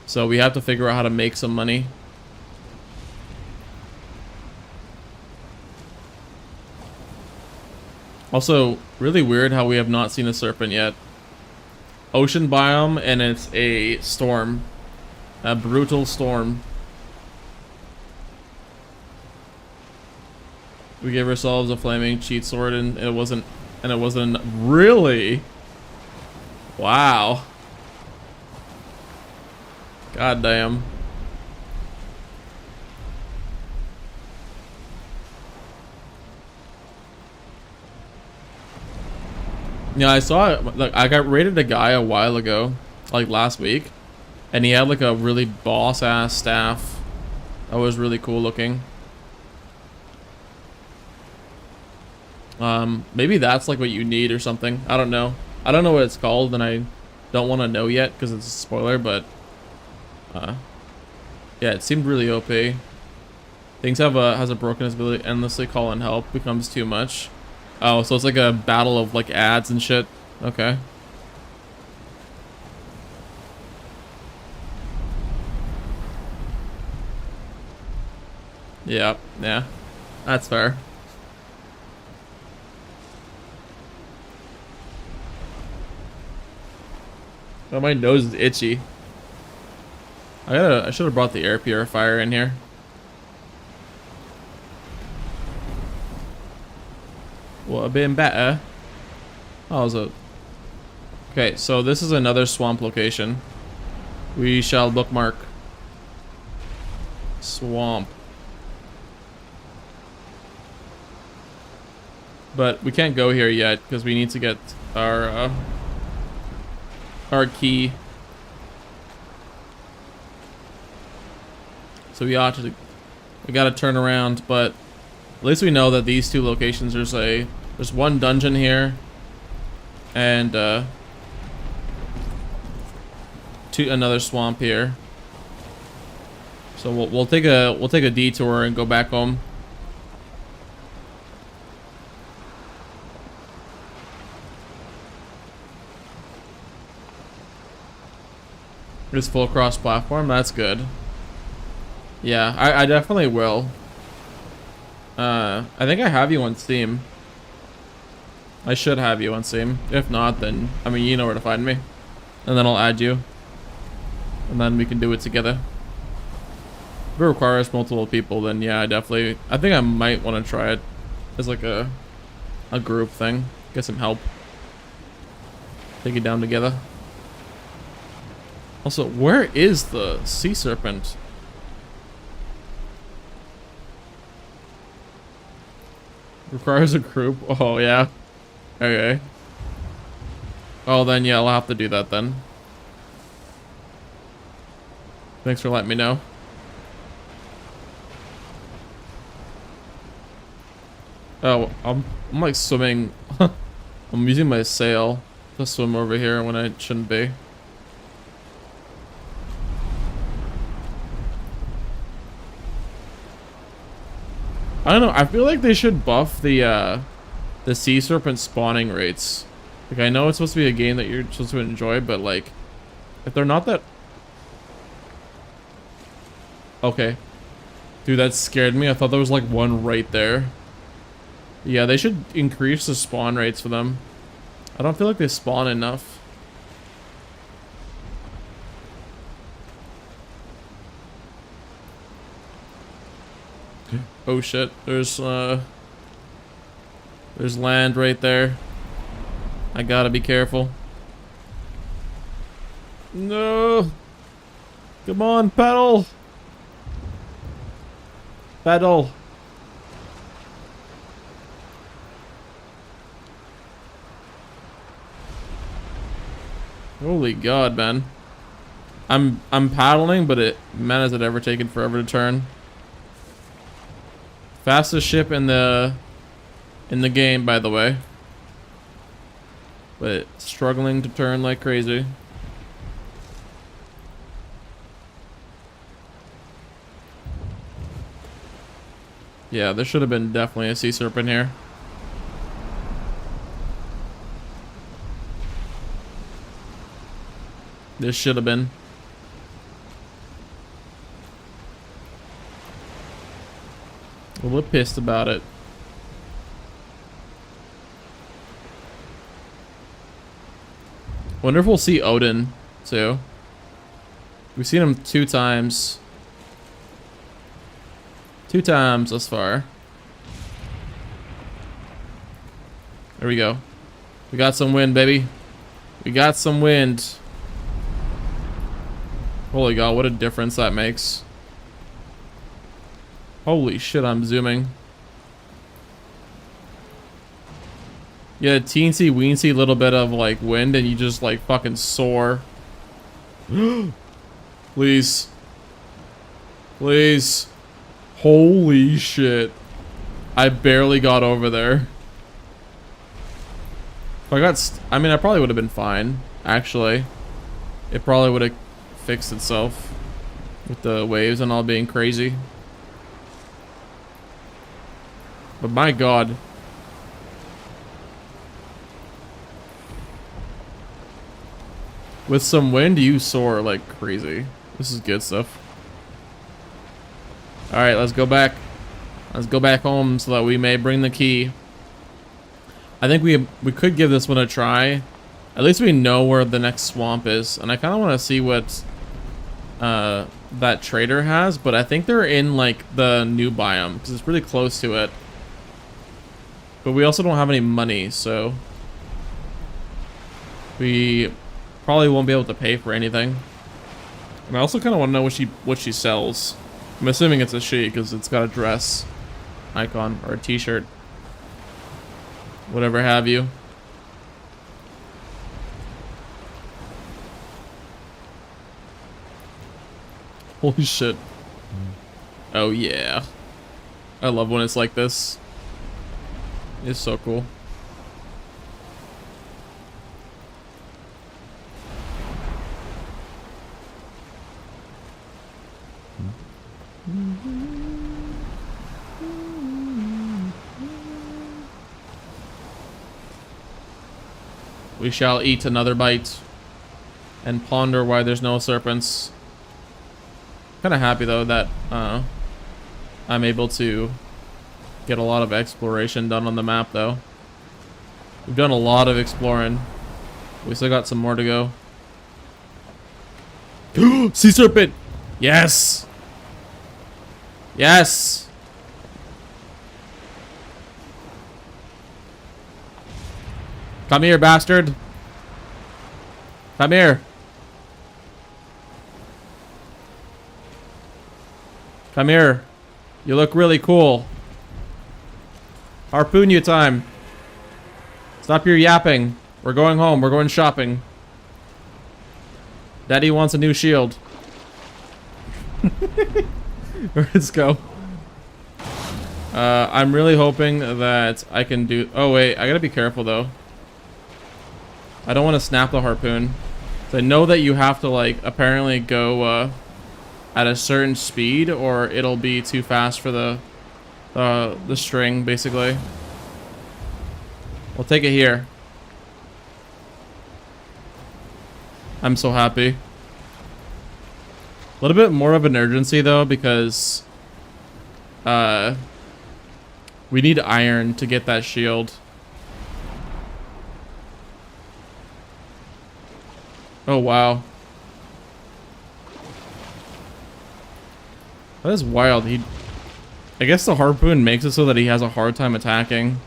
so we have to figure out how to make some money. Also, really weird how we have not seen a serpent yet. Ocean biome, and it's a storm. A brutal storm. We gave ourselves a flaming cheat sword and it wasn't really. Wow. God damn. Yeah, I saw it. Like, I got raided a guy a while ago, like last week, and he had like a really boss ass staff that was really cool looking. Maybe that's like what you need or something. I don't know. I don't know what it's called, and I don't want to know yet because it's a spoiler. But yeah, it seemed really OP. Things has a broken ability. Endlessly call and help becomes too much. Oh, so it's like a battle of like ads and shit. Okay. Yeah, yeah, that's fair. Oh, my nose is itchy. I should have brought the air purifier in here. Would have been better. Oh, so okay, so this is another swamp location. We shall bookmark swamp. But we can't go here yet because we need to get our key. So we gotta turn around, but at least we know that these 2 locations, there's one dungeon here and another swamp here. So we'll take a detour and go back home. It's full cross platform. That's good. Yeah, I definitely will. I think I have you on Steam. I should have you on Steam. If not, then I mean, you know where to find me, and then I'll add you, and then we can do it together. If it requires multiple people, then yeah, I think I might want to try it as like a group thing. Get some help. Take it down together. Also, where is the sea serpent? Requires a group? Oh, yeah. Okay. Oh, then yeah, I'll have to do that then. Thanks for letting me know. Oh, I'm like swimming. I'm using my sail to swim over here when I shouldn't be. I don't know. I feel like they should buff the sea serpent spawning rates. Like, I know it's supposed to be a game that you're supposed to enjoy, but like, if they're not that... Okay. Dude, that scared me. I thought there was like one right there. Yeah, they should increase the spawn rates for them. I don't feel like they spawn enough. Oh shit, there's land right there. I gotta be careful. No! Come on, pedal! Pedal! Holy god, man. I'm paddling, but man, has it ever taken forever to turn. Fastest ship in the game, by the way. But struggling to turn like crazy. Yeah, there should have been definitely a sea serpent here. This should have been. A little pissed about it. Wonder if we'll see Odin too. We've seen him 2 times. 2 times thus far. There we go. We got some wind, baby. We got some wind. Holy god, what a difference that makes. Holy shit, I'm zooming. You get a teensy weensy little bit of like wind and you just like fucking soar. Please. Please. Holy shit. I barely got over there. If I got I mean, I probably would have been fine, actually. It probably would have fixed itself with the waves and all being crazy. But my god. With some wind, you soar like crazy. This is good stuff. Alright, let's go back. Let's go back home so that we may bring the key. I think we could give this one a try. At least we know where the next swamp is. And I kind of want to see what that trader has. But I think they're in like the new biome because it's really close to it. But we also don't have any money, so we probably won't be able to pay for anything. And I also kind of want to know what she sells. I'm assuming it's a she because it's got a dress icon or a t-shirt. Whatever have you. Holy shit. Oh yeah. I love when it's like this. It's so cool. We shall eat another bite and ponder why there's no serpents. Kind of happy though that I'm able to get a lot of exploration done on the map though. We've done a lot of exploring. We still got some more to go. Sea serpent! Yes! Yes! Come here, bastard. Come here. Come here. You look really cool. Harpoon you time. Stop your yapping. We're going home. We're going shopping. Daddy wants a new shield. Let's go. I'm really hoping that I can do... Oh, wait. I gotta be careful, though. I don't want to snap the harpoon. So I know that you have to, like, apparently go at a certain speed or it'll be too fast for the string, basically. We'll take it here. I'm so happy. A little bit more of an urgency, though, because we need iron to get that shield. Oh, wow. That is wild. I guess the harpoon makes it so that he has a hard time attacking.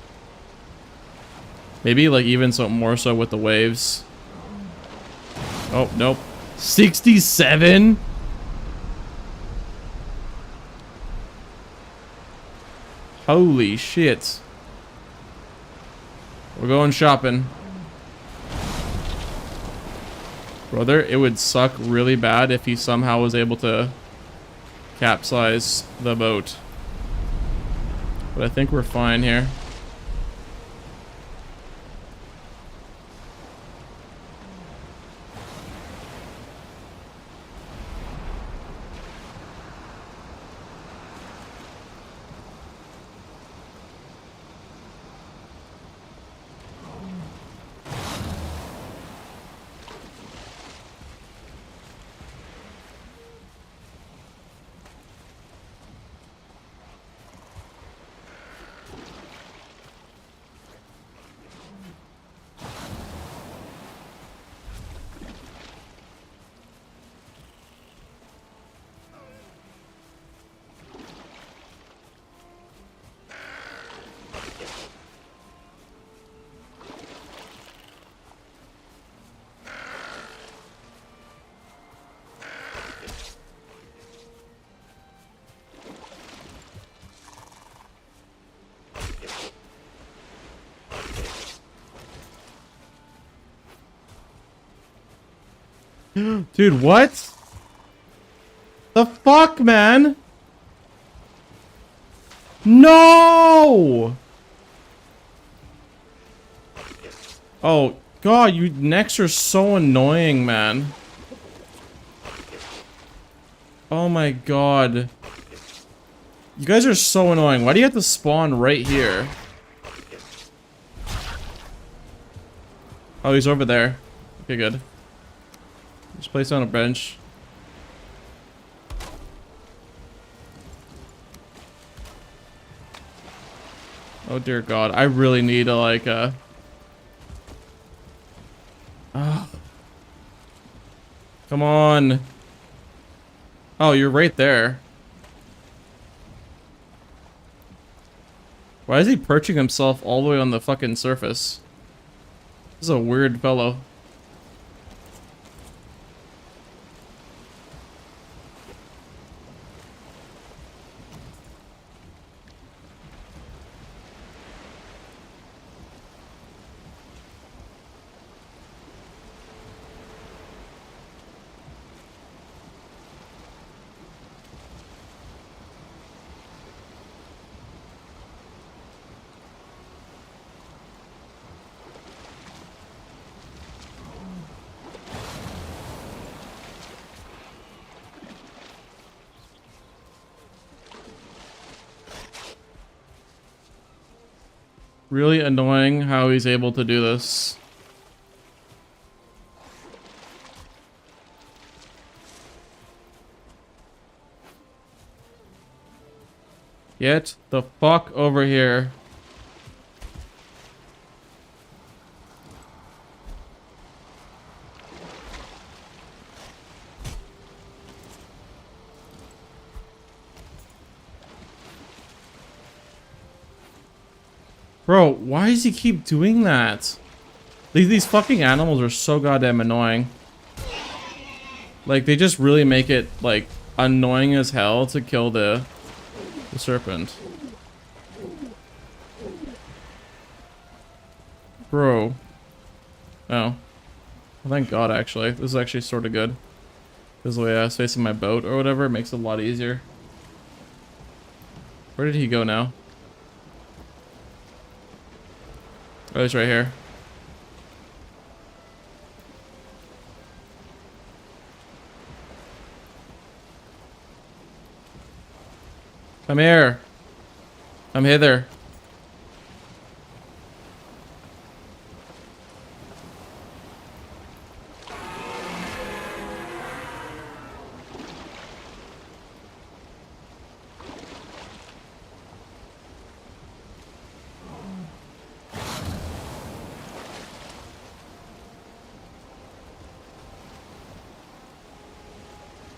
Maybe, like, even so more so with the waves. Oh, nope. 67? Holy shit. We're going shopping. Brother, it would suck really bad if he somehow was able to capsize the boat. But I think we're fine here. Dude, what? The fuck, man? No! Oh, God, you necks are so annoying, man. Oh my God. You guys are so annoying. Why do you have to spawn right here? Oh, he's over there. Okay, good. Just place on a bench. Oh dear God, I really need to like come on. Oh, you're right there. Why is he perching himself all the way on the fucking surface? This is a weird fellow. Really annoying how he's able to do this. Get the fuck over here. Bro, why does he keep doing that? These fucking animals are so goddamn annoying. Like, they just really make it, like, annoying as hell to kill the serpent. Bro. Oh. Well, thank God, actually. This is actually sort of good. Because the way I was facing my boat or whatever, it makes it a lot easier. Where did he go now? Oh, he's right here. Come here. Come hither.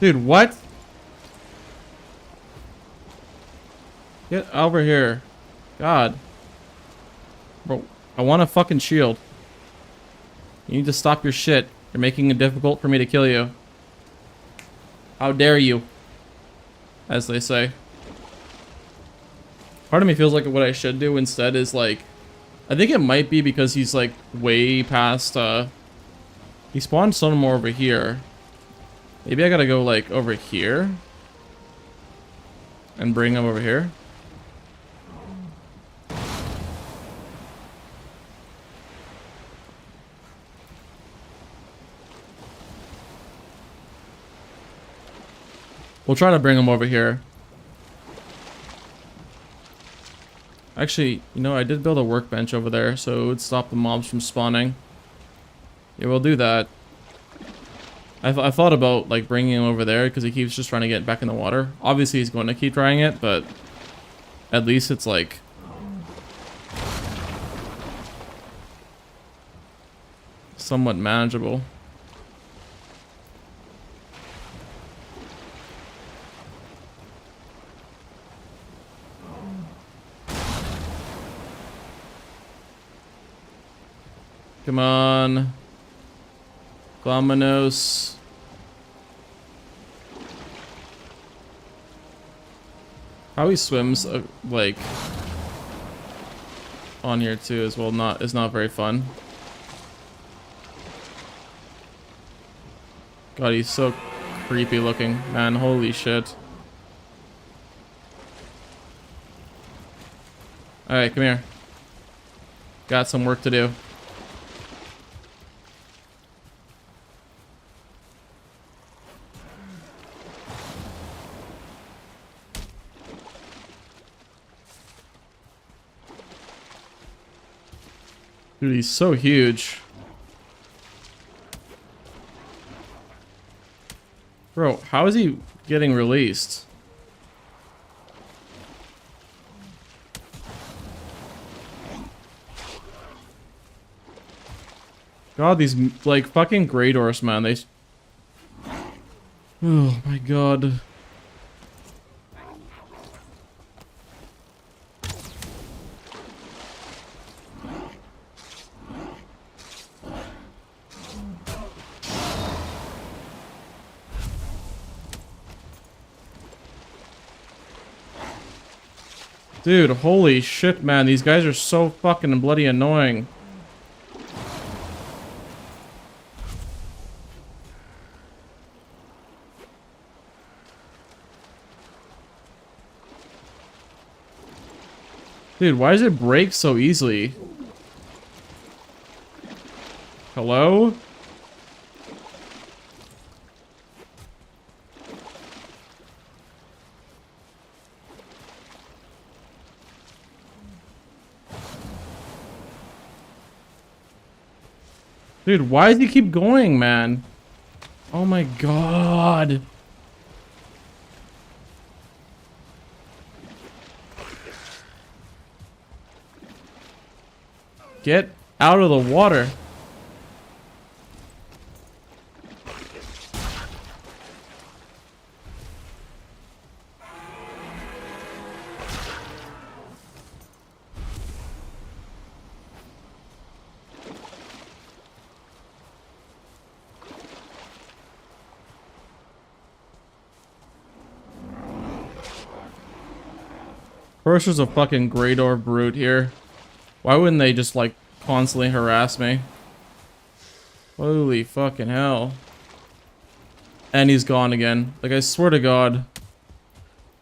Dude, what? Get over here. God. Bro, I want a fucking shield. You need to stop your shit. You're making it difficult for me to kill you. How dare you? As they say. Part of me feels like what I should do instead is like... I think it might be because he's like way past... He spawned somewhere over here. Maybe I gotta go like over here. And bring him over here. We'll try to bring him over here. Actually, you know, I did build a workbench over there, so it would stop the mobs from spawning. Yeah, we'll do that. I thought about, like, bringing him over there, because he keeps just trying to get back in the water. Obviously, he's going to keep trying it, but... At least it's, like... somewhat manageable. Come on. Glamanos. How he swims, like, on here too as well, is not very fun. God, he's so creepy looking, man. Holy shit. Alright, come here. Got some work to do. Dude, he's so huge. Bro, how is he getting released? God, these, like, fucking Greydors, man, they... Oh, my God. Dude, holy shit, man. These guys are so fucking bloody annoying. Dude, why does it break so easily? Hello? Dude, why does he keep going, man? Oh my God. Get out of the water. First, there's a fucking Greydor brute here. Why wouldn't they just, like, constantly harass me? Holy fucking hell. And he's gone again. Like, I swear to God.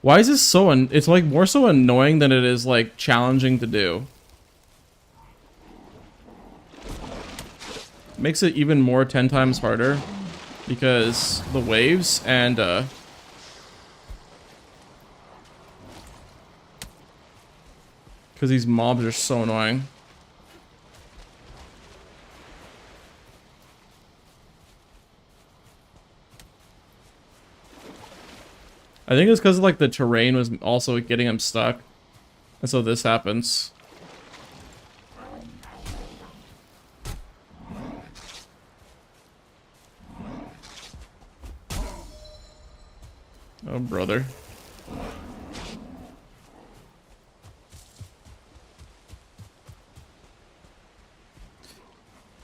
Why is this so... It's, like, more so annoying than it is, like, challenging to do. Makes it even more 10 times harder. Because the waves and, because these mobs are so annoying. I think it's because like the terrain was also getting him stuck. And so this happens. Oh, brother.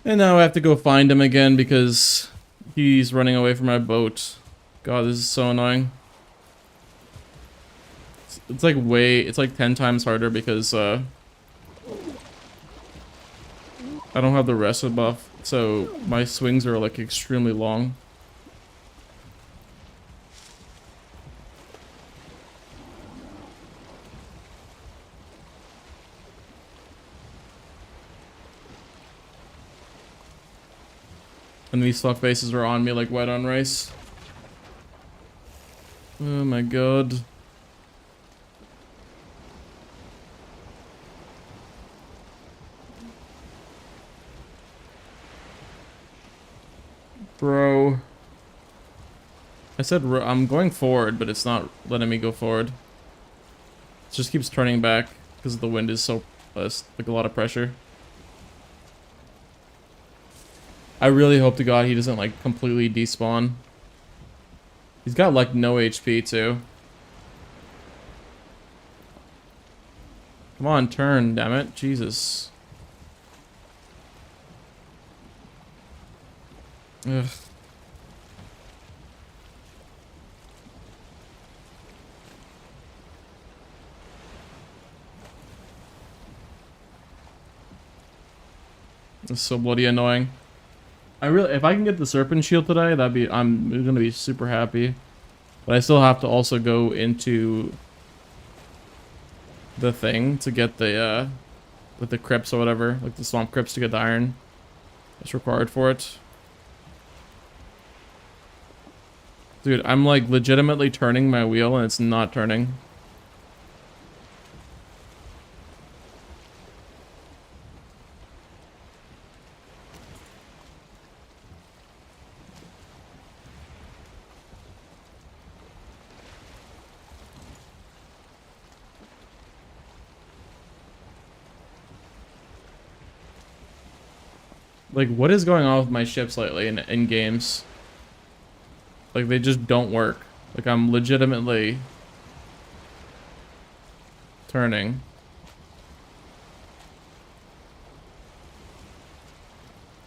And now I have to go find him again because he's running away from my boat. God, this is so annoying. It's like it's like 10 times harder because I don't have the rest of buff, so my swings are like extremely long. And these fuck faces are on me like wet on rice. Oh my god. Bro. I said I'm going forward, but it's not letting me go forward. It just keeps turning back because the wind is so, like a lot of pressure. I really hope to God he doesn't like completely despawn. He's got like no HP too. Come on, turn, damn it. Jesus. Ugh. It's so bloody annoying. If I can get the serpent shield today, I'm gonna be super happy. But I still have to also go into the thing to get the with the crypts or whatever, like the swamp crypts to get the iron that's required for it. Dude, I'm like legitimately turning my wheel and it's not turning. Like, what is going on with my ships lately in games? Like, they just don't work. Like, I'm legitimately turning.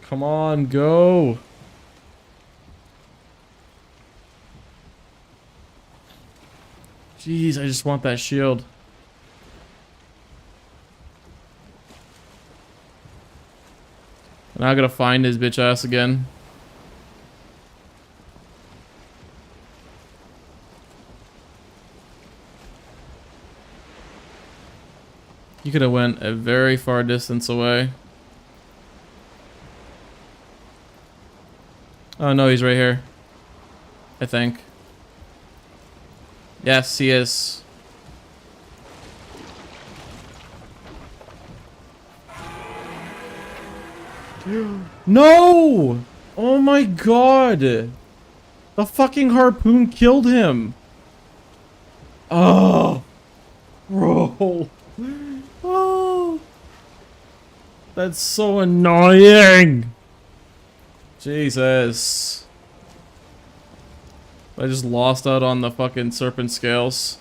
Come on, go! Jeez, I just want that shield. Now I gotta find his bitch ass again. You could have went a very far distance away. Oh no, he's right here. I think. Yes, he is. No! Oh my god! The fucking harpoon killed him! Oh! Bro! Oh! That's so annoying! Jesus. I just lost out on the fucking serpent scales.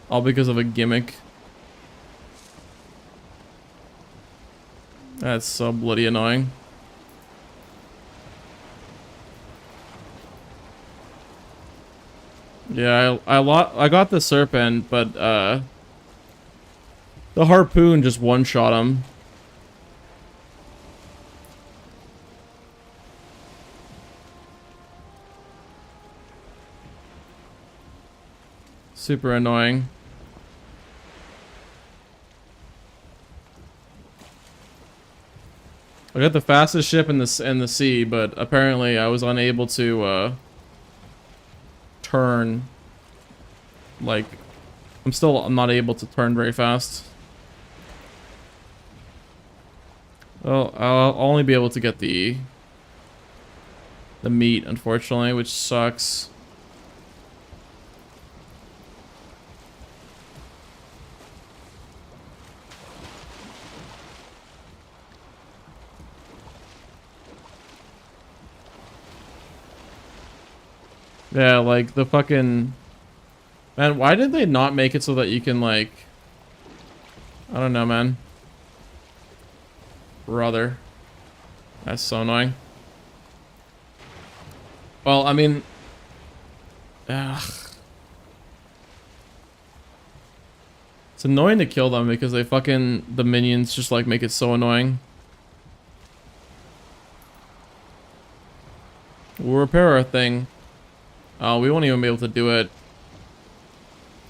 All because of a gimmick. That's so bloody annoying. Yeah, I got the serpent, but the harpoon just one-shot him. Super annoying. I got the fastest ship in the sea, but apparently I was unable to turn. Like, I'm not able to turn very fast. Well, I'll only be able to get the meat, unfortunately, which sucks. Yeah, like the fucking Man, why did they not make it so that you can, like... I don't know, man. Brother. That's so annoying. Well, I mean... Ugh. It's annoying to kill them because they fucking... The minions just, like, make it so annoying. We'll repair our thing. Oh, we won't even be able to do it.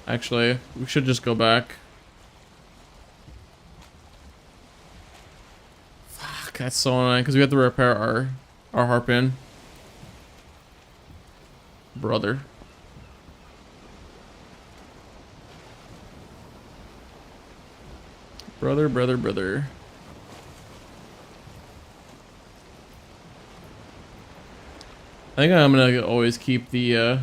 Actually, we should just go back. Fuck, that's so annoying because we have to repair our harpoon. Brother. Brother. I think I'm gonna always keep the,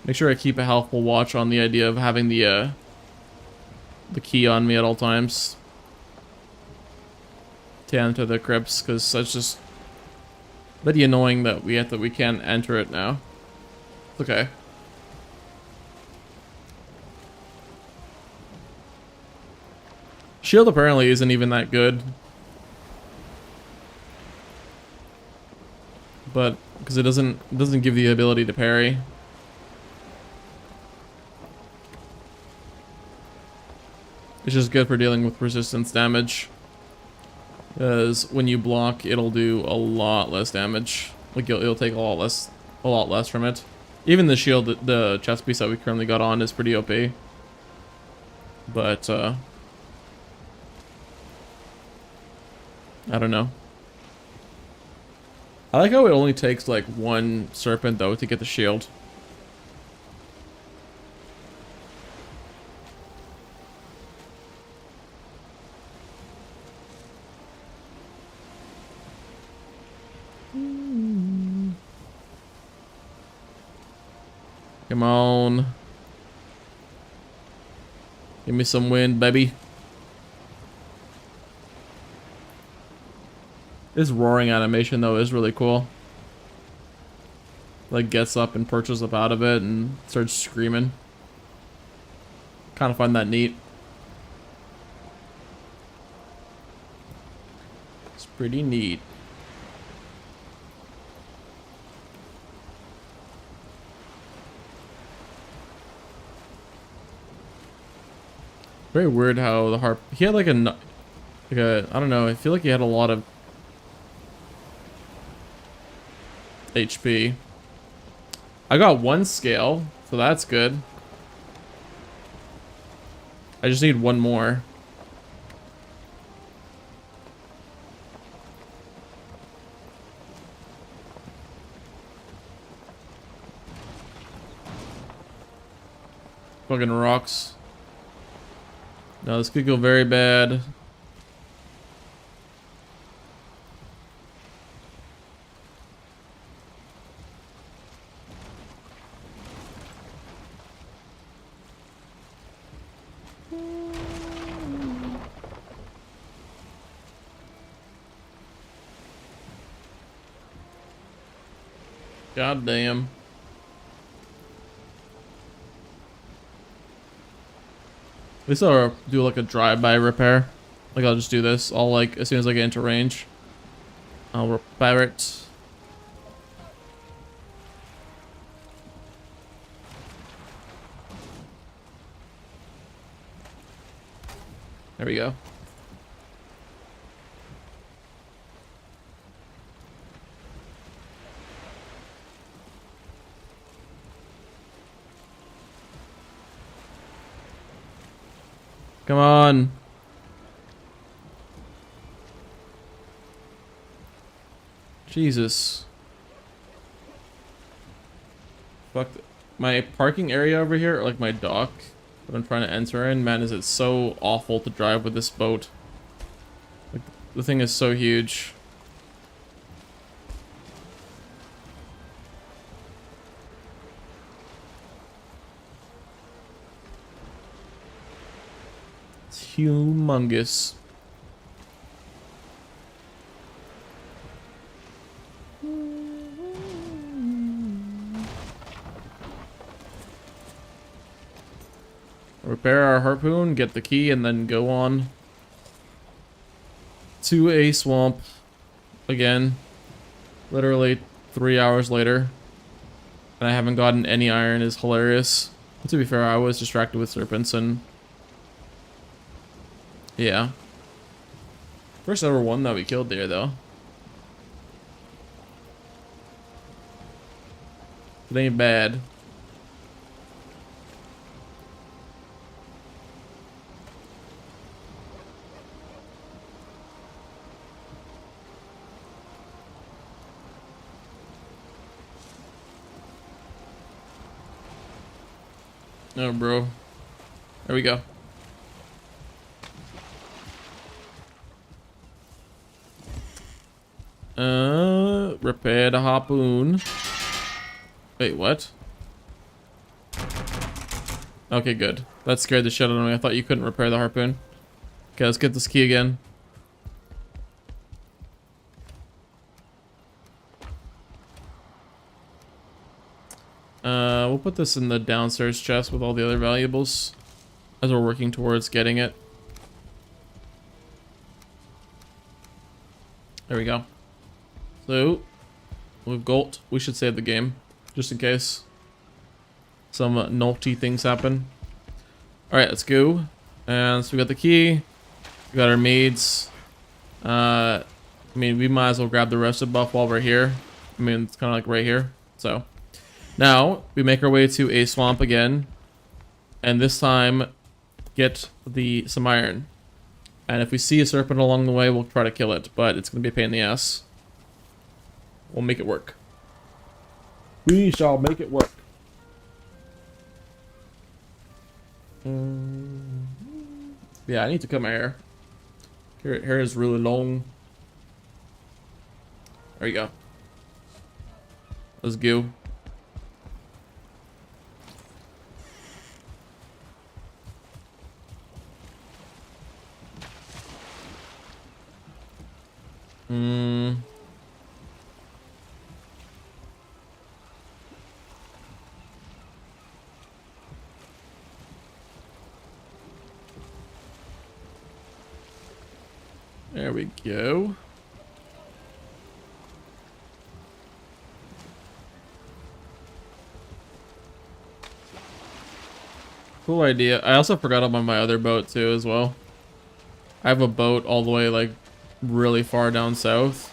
make sure I keep a healthful watch on the idea of having the key on me at all times. To enter the crypts, because that's just pretty annoying that we can't enter it now. It's okay. Shield apparently isn't even that good. But because it doesn't give the ability to parry. It's just good for dealing with resistance damage. Because when you block, it'll do a lot less damage. Like it'll take a lot less from it. Even the shield, the chest piece that we currently got on is pretty OP. But I don't know. I like how it only takes like one serpent though to get the shield. Come on. Give me some wind, baby. This roaring animation though is really cool. Like gets up and perches up out of it and starts screaming. Kind of find that neat. It's pretty neat. Very weird how the harp. He had like a I don't know. I feel like he had a lot of HP. I got one scale, so that's good. I just need one more. Fucking rocks. No, this could go very bad. God damn. At least I'll do like a drive-by repair. Like I'll just do this. I'll like, as soon as I get into range, I'll repair it. There we go. Come on. Jesus. Fuck. My parking area over here, like my dock that I'm trying to enter in, man, is it so awful to drive with this boat. Like, the thing is so huge. Humongous. repair our harpoon, get the key, and then go on to a swamp again. Literally 3 hours later. And I haven't gotten any iron is hilarious. But to be fair, I was distracted with serpents and... yeah. First ever one that we killed there, though. It ain't bad. Oh, bro. There we go. Repair the harpoon. Wait, what? Okay, good. That scared the shit out of me. I thought you couldn't repair the harpoon. Okay, let's get this key again. We'll put this in the downstairs chest with all the other valuables as we're working towards getting it. There we go. So, with gold, we should save the game, just in case some naughty things happen. Alright, let's go. And so we got the key, we got our maids. I mean, we might as well grab the rested buff while we're here. I mean, it's kind of like right here, so. Now, we make our way to a swamp again, and this time, get some iron. And if we see a serpent along the way, we'll try to kill it, but it's going to be a pain in the ass. We'll make it work. We shall make it work. Yeah, I need to cut my hair. Hair is really long. There you go. Let's go. There we go. Cool idea. I also forgot about my other boat too as well. I have a boat all the way like really far down south.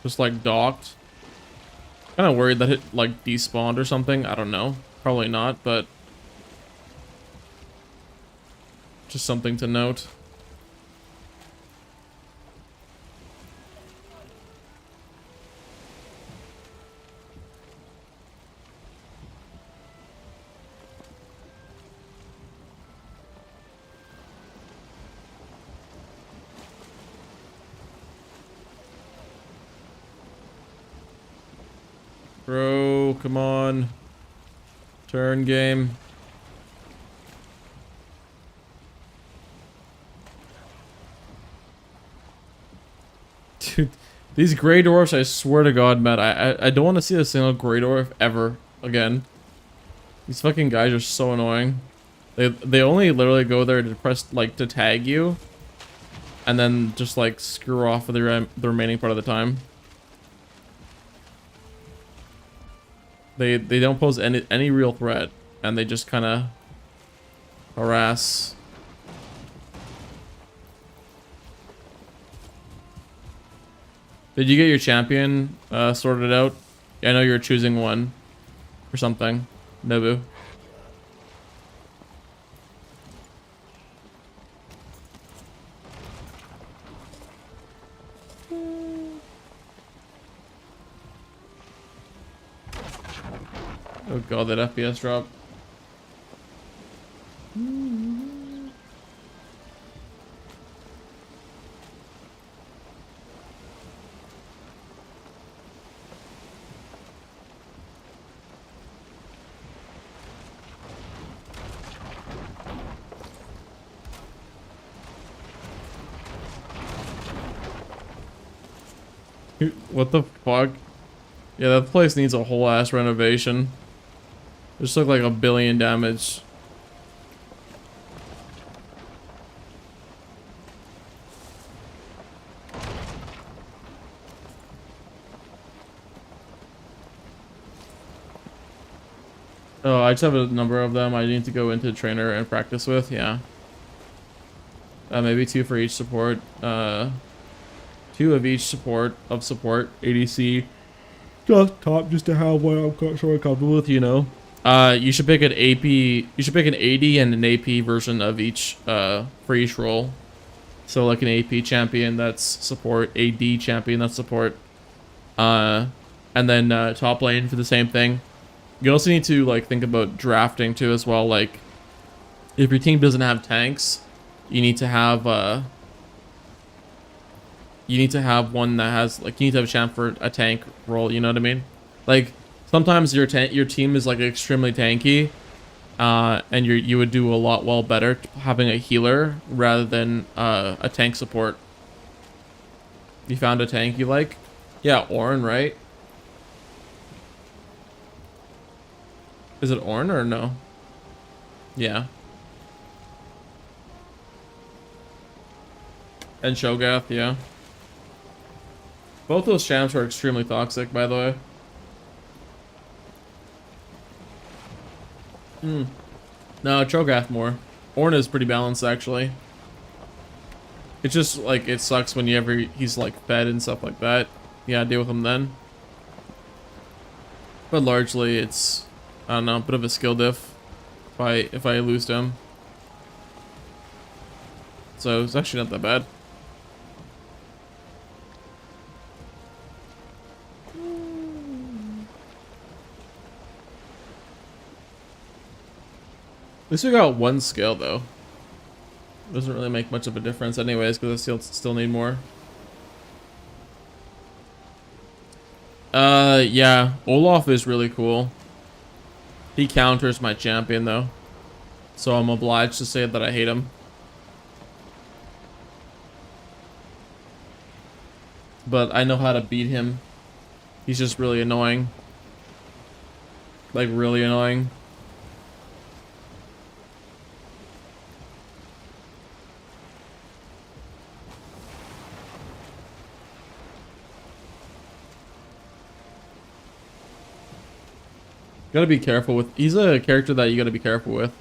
Just like docked. Kind of worried that it like despawned or something. I don't know. Probably not, but just something to note. Bro, come on. Turn game. Dude, these gray dwarfs, I swear to God, man, I don't want to see a single gray dwarf ever again. These fucking guys are so annoying. They only literally go there to press, like, to tag you. And then just, like, screw off for the remaining part of the time. They don't pose any real threat, and they just kind of harass. Did you get your champion sorted out? Yeah, I know you were choosing one or something, Nobu. Oh god, that FPS drop. What the fuck? Yeah, that place needs a whole ass renovation. Just took like 1 billion damage. Oh, I just have a number of them I need to go into trainer and practice with. Yeah. Maybe 2 for each support. 2 of each support ADC. Just top just to have what I'm sure I'm comfortable with, you know. You should pick an AP. You should pick an AD and an AP version of each for each role. So like an AP champion that's support, AD champion that's support, and then top lane for the same thing. You also need to like think about drafting too as well. Like if your team doesn't have tanks, you need to have one that has like you need to have a champ for a tank role. You know what I mean? Like sometimes your team is like extremely tanky, and you would do a lot better having a healer rather than a tank support. You found a tank you like? Yeah, Ornn, right? Is it Ornn or no? Yeah. And Shogath, yeah. Both those champs are extremely toxic, by the way. No, Cho'Gath more. Ornn is pretty balanced, actually. It's just, like, it sucks when he's, like, fed and stuff like that. Yeah, deal with him then. But largely, it's, I don't know, a bit of a skill diff if I lose to him. So, it's actually not that bad. At least we got one skill though. Doesn't really make much of a difference anyways because I still need more. Yeah, Olaf is really cool. He counters my champion though, so I'm obliged to say that I hate him. But I know how to beat him. He's just really annoying. Like really annoying. Gotta be careful with. He's a character that you gotta be careful with.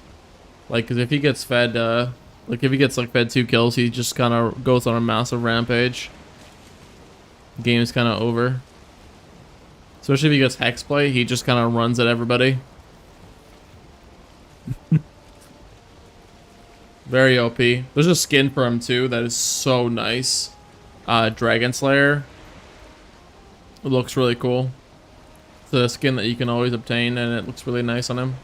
Like, cause if he gets fed, like if he gets like fed 2 kills, he just kind of goes on a massive rampage. Game's kind of over. Especially if he gets hex play, he just kind of runs at everybody. Very OP. There's a skin for him too that is so nice. Dragon Slayer. It looks really cool. It's a skin that you can always obtain and it looks really nice on him.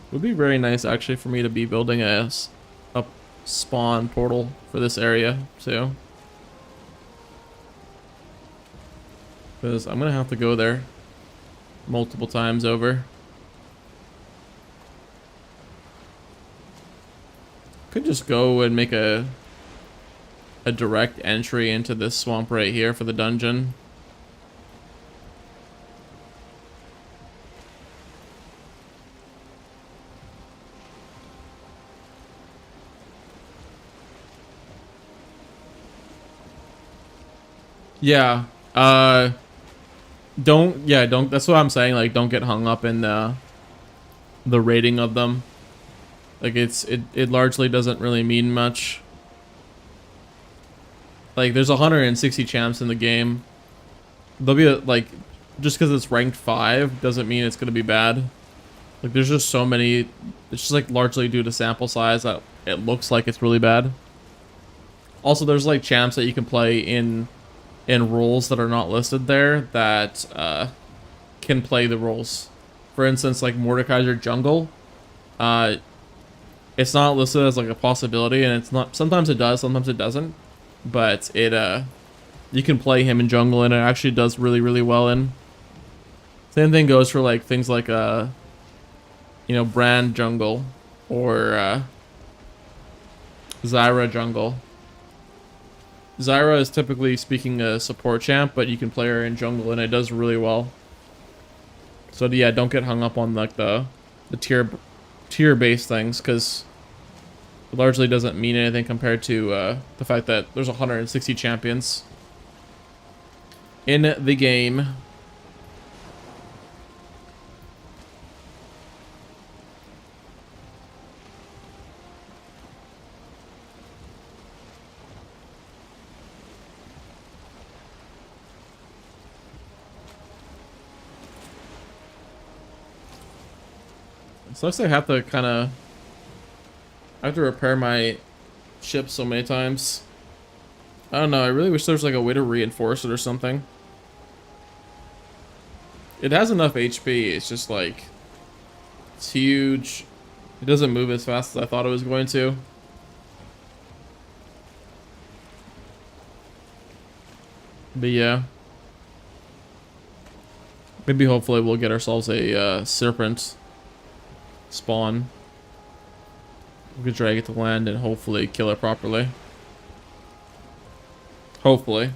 It would be very nice actually for me to be building a spawn portal for this area too. Because I'm gonna have to go there multiple times over. Could just go and make a direct entry into this swamp right here for the dungeon. Yeah. Don't that's what I'm saying, like don't get hung up in the rating of them. Like it largely doesn't really mean much. Like there's 160 champs in the game. There'll be like just because it's ranked 5 doesn't mean it's gonna be bad. Like there's just so many. It's just like largely due to sample size that it looks like it's really bad. Also, there's like champs that you can play in roles that are not listed there that can play the roles. For instance, like Mordekaiser Jungle. It's not listed as like a possibility, and it's not. Sometimes it does, sometimes it doesn't. But it you can play him in jungle, and it actually does really well in. Same thing goes for like things like you know, Brand Jungle or Zyra Jungle. Zyra is typically speaking a support champ, but you can play her in jungle, and it does really well. So yeah, don't get hung up on like the tier based things, because It largely doesn't mean anything compared to the fact that there's 160 champions in the game. So looks like I have to I have to repair my ship so many times. I don't know, I really wish there was like a way to reinforce it or something. It has enough HP, it's just like, it's huge. It doesn't move as fast as I thought it was going to. But yeah. Maybe hopefully we'll get ourselves a serpent spawn. We could drag it to land and hopefully kill it properly. Hopefully.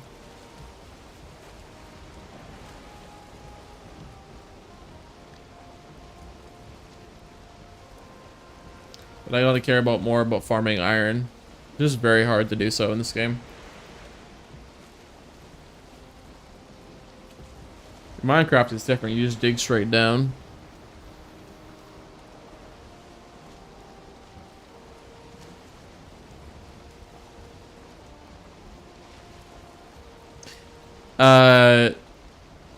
But I gotta care about more about farming iron. It's just very hard to do so in this game. Minecraft is different, you just dig straight down.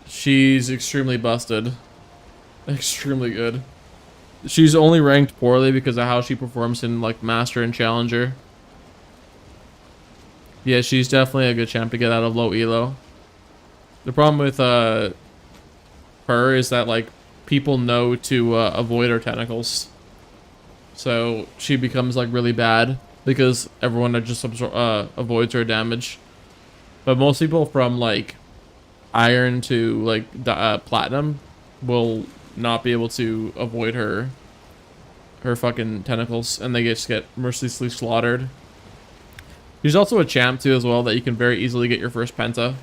She's extremely busted. Extremely good. She's only ranked poorly because of how she performs in like Master and Challenger. Yeah, she's definitely a good champ to get out of low elo. The problem with her is that like people know to avoid her tentacles. So she becomes like really bad because everyone just avoids her damage. But most people from like iron to like platinum will not be able to avoid her fucking tentacles, and they just get mercilessly slaughtered. She's also a champ too as well that you can very easily get your first penta.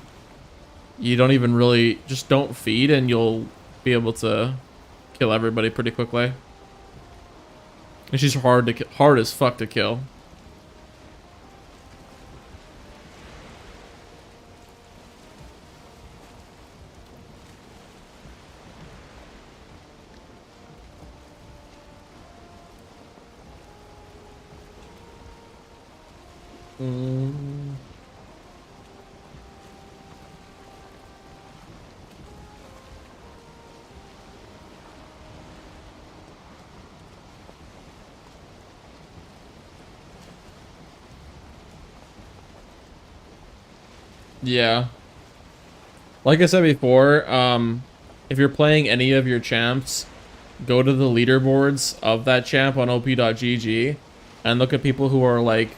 You don't even really, just don't feed and you'll be able to kill everybody pretty quickly. And she's hard as fuck to kill. Yeah. Like I said before, if you're playing any of your champs, go to the leaderboards of that champ on op.gg and look at people who are like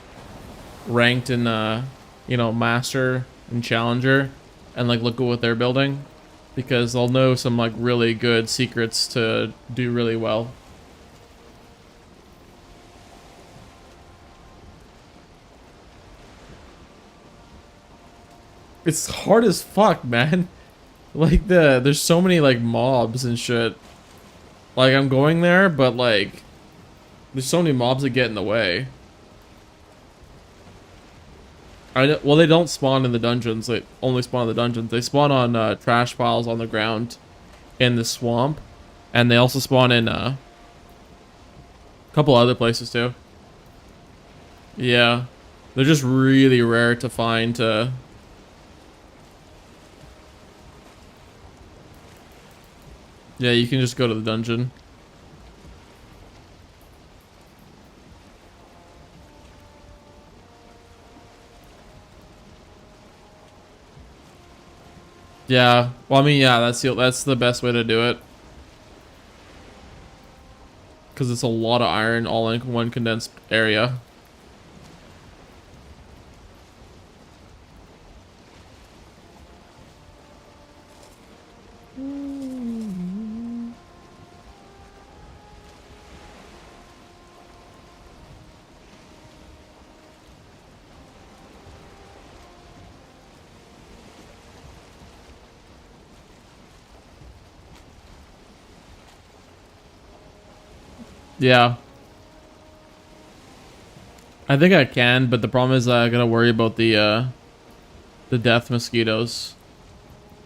ranked in you know, Master and Challenger, and like look at what they're building, because they'll know some like really good secrets to do really well. It's hard as fuck, man. Like there's so many like mobs and shit. Like I'm going there, but like there's so many mobs that get in the way. Well, they don't spawn in the dungeons. They only spawn in the dungeons. They spawn on trash piles on the ground in the swamp, and they also spawn in a couple other places too. Yeah, they're just really rare to find. Yeah, you can just go to the dungeon. Yeah, well, I mean, yeah, that's the best way to do it, because it's a lot of iron all in one condensed area. Yeah. I think I can, but the problem is I gotta worry about the death mosquitoes.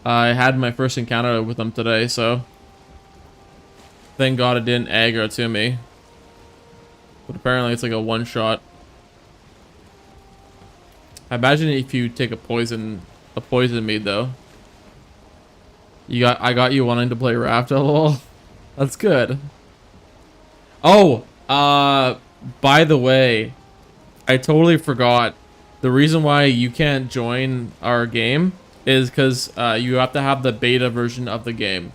I had my first encounter with them today, so thank God it didn't aggro to me. But apparently it's like a one-shot. I imagine if you take a poison mead though. I got you wanting to play Raft, lol. That's good. Oh, by the way, I totally forgot. The reason why you can't join our game is because you have to have the beta version of the game.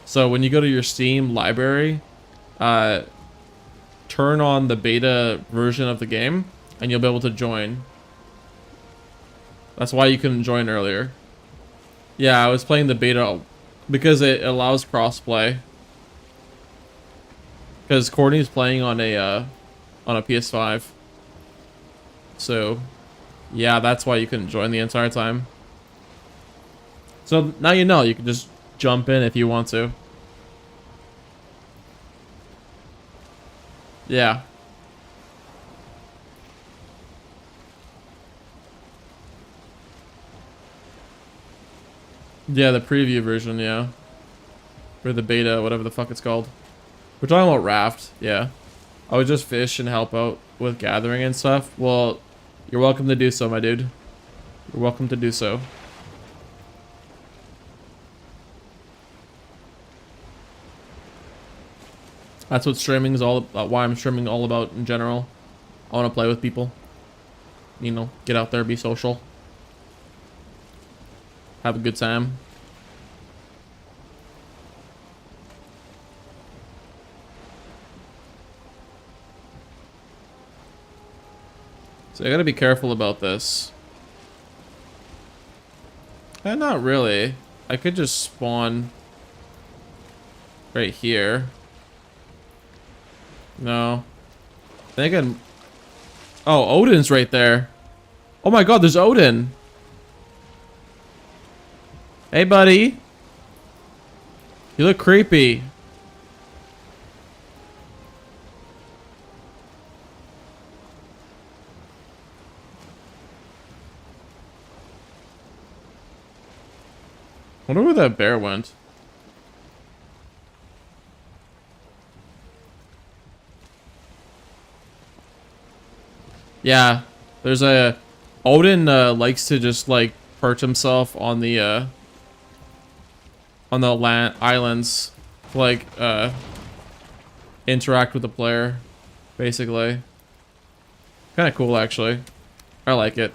So when you go to your Steam library, turn on the beta version of the game, and you'll be able to join. That's why you couldn't join earlier. Yeah, I was playing the beta because it allows crossplay. Because Courtney's playing on a PS5. So, yeah, that's why you couldn't join the entire time. So now you know, you can just jump in if you want to. Yeah. Yeah, the preview version, yeah. Or the beta, whatever the fuck it's called. We're talking about Raft, yeah. I would just fish and help out with gathering and stuff. Well, you're welcome to do so, my dude. You're welcome to do so. That's what streaming is all about, why I'm streaming all about in general. I want to play with people. You know, get out there, be social. Have a good time. So I gotta be careful about this. Not really. I could just spawn right here. No. I think I'm... Oh, Odin's right there. Oh my god, there's Odin. Hey, buddy. You look creepy. I wonder where that bear went. Yeah, there's a... Odin likes to just like perch himself on the land islands to like interact with the player, basically. Kind of cool, actually. I like it.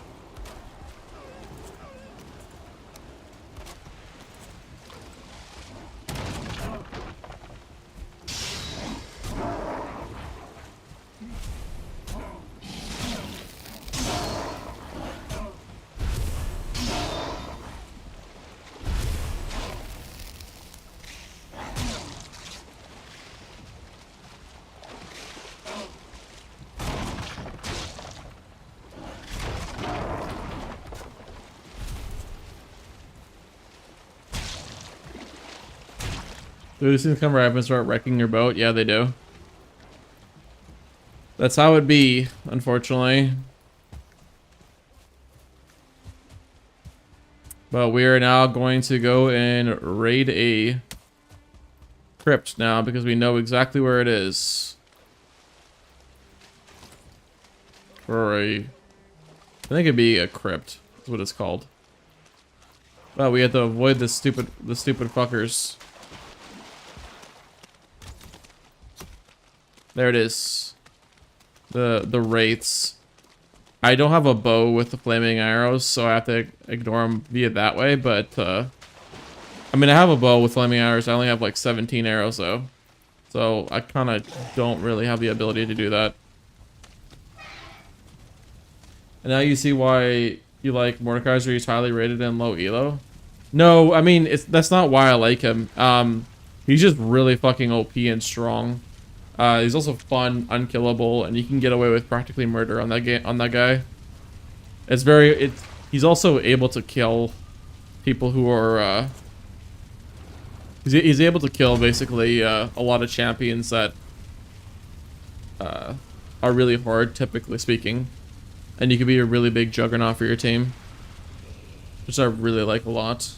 Do these things come right up and start wrecking your boat? Yeah, they do. That's how it be, unfortunately. But we are now going to go and raid a crypt now because we know exactly where it is. Or a... I think it'd be a crypt. That's what it's called. But we have to avoid the stupid fuckers. There it is. The wraiths. I don't have a bow with the flaming arrows, so I have to ignore them via that way, but I mean, I have a bow with flaming arrows. I only have like 17 arrows though. So I kind of don't really have the ability to do that. And now you see why you like Mordekaiser. He's highly rated and low elo. No, I mean, that's not why I like him. He's just really fucking OP and strong. He's also fun, unkillable, and you can get away with practically murder on that guy. He's also able to kill people who are he's able to kill basically a lot of champions that are really hard, typically speaking. And you could be a really big juggernaut for your team, which I really like a lot.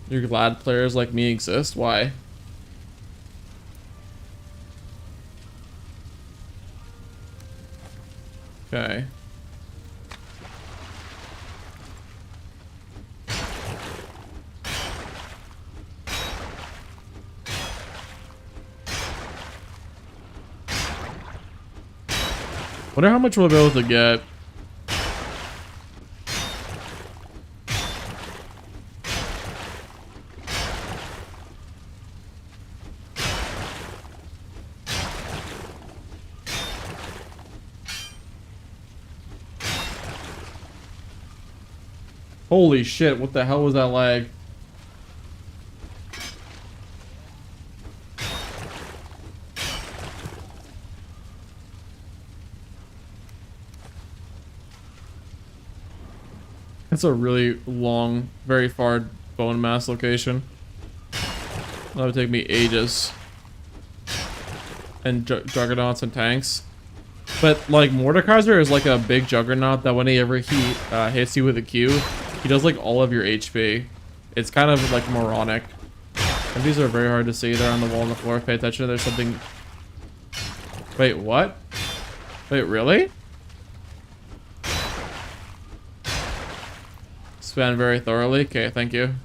You're glad players like me exist? Why? Okay. Wonder how much we'll be able to get. Holy shit, what the hell was that lag? That's a really long, very far bone mass location. That would take me ages. And juggernauts and tanks. But like Mordekaiser is like a big juggernaut that whenever he hits you with a Q, he does like all of your HP. It's kind of like moronic. And these are very hard to see. They're on the wall and the floor. Pay attention. There's something. Wait, what? Wait, really? Span very thoroughly. Okay, thank you.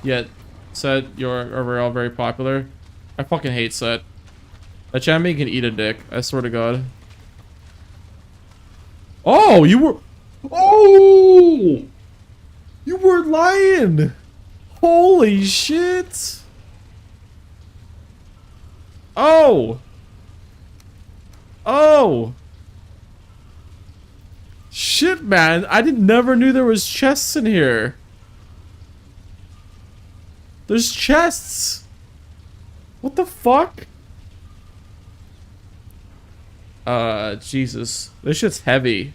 Yet, Set, you're overall very popular. I fucking hate Set. That champion can eat a dick. I swear to God. Oh, you were. Oh! You weren't lying! Holy shit! Oh! Oh! Shit, man. I never knew there was chests in here. There's chests! What the fuck? Jesus. This shit's heavy.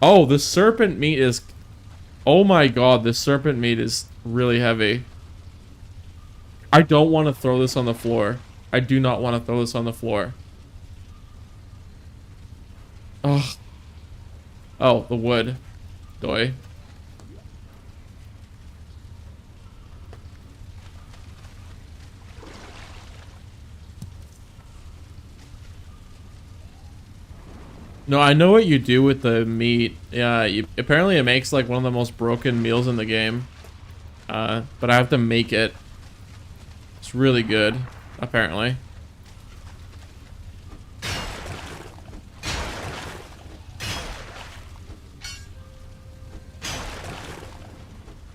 Oh, the serpent meat is... Oh my god, this serpent meat is really heavy. I don't want to throw this on the floor. I do not want to throw this on the floor. Oh. Oh, the wood. Doi. No, I know what you do with the meat. Yeah, apparently it makes like one of the most broken meals in the game. But I have to make it. It's really good, apparently.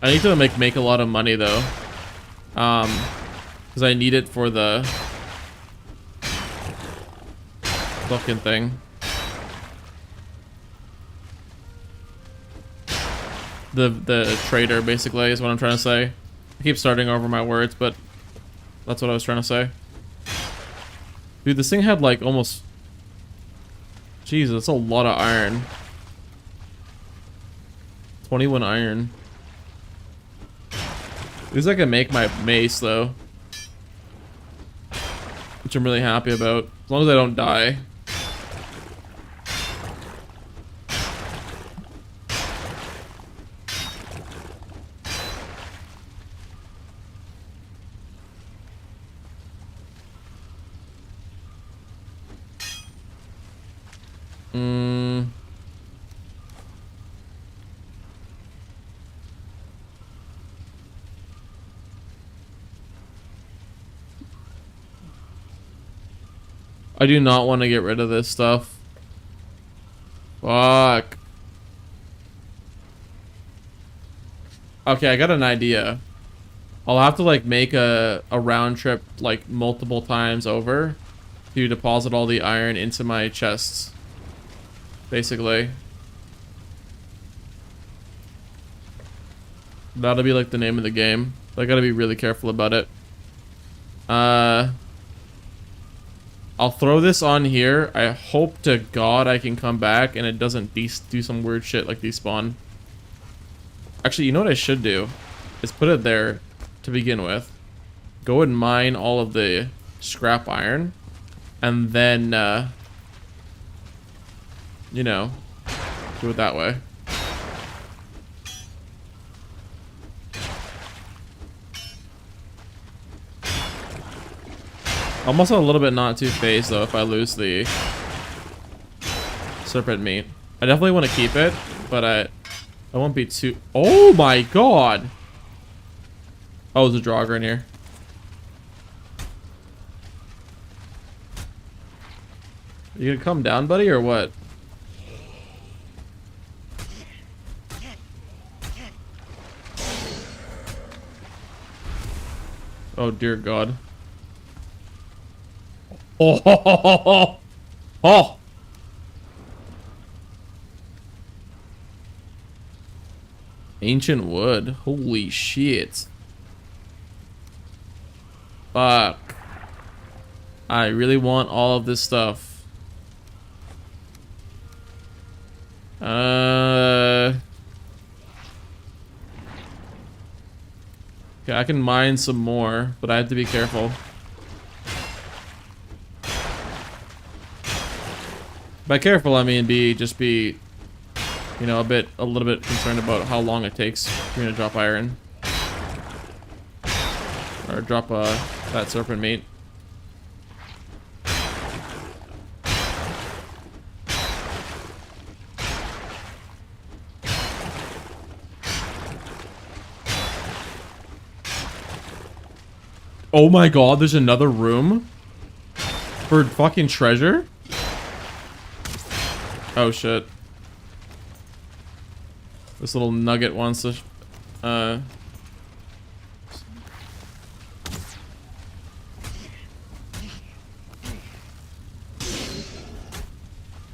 I need to make a lot of money though. Because I need it for the fucking thing. The trader basically is what I'm trying to say. I keep starting over my words, but that's what I was trying to say. Dude, this thing had like almost... Jesus, that's a lot of iron. 21 iron. At least I can make my mace though, which I'm really happy about. As long as I don't die. I do not want to get rid of this stuff. Fuck. Okay, I got an idea. I'll have to like make a round trip like multiple times over to deposit all the iron into my chests. Basically. That'll be like the name of the game. I gotta be really careful about it. I'll throw this on here. I hope to God I can come back and it doesn't do some weird shit like despawn. Actually, you know what I should do? Is put it there to begin with. Go and mine all of the scrap iron. And then, you know, do it that way. I'm also a little bit not too phased though if I lose the serpent meat. I definitely want to keep it, but I won't be too... Oh my god! Oh, there's a Draugr in here. You gonna come down, buddy, or what? Oh, dear God. Oh, ho, ho, ho, ho. Oh! Ancient wood. Holy shit. Fuck. I really want all of this stuff. Okay, I can mine some more, but I have to be careful. By careful, I mean just be, you know, a little bit concerned about how long it takes for me to drop iron. Or drop that serpent meat. Oh my god, there's another room? For fucking treasure? Oh shit. This little nugget wants to...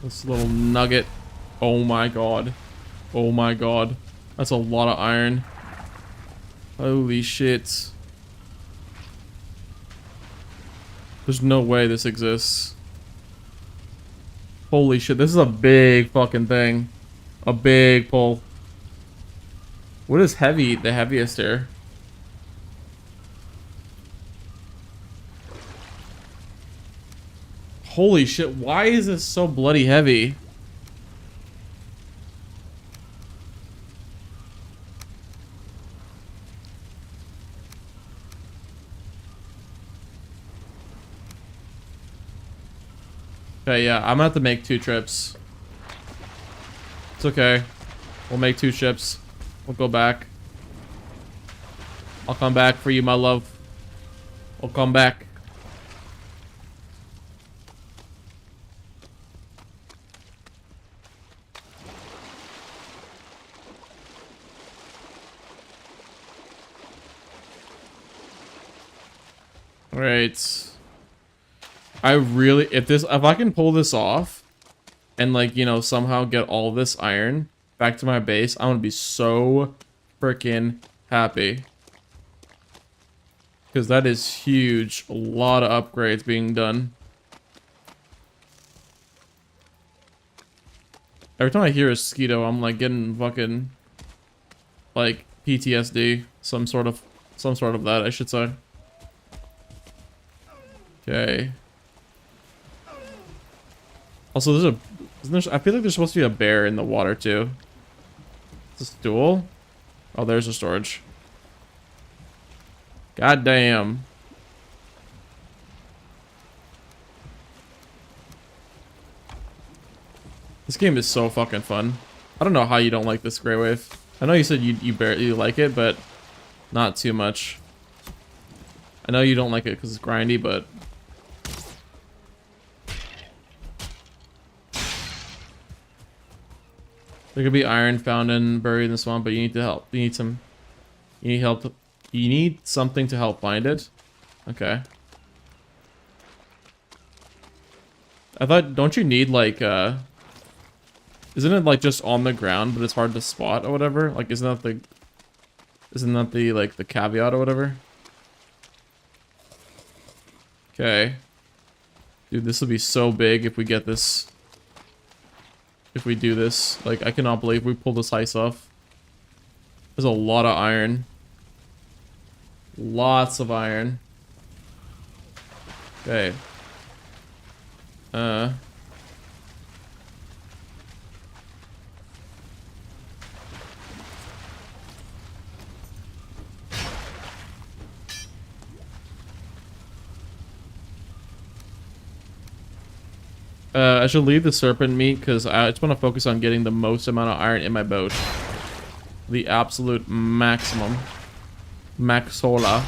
This little nugget. Oh my god. Oh my god. That's a lot of iron. Holy shit. There's no way this exists. Holy shit, this is a big fucking thing. A big pull. What is heavy, the heaviest here? Holy shit, why is this so bloody heavy? Okay, yeah, I'm gonna have to make 2 trips. It's okay. We'll make 2 trips. We'll go back. I'll come back for you, my love. We'll come back. Alright. I really, if I can pull this off and like, you know, somehow get all this iron back to my base, I'm gonna be so freaking happy. Because that is huge. A lot of upgrades being done. Every time I hear a mosquito, I'm like getting fucking like PTSD. Some sort of that, I should say. Okay. Also, I feel like there's supposed to be a bear in the water too. Is this dual? Oh, there's a storage. God damn. This game is so fucking fun. I don't know how you don't like this Grey Wave. I know you said you barely like it, but not too much. I know you don't like it because it's grindy, but there could be iron found and buried in the swamp, but you need to help. You need help. You need something to help find it. Okay. I thought, don't you need like isn't it like just on the ground, but it's hard to spot or whatever? Like, isn't that the like the caveat or whatever? Okay. Dude, this will be so big if we get this. If we do this. Like, I cannot believe we pulled this heist off. There's a lot of iron. Lots of iron. Okay. I should leave the serpent meat because I just want to focus on getting the most amount of iron in my boat. The absolute maximum. Maxola.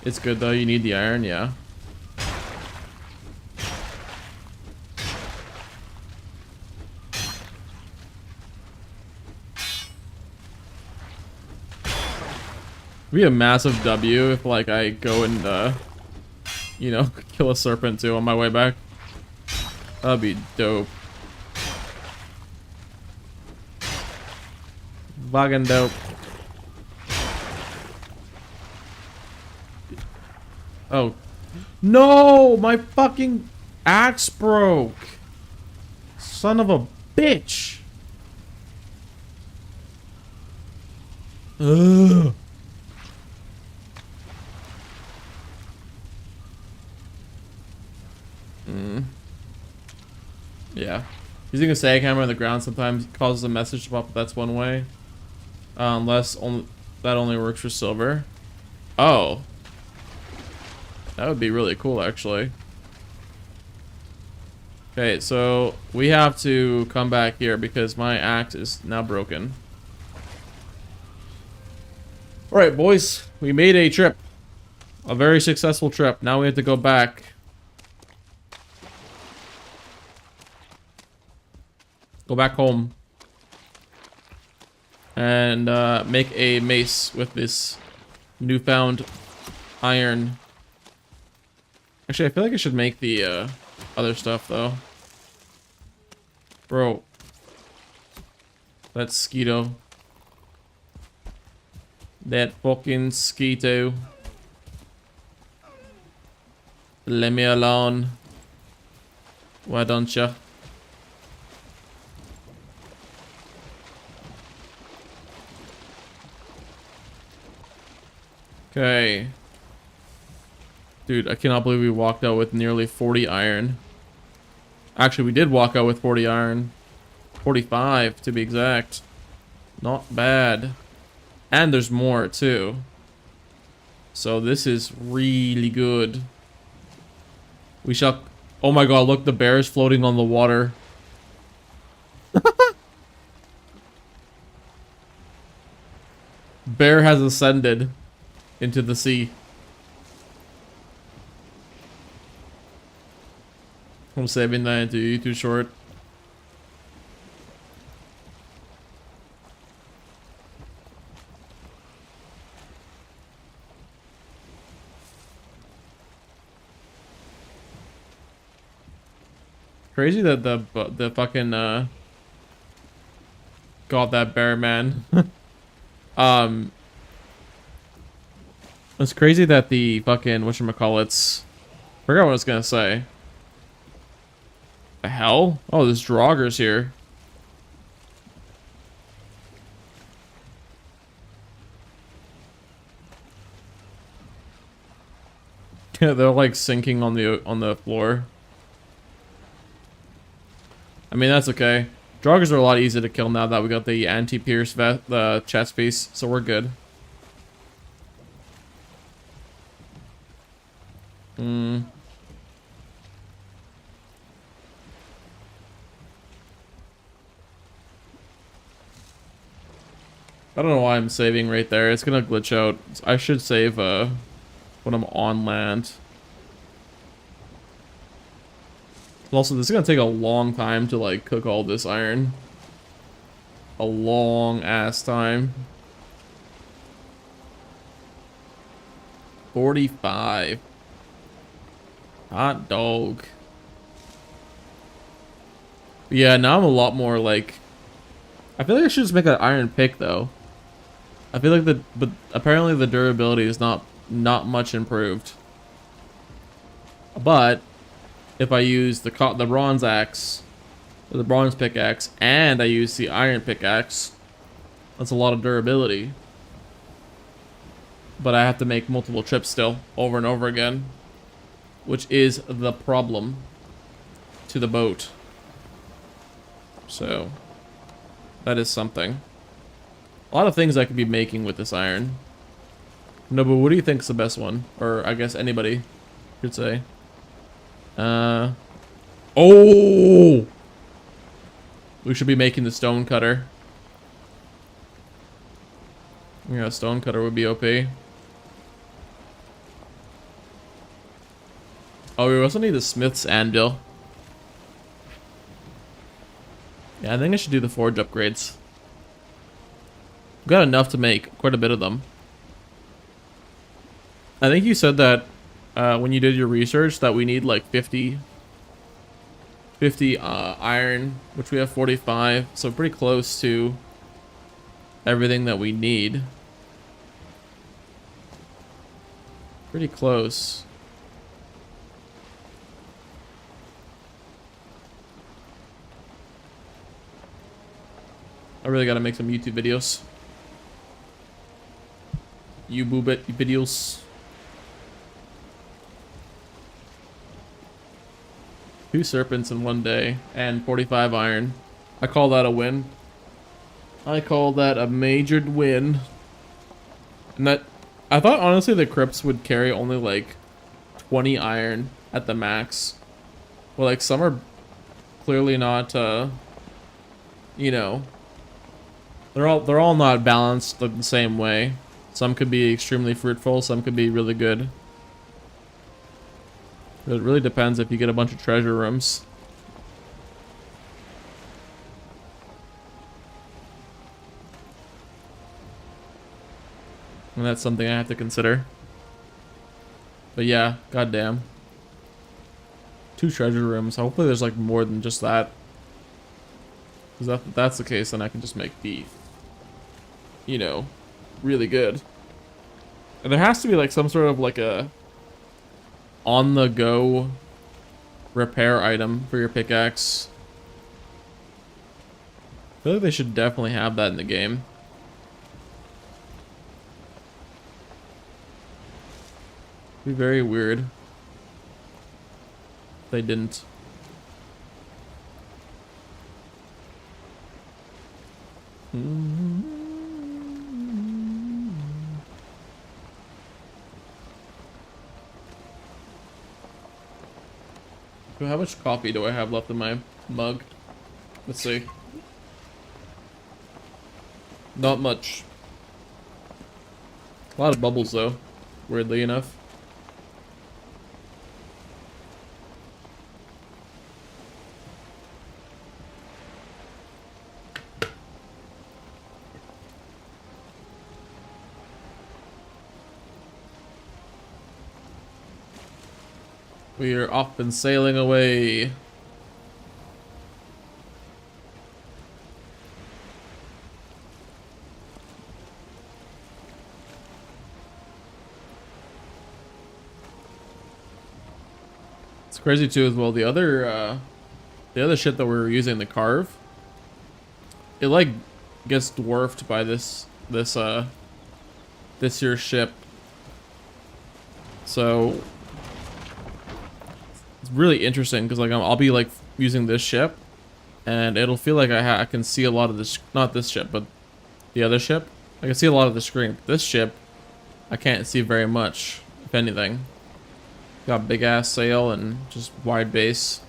It's good though, you need the iron, yeah. It'd be a massive W if like I go and you know, kill a serpent too on my way back. That'd be dope. Fucking dope. Oh. No! My fucking axe broke! Son of a bitch! Ugh. Yeah. Using a sag hammer on the ground sometimes causes a message to pop up. That's one way. Unless that only works for silver. Oh. That would be really cool, actually. Okay, so we have to come back here because my axe is now broken. Alright, boys. We made a trip. A very successful trip. Now we have to go back. Go back home. And make a mace with this newfound iron. Actually, I feel like I should make the other stuff though. Bro. That Skeeto. That fucking Skeeto. Let me alone. Why don't ya? Okay. Dude, I cannot believe we walked out with nearly 40 iron. Actually, we did walk out with 40 iron. 45 to be exact. Not bad. And there's more too. So this is really good. We shall... Oh my god, look, the bear is floating on the water. Bear has ascended into the sea. I'm saving that into you too short. Crazy that the fucking got that bear, man. It's crazy that the fucking whatchamacallits, forgot what I was gonna say. The hell? Oh, there's Draugrs here. Yeah, they're like sinking on the floor. I mean, that's okay. Draugrs are a lot easier to kill now that we got the anti-pierce the chest piece, so we're good. I don't know why I'm saving right there. It's gonna glitch out. I should save when I'm on land. Also, this is gonna take a long time to like cook all this iron. A long ass time. 45. Hot dog. Yeah, now I'm a lot more like... I feel like I should just make an iron pick though. I feel like but apparently the durability is not much improved. But if I use the bronze axe, or the bronze pickaxe, and I use the iron pickaxe, that's a lot of durability. But I have to make multiple trips still, over and over again, which is the problem to the boat. So, that is something. A lot of things I could be making with this iron. No, but what do you think's the best one? Or I guess anybody could say. Oh! We should be making the stone cutter. Yeah, stone cutter would be OP. Oh, we also need the smith's anvil. Yeah, I think I should do the forge upgrades. We've got enough to make quite a bit of them. I think you said that when you did your research that we need like 50 iron, which we have 45, so pretty close to everything that we need. Pretty close. I really gotta make some YouTube videos. YouTube videos. 2 serpents in 1 day and 45 iron. I call that a win. I call that a majored win. And that, I thought honestly the crypts would carry only like 20 iron at the max. Well, like some are clearly not, you know, they're all not balanced the same way. Some could be extremely fruitful, some could be really good. It really depends if you get a bunch of treasure rooms. And that's something I have to consider. But yeah, goddamn. 2 treasure rooms. Hopefully there's like more than just that. Because if that's the case, then I can just make the, you know, really good. And there has to be like some sort of like a on-the-go repair item for your pickaxe. I feel like they should definitely have that in the game. It'd be very weird if they didn't. So how much coffee do I have left in my mug? Let's see. Not much. A lot of bubbles though, weirdly enough. We are off and sailing away. It's crazy too as well. The other shit that we were using, the carve, it like gets dwarfed by this here ship. So it's really interesting because like I'll be like using this ship, and it'll feel like I can see a lot of this, not this ship, but the other ship. I can see a lot of the screen. This ship, I can't see very much, if anything. Got big ass sail and just wide base.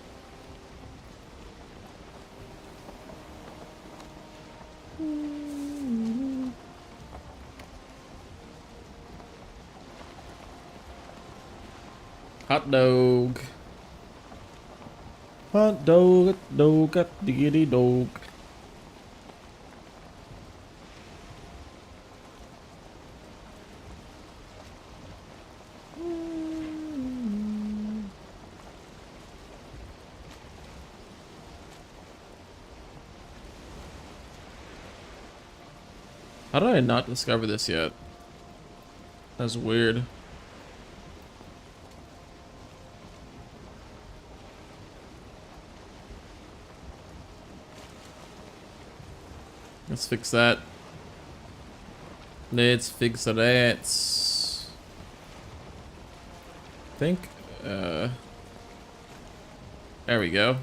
Hot dog. Hot dog, dog, diggity dog. How did I not discover this yet? That's weird. Let's fix that. Let's fix that. I think, there we go.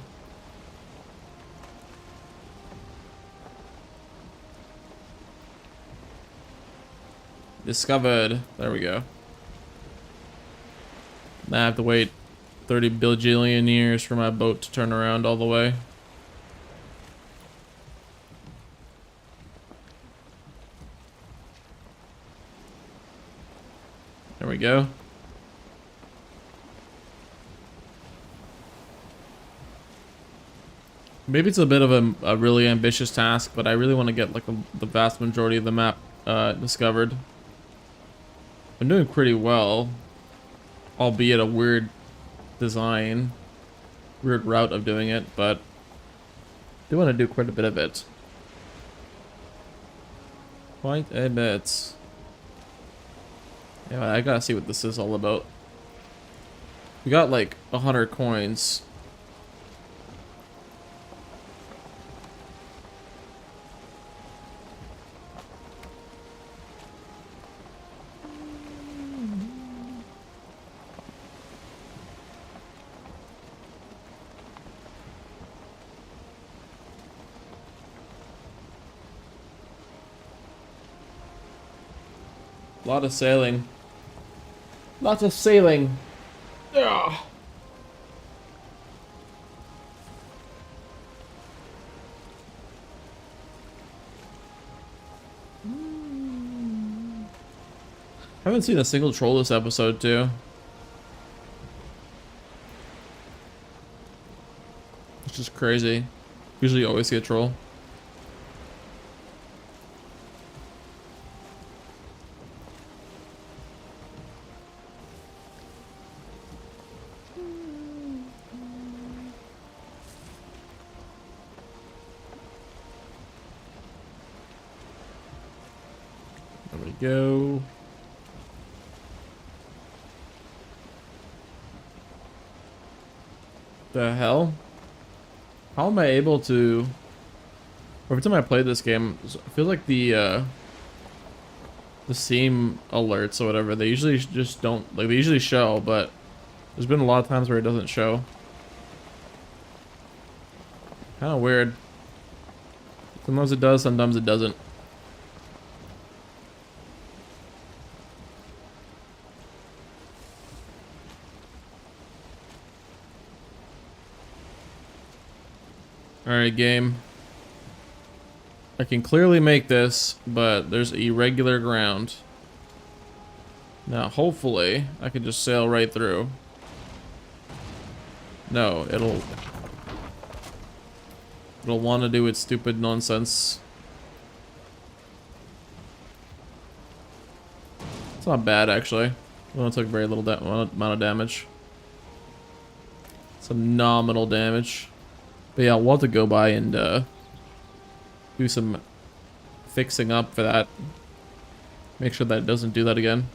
Discovered. There we go. Now I have to wait 30 bajillion years for my boat to turn around all the way. There we go. Maybe it's a bit of a really ambitious task, but I really want to get like the vast majority of the map discovered. I'm doing pretty well, albeit a weird design, weird route of doing it, but I do want to do quite a bit of it. Quite a bit. Yeah, I gotta see what this is all about. We got like 100 coins. A lot of sailing. Lots of sailing. Ugh. Haven't seen a single troll this episode too. It's just crazy. Usually you always see a troll. There we go. The hell? How am I able to... Every time I play this game, I feel like the Steam alerts or whatever, they usually just don't... Like, they usually show, but there's been a lot of times where it doesn't show. Kind of weird. Sometimes it does, sometimes it doesn't. Alright, game. I can clearly make this, but there's irregular ground. Now, hopefully, I can just sail right through. No, it'll want to do its stupid nonsense. It's not bad, actually. It only took very little amount of damage. Some nominal damage. But yeah, we'll have to go by and do some fixing up for that. Make sure that it doesn't do that again.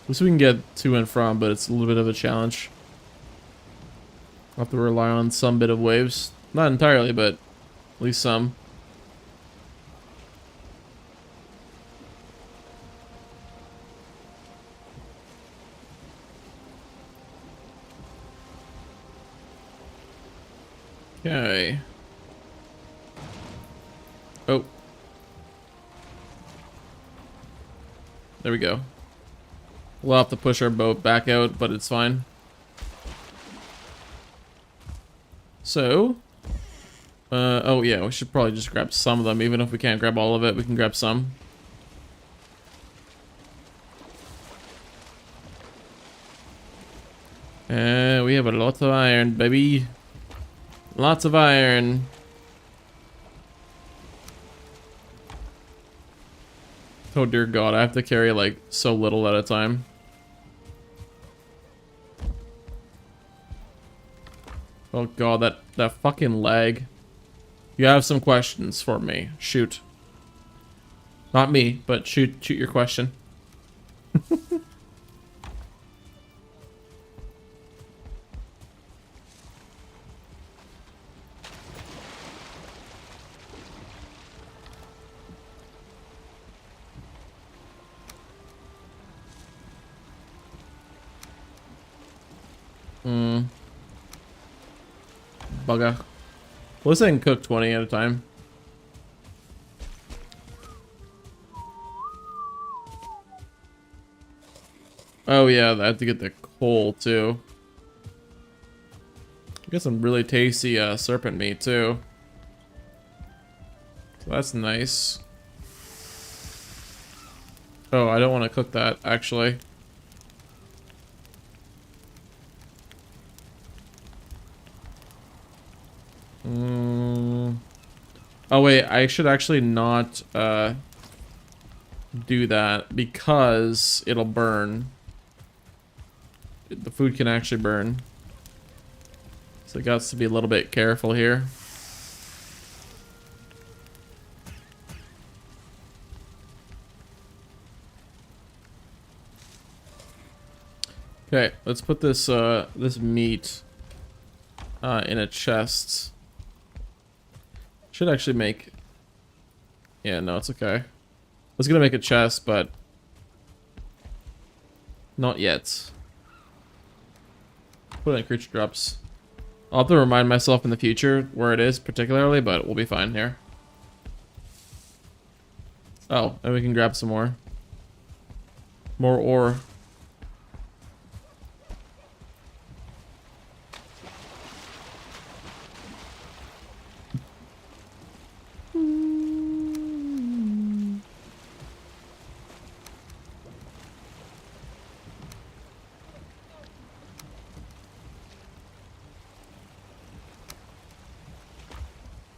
At least we can get to and from, but it's a little bit of a challenge. I'll have to rely on some bit of waves. Not entirely, but at least some. Okay. Oh. There we go. We'll have to push our boat back out, but it's fine. So. Oh yeah, we should probably just grab some of them. Even if we can't grab all of it, we can grab some. We have a lot of iron, baby. Lots of iron. Oh dear God, I have to carry like so little at a time. Oh God, that fucking lag. You have some questions for me. Shoot. Not me, but shoot your question. Bugger. Well, this I can cook 20 at a time. Oh yeah, I have to get the coal too. Get some really tasty serpent meat too. So that's nice. Oh, I don't want to cook that actually. Oh wait, I should actually not do that because it'll burn. The food can actually burn. So I got to be a little bit careful here. Okay, let's put this this meat in a chest. Should actually make... Yeah, no, it's okay. I was gonna make a chest, but not yet. Put it in creature drops. I'll have to remind myself in the future where it is particularly, but we'll be fine here. Oh, and we can grab some more. More ore.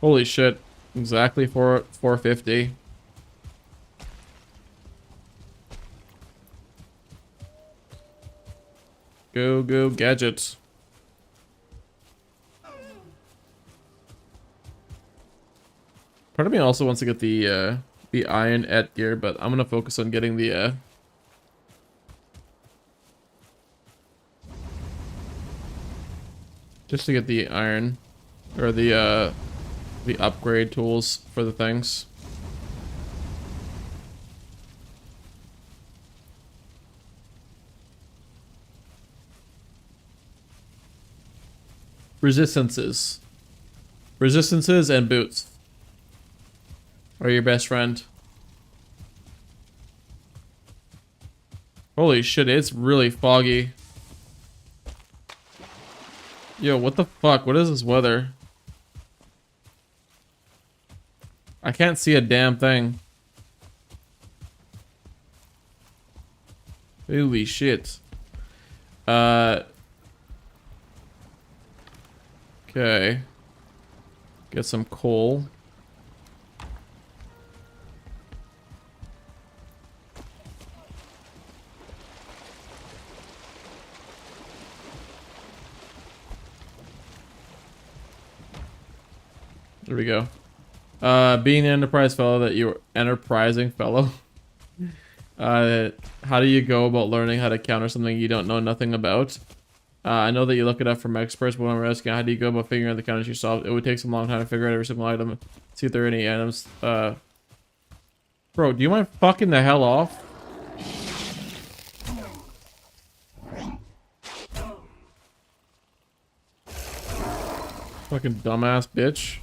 Holy shit. Exactly 450. Go gadgets. Part of me also wants to get the iron at gear, but I'm gonna focus on getting the just to get the iron or the upgrade tools for the things. Resistances and boots are your best friend. Holy shit, it's really foggy. Yo, what the fuck? What is this weather? I can't see a damn thing. Holy shit. Okay. Get some coal. There we go. Being an enterprise fellow that you're enterprising fellow. How do you go about learning how to counter something you don't know nothing about? I know that you look it up from experts, but when I'm asking how do you go about figuring out the counters yourself, it would take some long time to figure out every single item, see if there are any items. Bro, do you mind fucking the hell off? Fucking dumbass bitch.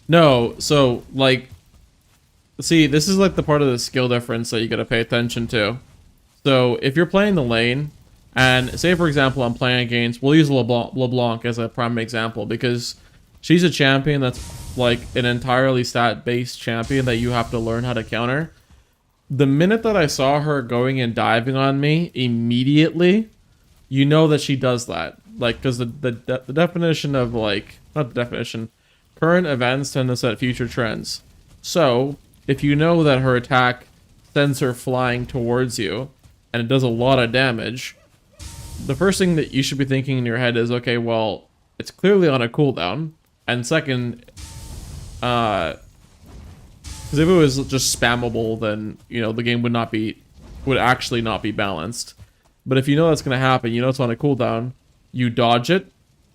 No, so, like, see, this is like the part of the skill difference that you gotta pay attention to. So, if you're playing the lane, and say, for example, I'm playing against, we'll use LeBlanc as a prime example, because she's a champion that's, like, an entirely stat-based champion that you have to learn how to counter. The minute that I saw her going and diving on me, immediately, you know that she does that. Like, because the definition of, like, not the definition, current events tend to set future trends. So, if you know that her attack sends her flying towards you, and it does a lot of damage, the first thing that you should be thinking in your head is, okay, well, it's clearly on a cooldown. And second, because if it was just spammable, then, you know, the game would actually not be balanced. But if you know that's going to happen, you know it's on a cooldown, you dodge it,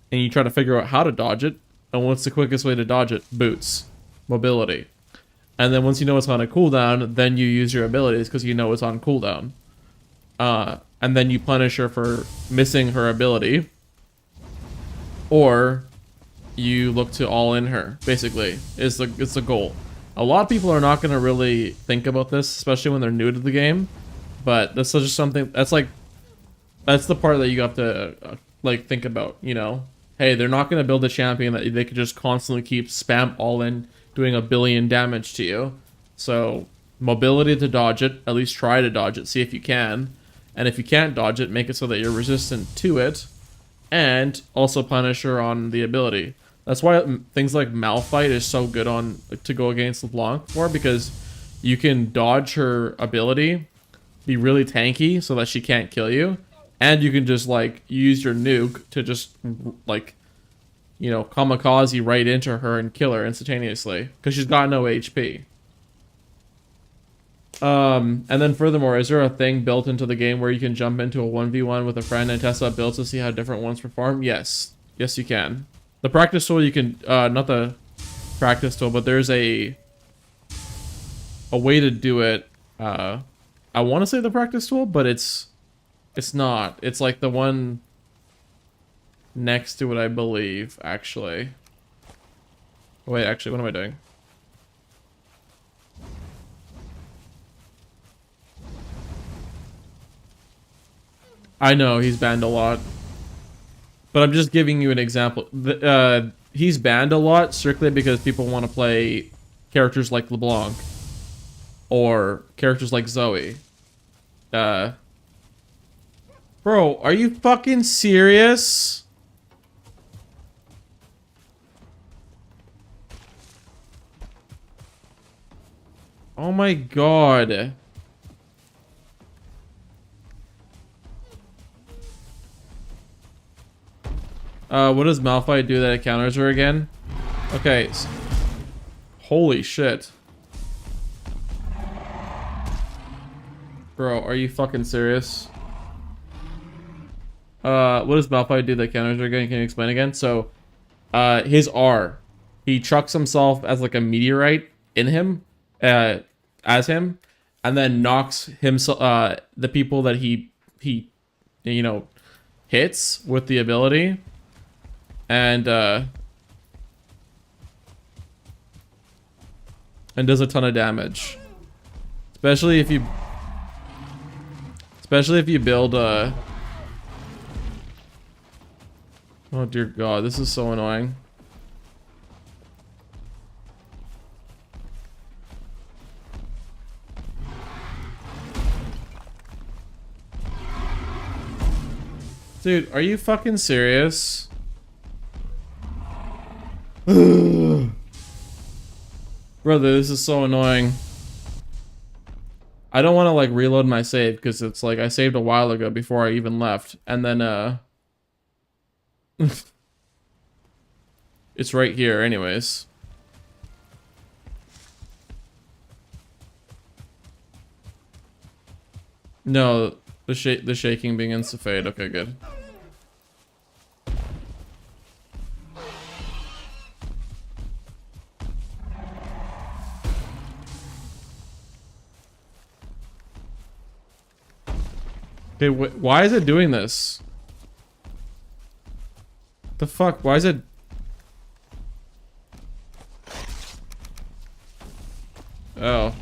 and you try to figure out how to dodge it. And what's the quickest way to dodge it? Boots. Mobility. And then once you know it's on a cooldown, then you use your abilities because you know it's on cooldown. And then you punish her for missing her ability. Or you look to all in her, basically, it's the goal. A lot of people are not going to really think about this, especially when they're new to the game. But this is just something, that's the part that you have to, like, think about, you know? Hey, they're not going to build a champion that they could just constantly keep spam all in, doing 1 billion damage to you. So, mobility to dodge it, at least try to dodge it, see if you can. And if you can't dodge it, make it so that you're resistant to it. And also punish her on the ability. That's why things like Malphite is so good on to go against LeBlanc for, because you can dodge her ability, be really tanky so that she can't kill you, and you can just like use your nuke to just like, you know, kamikaze right into her and kill her instantaneously because she's got no HP. And then furthermore, is there a thing built into the game where you can jump into a 1v1 with a friend and test out builds to see how different ones perform? Yes. Yes, you can. The practice tool, you can, not the practice tool, but there's a way to do it. I want to say the practice tool, but it's not. It's like the one next to it, I believe, actually. Wait, actually, what am I doing? I know, he's banned a lot. But I'm just giving you an example. He's banned a lot strictly because people want to play characters like LeBlanc. Or characters like Zoe. Bro, are you fucking serious? Oh my god. What does Malphite do that it counters her again? Okay. Holy shit. Bro, are you fucking serious? What does Malphite do that counters her again? Can you explain again? So, his R. He chucks himself as like a meteorite in him, as him, and then knocks himself, the people that he, you know, hits with the ability. And does a ton of damage. Especially if you build oh dear god, this is so annoying. Dude, are you fucking serious? Brother, this is so annoying. I don't want to like reload my save because it's like I saved a while ago before I even left, and then it's right here anyways. No, the shaking being insta-fade. Okay, good. Okay, why is it doing this? The fuck? Why is it? Oh.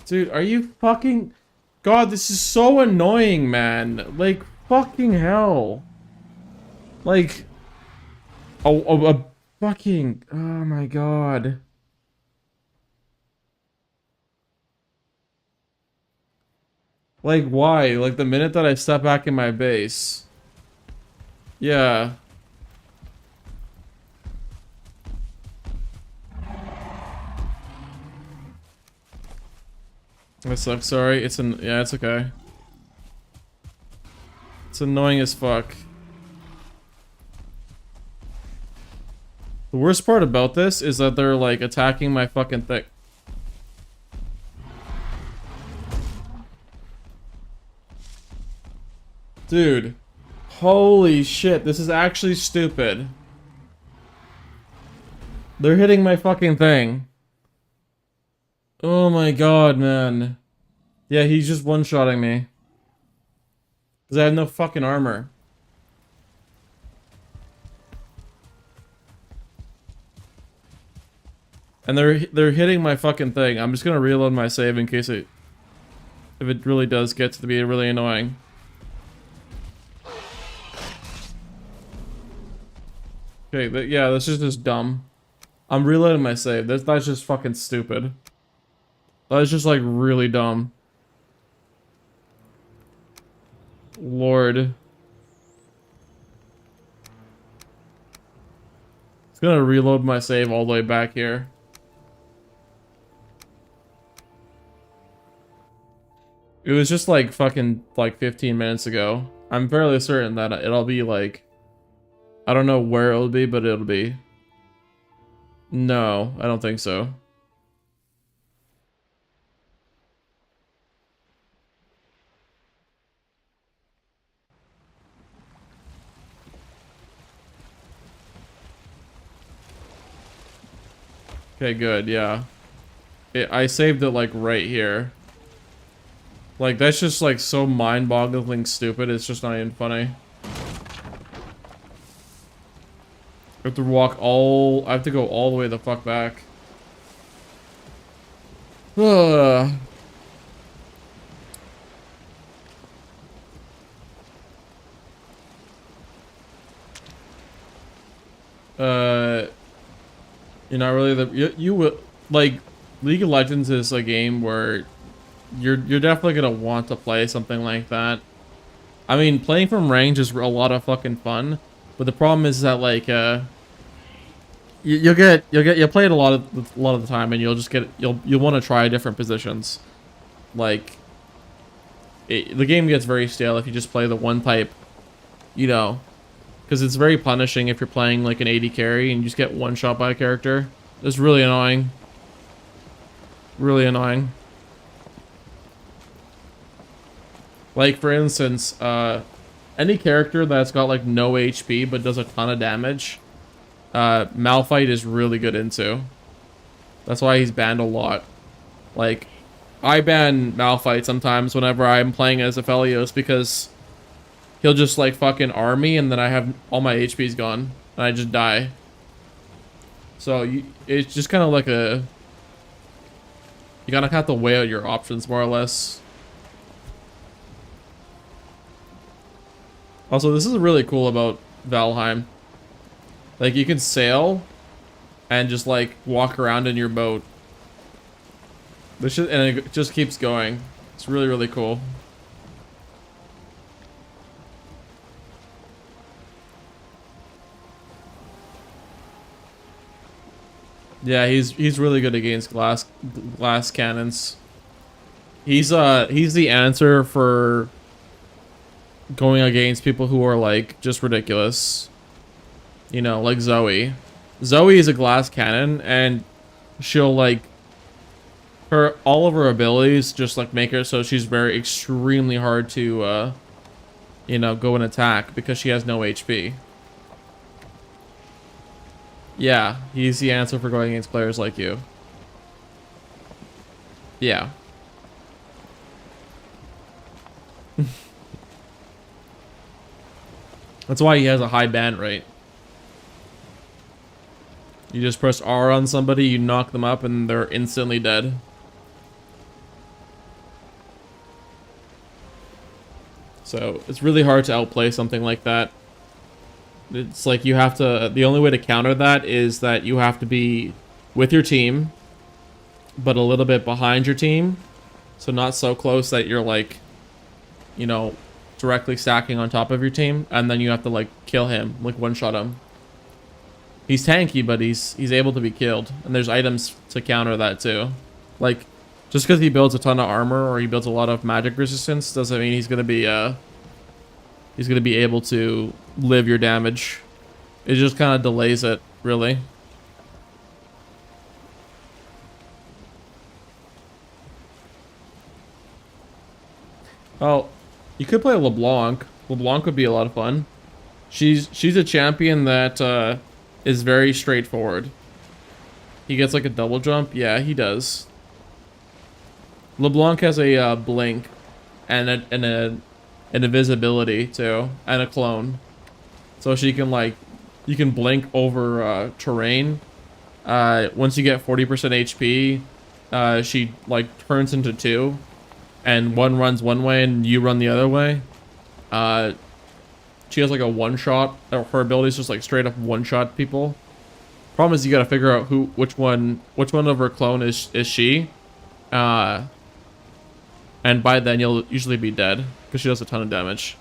Dude, are you fucking... God, this is so annoying, man. Like, fucking hell. Like... a fucking... Oh my god. Like, why? Like, the minute that I step back in my base. Yeah. That sucks, sorry. Yeah, it's okay. It's annoying as fuck. The worst part about this is that they're, like, attacking my fucking thing. Dude. Holy shit, this is actually stupid. They're hitting my fucking thing. Oh my god, man. Yeah, he's just one-shotting me. Because I have no fucking armor. And they're hitting my fucking thing. I'm just gonna reload my save in case if it really does get to be really annoying. Okay, yeah, this is just dumb. I'm reloading my save. That's just fucking stupid. That's just like really dumb. Lord. It's gonna reload my save all the way back here. It was just like fucking like 15 minutes ago. I'm fairly certain that it'll be like, I don't know where it'll be, but it'll be. No, I don't think so. Okay, good, yeah. I saved it like right here. Like, that's just like so mind-boggling stupid, it's just not even funny. I have to I have to go all the way the fuck back. Ugh. You're not really you will like League of Legends is a game where you're definitely gonna want to play something like that. I mean, playing from range is a lot of fucking fun, but the problem is that like you'll play it a lot of the time, and you'll want to try different positions. Like the game gets very stale if you just play the one type, you know, because it's very punishing if you're playing like an AD carry and you just get one shot by a character. It's really annoying. Really annoying. Like for instance, any character that's got like no HP but does a ton of damage, Malphite is really good into. That's why he's banned a lot. Like, I ban Malphite sometimes whenever I'm playing as Aphelios because he'll just like fucking arm me and then I have all my HP's gone and I just die. So it's just kind of like you gotta have to weigh out your options more or less. Also, this is really cool about Valheim. Like, you can sail and just like walk around in your boat. And it just keeps going. It's really, really cool. Yeah, he's really good against glass cannons. He's the answer for going against people who are like just ridiculous. You know, like Zoe. Zoe is a glass cannon and she'll like all of her abilities just like make her so she's very extremely hard to you know, go and attack because she has no HP. Yeah, he's the answer for going against players like you. Yeah. That's why he has a high ban rate. You just press R on somebody, you knock them up, and they're instantly dead. So, it's really hard to outplay something like that. It's like you have to... The only way to counter that is that you have to be with your team, but a little bit behind your team. So not so close that you're like, you know, directly stacking on top of your team. And then you have to like kill him, like one-shot him. He's tanky, but he's able to be killed. And there's items to counter that too. Like, just because he builds a ton of armor or he builds a lot of magic resistance doesn't mean he's gonna be able to live your damage. It just kind of delays it, really. Oh, you could play LeBlanc. LeBlanc would be a lot of fun. She's a champion that is very straightforward. He gets like a double jump. Yeah, he does. LeBlanc has a blink and an invisibility too, and a clone. So she can like, you can blink over terrain. Once you get 40% HP, she like turns into two, and one runs one way and you run the other way. She has like a one shot. Her ability is just like straight up one shot people. Problem is you gotta figure out which one of her clone is she. And by then you'll usually be dead because she does a ton of damage.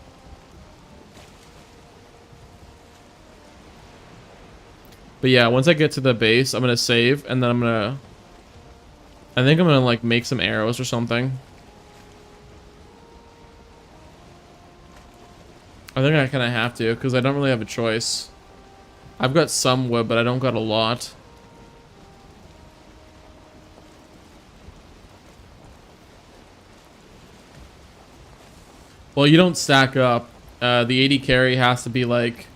But yeah, once I get to the base, I'm gonna save, and then I think I'm gonna like make some arrows or something. I think I kind of have to because I don't really have a choice. I've got some wood, but I don't got a lot. Well, you don't stack up. The 80 carry has to be like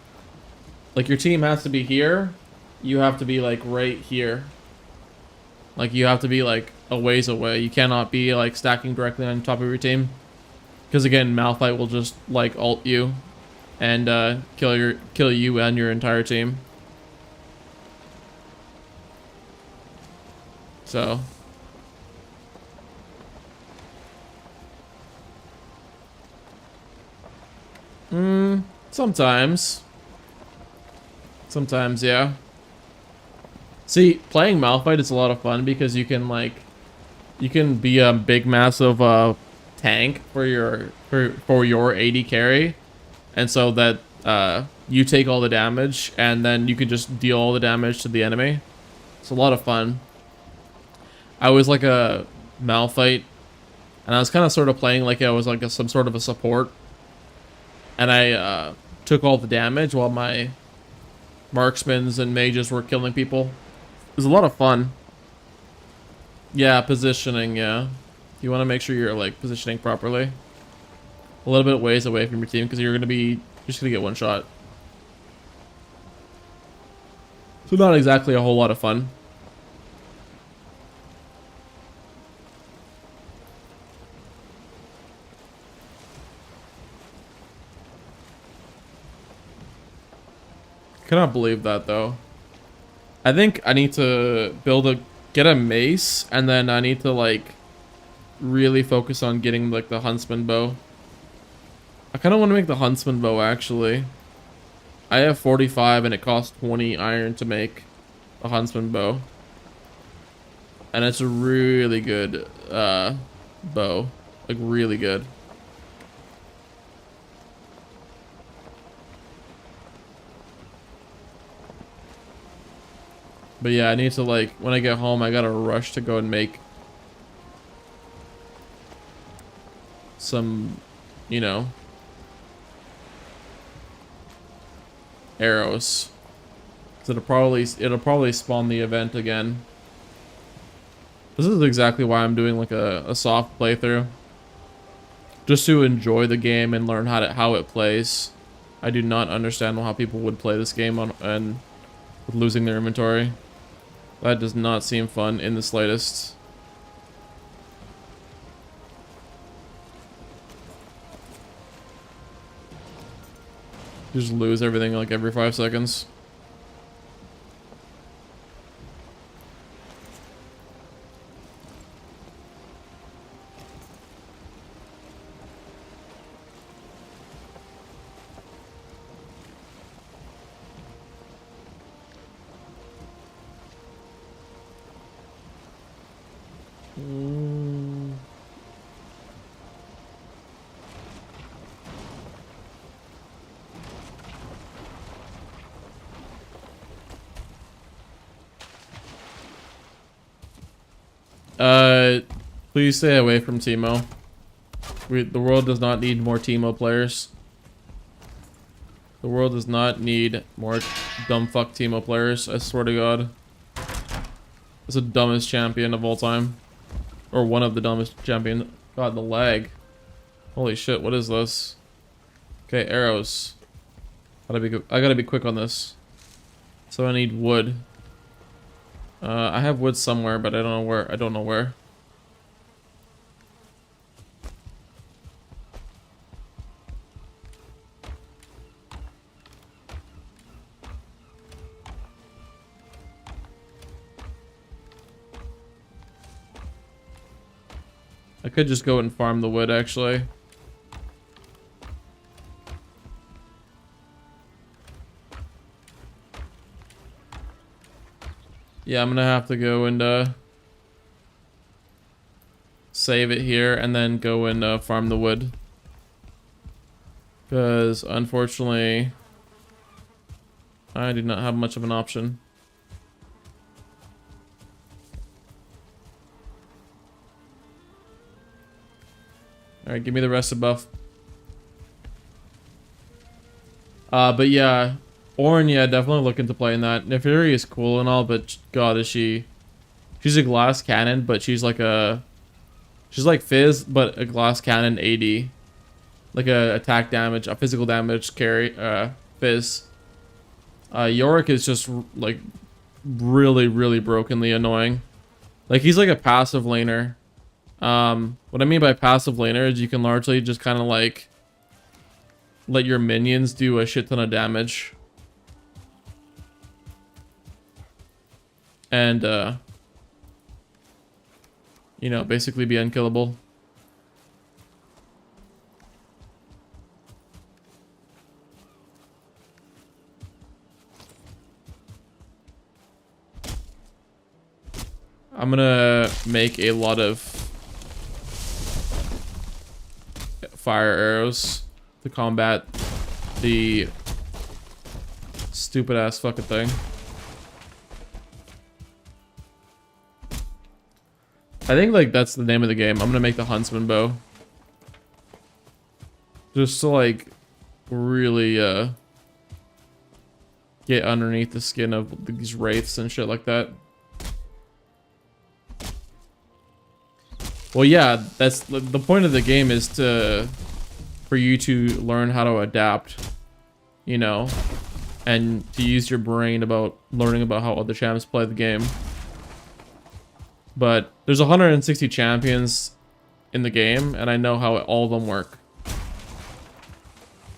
your team has to be here. You have to be like right here. Like you have to be like a ways away. You cannot be like stacking directly on top of your team. Because again, Malphite will just like ult you and kill you and your entire team. So sometimes, yeah. See, playing Malphite is a lot of fun because you can like, you can be a big massive tank for your 80 carry, and so that you take all the damage, and then you can just deal all the damage to the enemy. It's a lot of fun. I was like a Malphite, and I was kind of sort of playing like I was like some sort of a support, and I took all the damage while my marksmans and mages were killing people. It was a lot of fun. Yeah, positioning, yeah. You want to make sure you're like positioning properly. A little bit ways away from your team because you're just gonna get one shot. So not exactly a whole lot of fun. Cannot believe that though. I think I need to get a mace, and then I need to like really focus on getting like the huntsman bow. I kind of want to make the huntsman bow actually. I have 45 and it costs 20 iron to make a huntsman bow. And it's a really good bow. Like really good. But yeah, I need to like, when I get home, I gotta rush to go and make some, you know, arrows. So it'll probably spawn the event again. This is exactly why I'm doing like a soft playthrough. Just to enjoy the game and learn how it plays. I do not understand how people would play this game and with losing their inventory. That does not seem fun in the slightest. You just lose everything like every 5 seconds. Please stay away from Teemo. The world does not need more Teemo players. The world does not need more dumb fuck Teemo players, I swear to God. It's the dumbest champion of all time. Or one of the dumbest champions. God, the lag. Holy shit, what is this? Okay, arrows. I gotta be quick on this. So I need wood. I have wood somewhere, but I don't know where. I don't know where. I could just go and farm the wood, actually. Yeah, I'm gonna have to go and save it here and then go and farm the wood. Because, unfortunately, I do not have much of an option. Alright, give me the rest of buff. But yeah, Ornn, yeah, definitely looking to play in that. Neferi is cool and all, but god, is she... She's a glass cannon, but she's like a... She's like Fizz, but a glass cannon AD. Like a attack damage, a physical damage carry, Fizz. Yorick is just, like, really, really brokenly annoying. Like, he's like a passive laner. What I mean by passive laner is you can largely just kind of like let your minions do a shit ton of damage. And, you know, basically be unkillable. I'm gonna make a lot of fire arrows to combat the stupid ass fucking thing. I think like that's the name of the game. I'm gonna make the huntsman bow. Just to like really get underneath the skin of these wraiths and shit like that. Well, yeah, that's the point of the game is for you to learn how to adapt, you know, and to use your brain about learning about how other champs play the game. But there's 160 champions in the game, and I know how all of them work.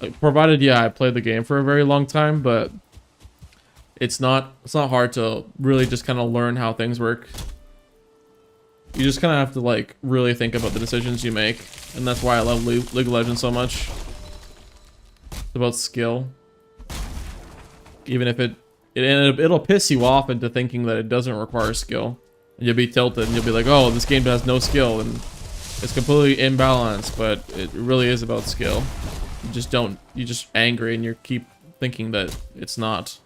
Like, provided, yeah, I played the game for a very long time, but it's not hard to really just kind of learn how things work. You just kind of have to like really think about the decisions you make, and that's why I love League of Legends so much. It's about skill. Even if it'll piss you off into thinking that it doesn't require skill, and you'll be tilted, and you'll be like, "Oh, this game has no skill, and it's completely imbalanced." But it really is about skill. You're just angry, and you keep thinking that it's not.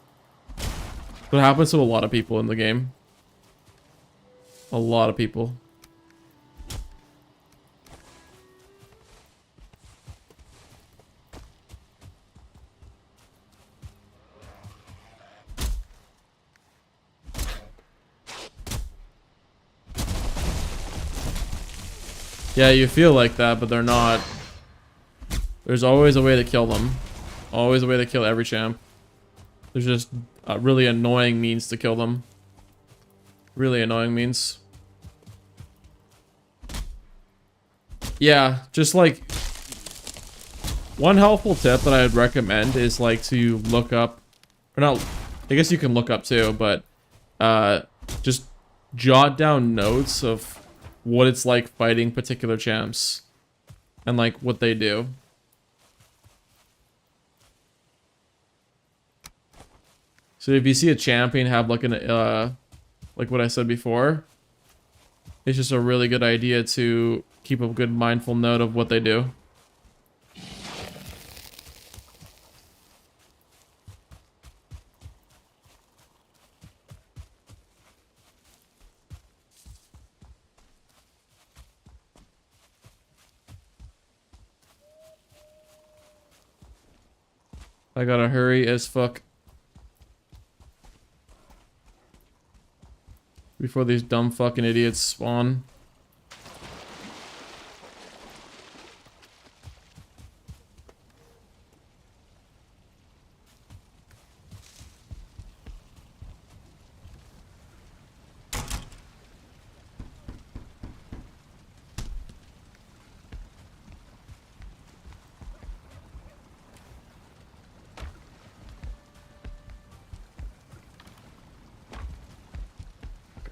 What happens to a lot of people in the game. A lot of people. Yeah, you feel like that, but they're not. There's always a way to kill them. Always a way to kill every champ. There's just a really annoying means to kill them. Really annoying means. Yeah, just like one helpful tip that I would recommend is like to look up, or not, I guess you can look up too, but just jot down notes of what it's like fighting particular champs and like what they do. So if you see a champion have like an like what I said before, it's just a really good idea to keep a good mindful note of what they do. I gotta hurry as fuck before these dumb fucking idiots spawn.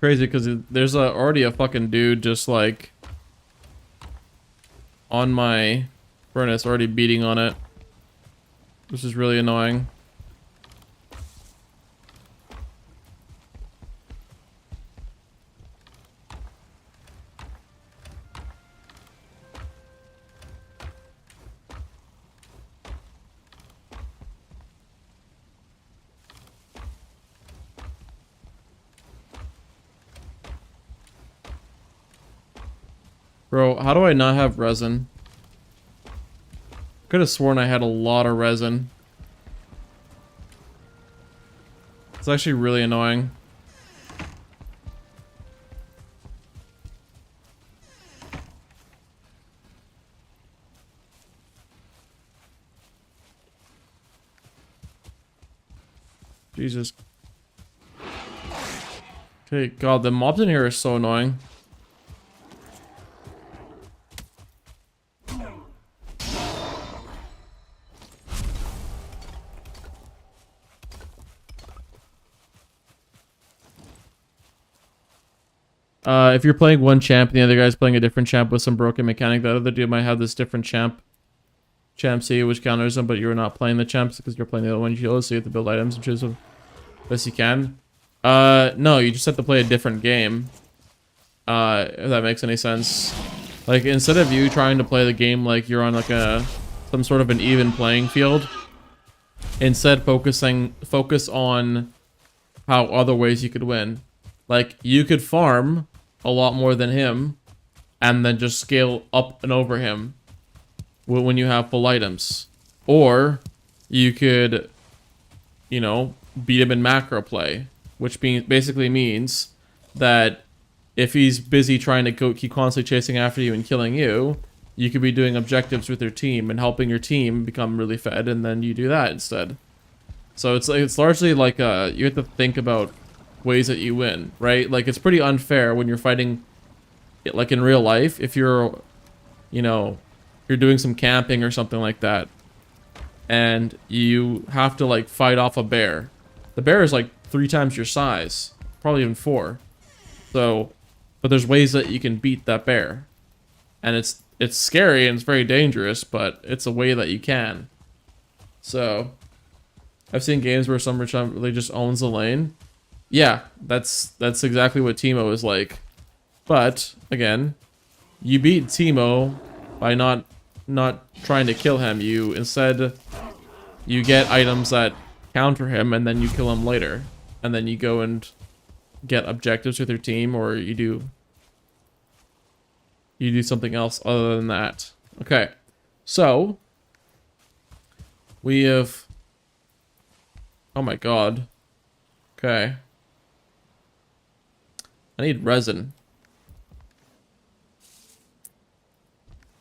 crazy because there's already a fucking dude just like on my furnace already beating on it, which is really annoying. Bro, how do I not have resin? Could have sworn I had a lot of resin. It's actually really annoying. Jesus. Okay, God, the mobs in here are so annoying. If you're playing one champ and the other guy's playing a different champ with some broken mechanic, the other dude might have this different champ C, which counters them, but you're not playing the champs because you're playing the other one you chose, so you have to build items and choose the best you can. No, you just have to play a different game. If that makes any sense. Like, instead of you trying to play the game like you're on like some sort of an even playing field, instead focus on how other ways you could win. Like, you could farm a lot more than him and then just scale up and over him when you have full items. Or you could, you know, beat him in macro play, which basically means that if he's busy trying to keep constantly chasing after you and killing you, you could be doing objectives with your team and helping your team become really fed, and then you do that instead. So it's largely like you have to think about ways that you win, right? Like, it's pretty unfair when you're fighting, like in real life, if you're, you know, you're doing some camping or something like that, and you have to like fight off a bear. The bear is like 3 times your size, probably even 4. So, but there's ways that you can beat that bear, and it's scary and it's very dangerous, but it's a way that you can. So, I've seen games where some champ really just owns the lane. Yeah, that's exactly what Teemo is like. But again, you beat Teemo by not trying to kill him. You get items that counter him, and then you kill him later, and then you go and get objectives with your team, or you do something else other than that. Okay, so we have, oh my god. Okay, I need resin.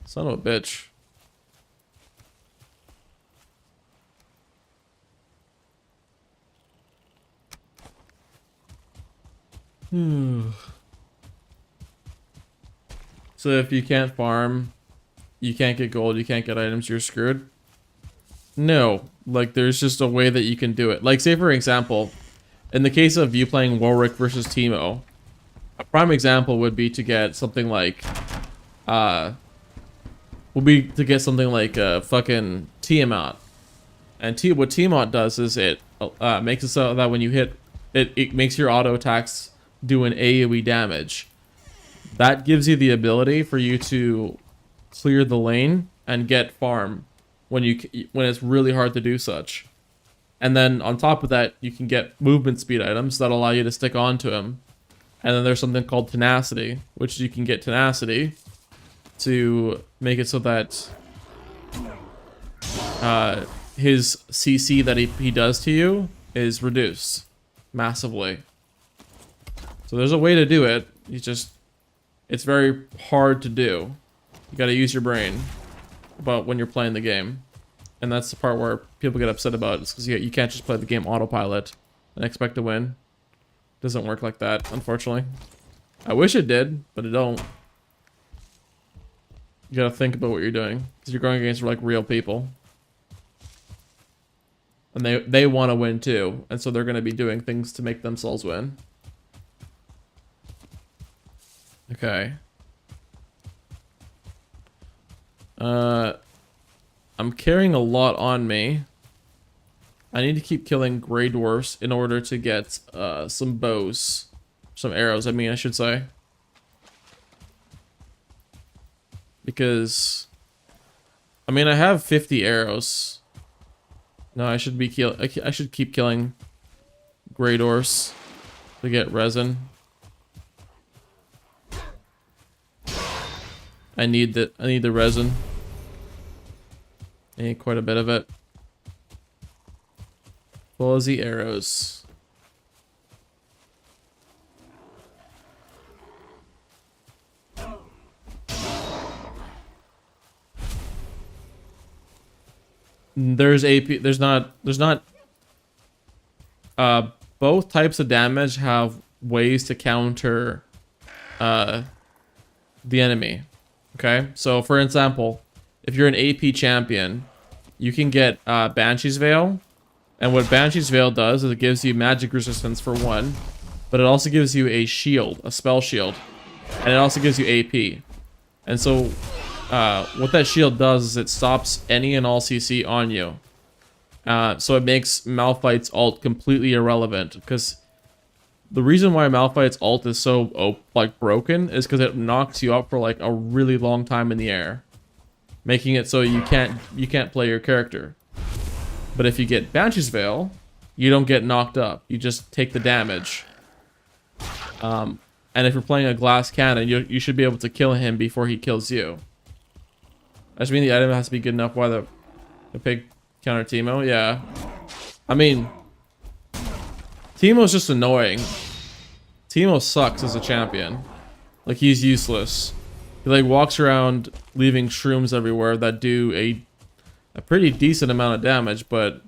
Son of a bitch. So if you can't farm, you can't get gold, you can't get items, you're screwed? No, like there's just a way that you can do it. Like, say for example, in the case of you playing Warwick versus Teemo, a prime example would be to get something like fucking Tiamat. And what Tiamat does is it makes it so that when you hit it makes your auto attacks do an AoE damage. That gives you the ability for you to clear the lane and get farm when it's really hard to do such. And then on top of that, you can get movement speed items that allow you to stick on to him. And then there's something called tenacity, which you can get tenacity to make it so that his CC that he does to you is reduced massively. So there's a way to do it. It's very hard to do. You gotta use your brain about when you're playing the game. And that's the part where people get upset about it, is because you can't just play the game autopilot and expect to win. It doesn't work like that, unfortunately. I wish it did, but it don't. You gotta think about what you're doing, because you're going against like real people. And they want to win too, and so they're gonna be doing things to make themselves win. Okay. I'm carrying a lot on me. I need to keep killing gray dwarfs in order to get some bows. Some arrows, I mean, I should say. Because I mean, I have 50 arrows. No, I should I should keep killing gray dwarfs to get resin. I need the resin. I need quite a bit of it. Fuzzy arrows. There's AP. There's not. Both types of damage have ways to counter the enemy. Okay, so for example, if you're an AP champion, you can get Banshee's Veil, and what Banshee's Veil does is it gives you magic resistance for one, but it also gives you a shield, a spell shield, and it also gives you AP. And so what that shield does is it stops any and all CC on you. So it makes Malphite's ult completely irrelevant, because the reason why Malphite's ult is so like broken is because it knocks you up for like a really long time in the air, making it so you can't play your character. But if you get Banshee's Veil, you don't get knocked up. You just take the damage. And if you're playing a glass cannon, you should be able to kill him before he kills you. I just mean the item has to be good enough. Why the pig counter Teemo? Yeah. I mean, Teemo's just annoying. Teemo sucks as a champion. Like, he's useless. He like walks around leaving shrooms everywhere that do a pretty decent amount of damage, but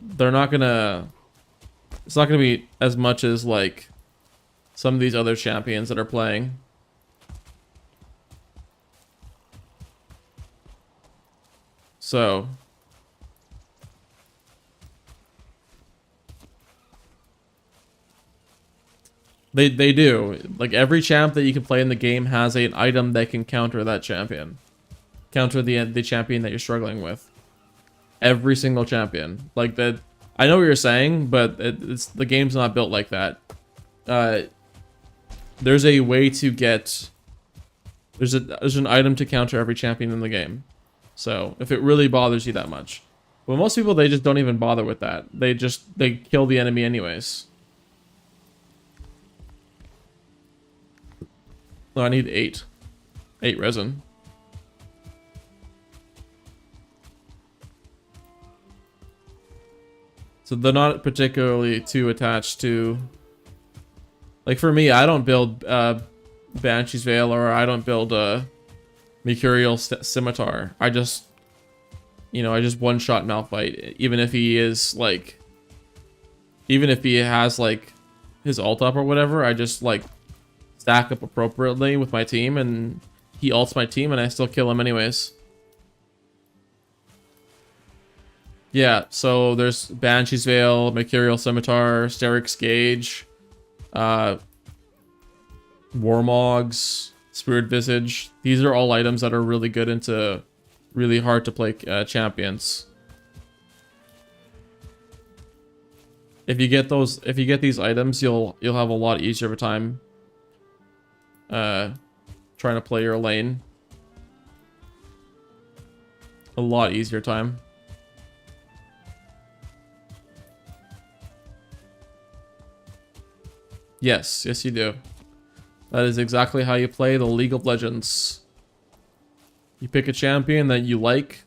they're not gonna... It's not gonna be as much as like some of these other champions that are playing. So they do. Like, every champ that you can play in the game has an item that can counter that champion. Counter the champion that you're struggling with. Every single champion. Like, that. I know what you're saying, but it's the game's not built like that. There's a way to get... There's an item to counter every champion in the game. So, if it really bothers you that much. But most people, they just don't even bother with that. They kill the enemy anyways. Oh, I need 8. 8 resin. So they're not particularly too attached to... Like, for me, I don't build Banshee's Veil, or I don't build Mercurial Scimitar. I just... You know, I just one-shot Malphite. Even if he is, like... Even if he has, like, his ult up or whatever, I just, like, stack up appropriately with my team, and he ults my team, and I still kill him anyways. Yeah, so there's Banshee's Veil, Mercurial Scimitar, Steric's Gauge, Warmogs, Spirit Visage. These are all items that are really good into really hard to play champions. If you get these items, you'll have a lot easier of a time trying to play your lane. A lot easier time. Yes, yes you do. That is exactly how you play the League of Legends. You pick a champion that you like,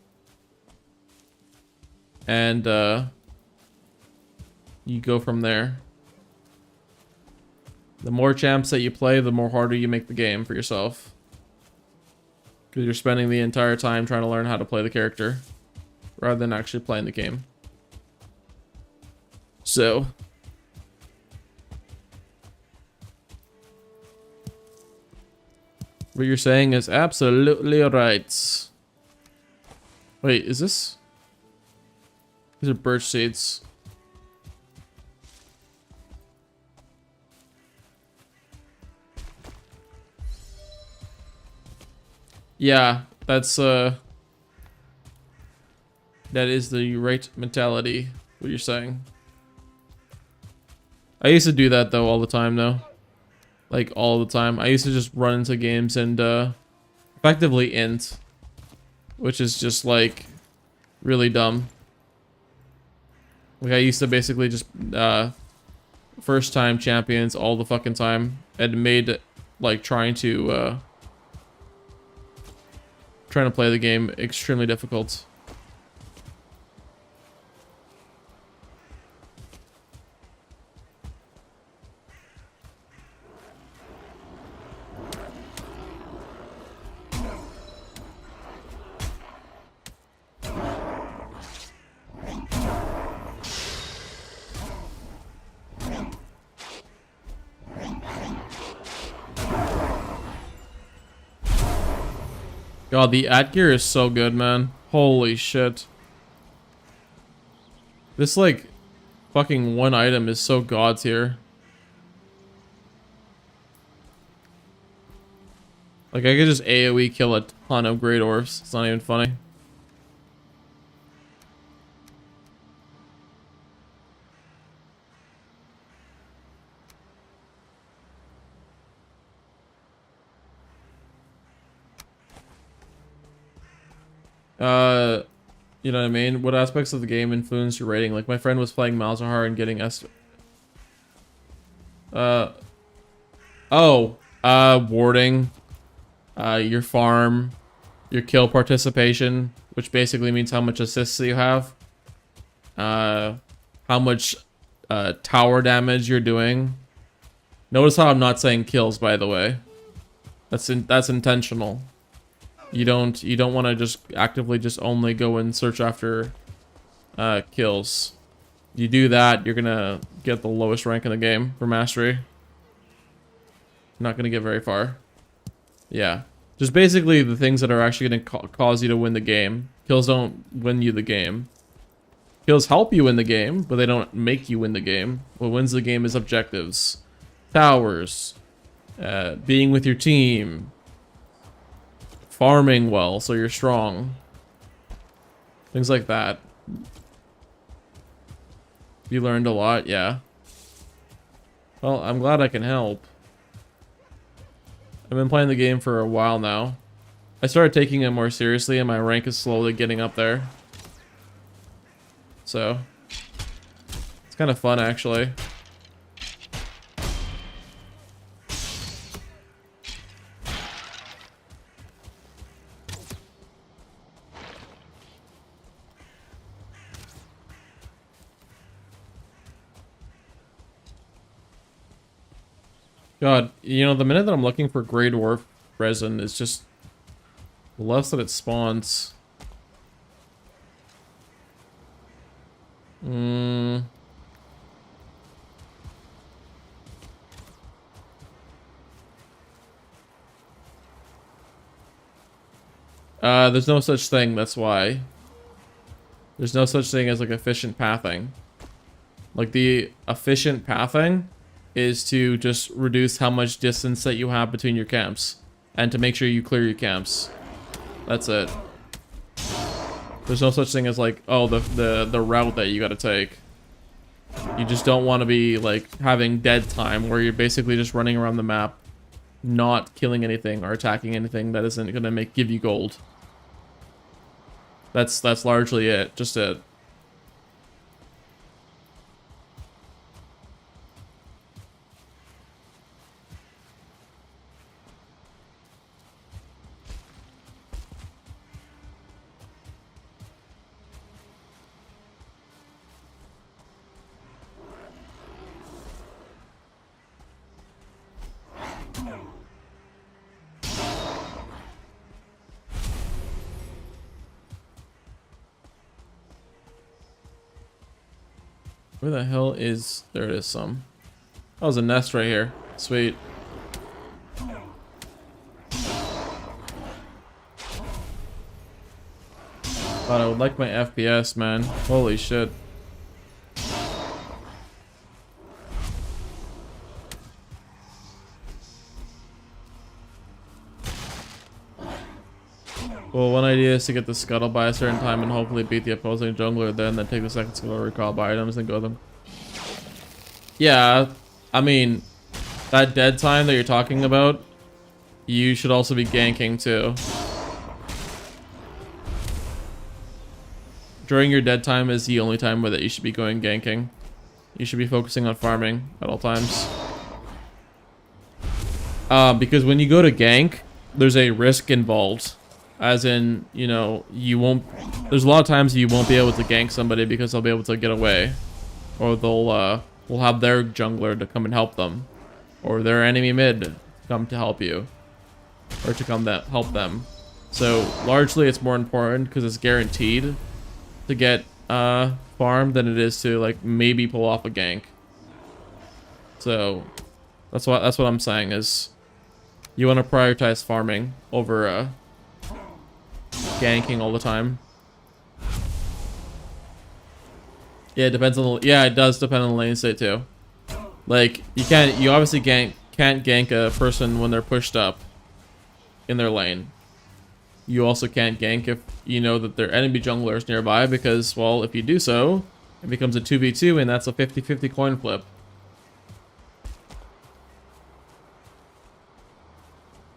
and you go from there. The more champs that you play, the more harder you make the game for yourself. Because you're spending the entire time trying to learn how to play the character, rather than actually playing the game. So... what you're saying is absolutely right. Wait, is this... These are birch seeds. Yeah, that's that is the right mentality, what you're saying. I used to do that though all the time though. Like all the time. I used to just run into games and effectively int, which is just like really dumb. Like I used to basically just first time champions all the fucking time and made like trying to play the game extremely difficult. God, the ad gear is so good, man. Holy shit. This, like, fucking one item is so god tier. Like, I could just AoE kill a ton of Great Orcs. It's not even funny. You know what I mean? What aspects of the game influence your rating? Like, my friend was playing Malzahar and getting warding, your farm, your kill participation, which basically means how much assists you have, how much, tower damage you're doing. Notice how I'm not saying kills, by the way. That's intentional. You don't want to just actively just only go and search after kills. You do that, you're gonna get the lowest rank in the game for mastery. Not gonna get very far. Yeah, just basically the things that are actually gonna cause you to win the game. Kills don't win you the game. Kills help you win the game, but they don't make you win the game. What wins the game is objectives, towers, being with your team, farming well so you're strong, things like that. You learned a lot, yeah. Well, I'm glad I can help. I've been playing the game for a while now. I started taking it more seriously and my rank is slowly getting up there. So, it's kind of fun actually. God, you know, the minute that I'm looking for Grey Dwarf resin is just less that it spawns. There's no such thing, that's why. There's no such thing as like efficient pathing. Like the efficient pathing is to just reduce how much distance that you have between your camps and to make sure you clear your camps. That's it. There's no such thing as like, oh, the route that you gotta take. You just don't want to be like having dead time where you're basically just running around the map, not killing anything or attacking anything that isn't gonna give you gold. That's largely it, just it. Where the hell is... There it is some. That was a nest right here. Sweet. God, I would like my FPS, man. Holy shit. Well, one idea is to get the scuttle by a certain time and hopefully beat the opposing jungler, then take the second scuttle, recall by items, and go them. Yeah, I mean, that dead time that you're talking about, you should also be ganking too. During your dead time is the only time where that you should be going ganking. You should be focusing on farming at all times. Because when you go to gank, there's a risk involved. As in, you know, you won't... There's a lot of times you won't be able to gank somebody because they'll be able to get away. Or they'll have their jungler to come and help them. Or their enemy mid to come to help you. Or to come to help them. So, largely it's more important because it's guaranteed to get farm than it is to, like, maybe pull off a gank. So, that's what I'm saying is... You want to prioritize farming over ganking all the time. Yeah, it depends on the, yeah, it does depend on the lane state too. Like you obviously can't gank a person when they're pushed up in their lane. You also can't gank if you know that their enemy jungler is nearby because, well, if you do so, it becomes a 2v2 and that's a 50-50 coin flip.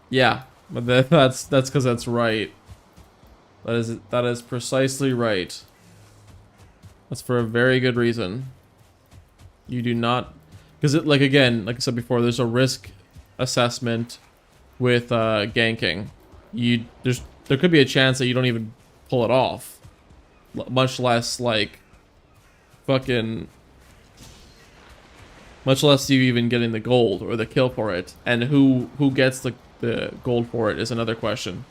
Yeah, but that's because that's right. That is precisely right. That's for a very good reason. You do not, because it, like, again, like I said before, there's a risk assessment with ganking. There could be a chance that you don't even pull it off, much less like fucking, much less you even getting the gold or the kill for it. And who gets the gold for it is another question.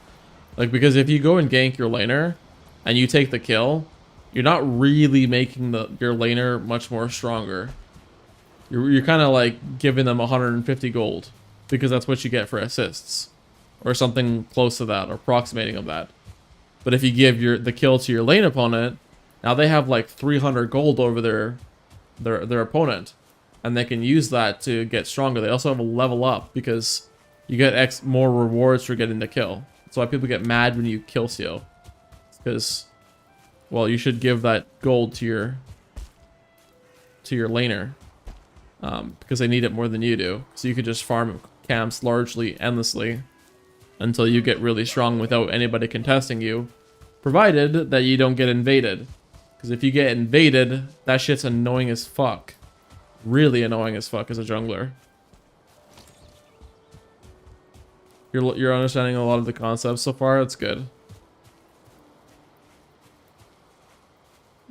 Like, because if you go and gank your laner and you take the kill, you're not really making your laner much more stronger. You're kind of like giving them 150 gold because that's what you get for assists or something close to that or approximating of that. But if you give the kill to your lane opponent, now they have like 300 gold over their opponent, and they can use that to get stronger. They also have a level up because you get more rewards for getting the kill. That's why people get mad when you kill steal. Because, well, you should give that gold to your laner. Because they need it more than you do. So you could just farm camps largely endlessly until you get really strong without anybody contesting you. Provided that you don't get invaded. Because if you get invaded, that shit's annoying as fuck. Really annoying as fuck as a jungler. You're understanding a lot of the concepts so far. That's good.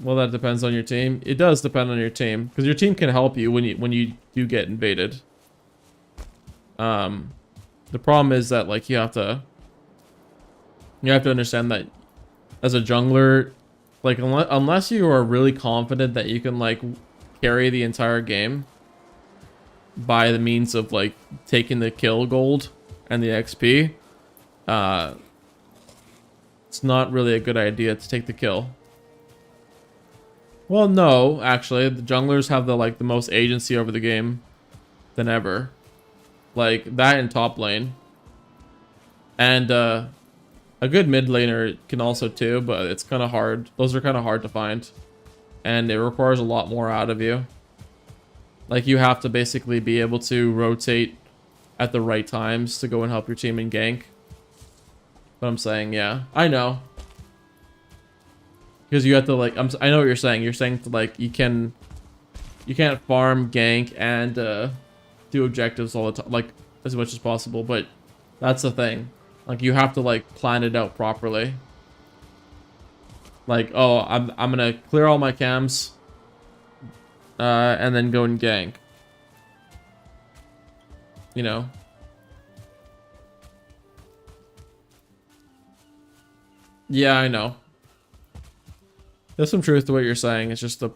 Well, that depends on your team. It does depend on your team because your team can help you when you do get invaded. The problem is that, like, you have to understand that as a jungler, like, unless you are really confident that you can, like, carry the entire game by the means of, like, taking the kill gold and the XP, it's not really a good idea to take the kill. Well, no, actually, the junglers have the most agency over the game than ever. Like, that in top lane. And, a good mid laner can also too, but it's kind of hard. Those are kind of hard to find. And it requires a lot more out of you. Like, you have to basically be able to rotate at the right times to go and help your team in gank. But I'm saying, yeah, I know. Because you have to, like, I know what you're saying. You're saying, like, you can't farm, gank, and do objectives all the time, like, as much as possible. But that's the thing. Like, you have to, like, plan it out properly. Like, oh, I'm gonna clear all my cams, and then go and gank. You know. Yeah, I know. There's some truth to what you're saying. It's just the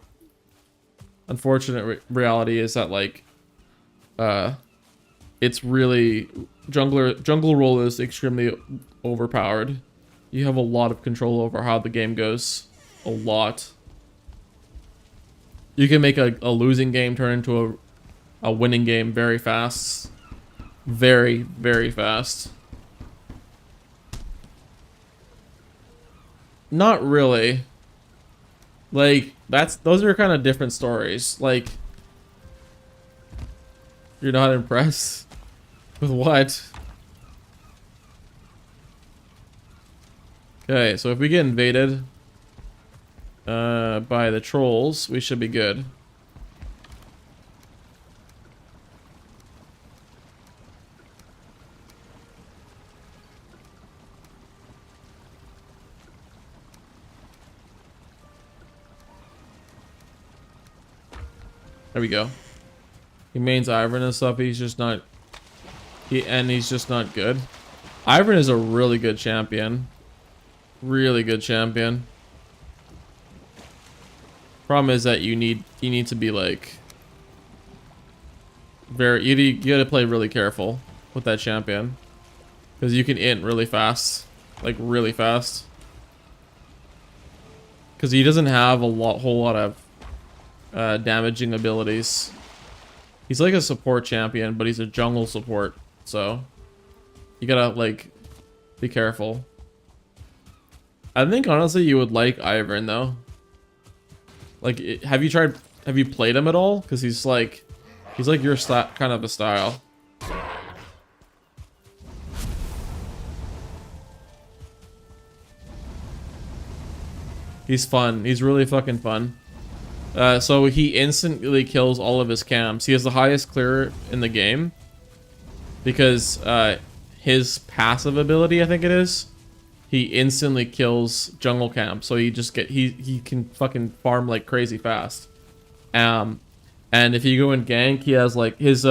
unfortunate reality is that, like, it's really jungle role is extremely overpowered. You have a lot of control over how the game goes. A lot. You can make a losing game turn into a winning game very fast. Very, very fast. Not really. Like, those are kind of different stories. Like, you're not impressed? With what? Okay, so if we get invaded by the trolls, we should be good. There we go. He mains Ivern and stuff. He's just not. He's just not good. Ivern is a really good champion. Really good champion. Problem is that you need to be like you gotta play really careful with that champion, because you can int really fast, like really fast. Because he doesn't have whole lot of damaging abilities. He's like a support champion, but he's a jungle support, so you gotta like be careful. I think honestly you would like Ivern though. Like, have you played him at all? Because he's like your kind of a style. He's fun. He's really fucking fun. So he instantly kills all of his camps. He has the highest clear in the game because his passive ability, I think it is, he instantly kills jungle camps. So he can fucking farm like crazy fast. And if you go in gank, he has like his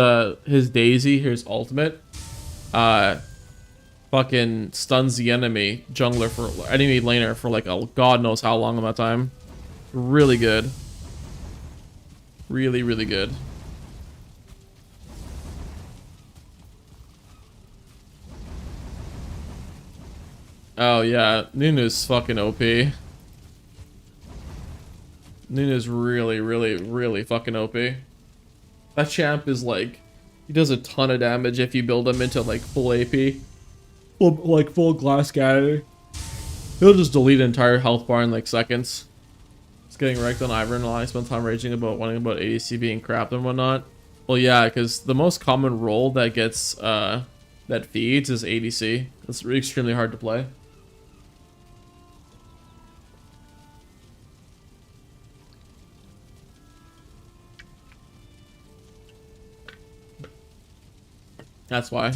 Daisy, his ultimate, fucking stuns the enemy laner for like a god knows how long amount of time. Really good. Really, really good. Oh yeah, Nunu's fucking OP. Nunu's really, really, really fucking OP. That champ is like, he does a ton of damage if you build him into like full AP. Full glass scatter. He'll just delete an entire health bar in like seconds. It's getting wrecked on Ivern while I spend time raging about ADC being crapped and whatnot. Well, yeah, because the most common role that gets that feeds is ADC. It's extremely hard to play. That's why.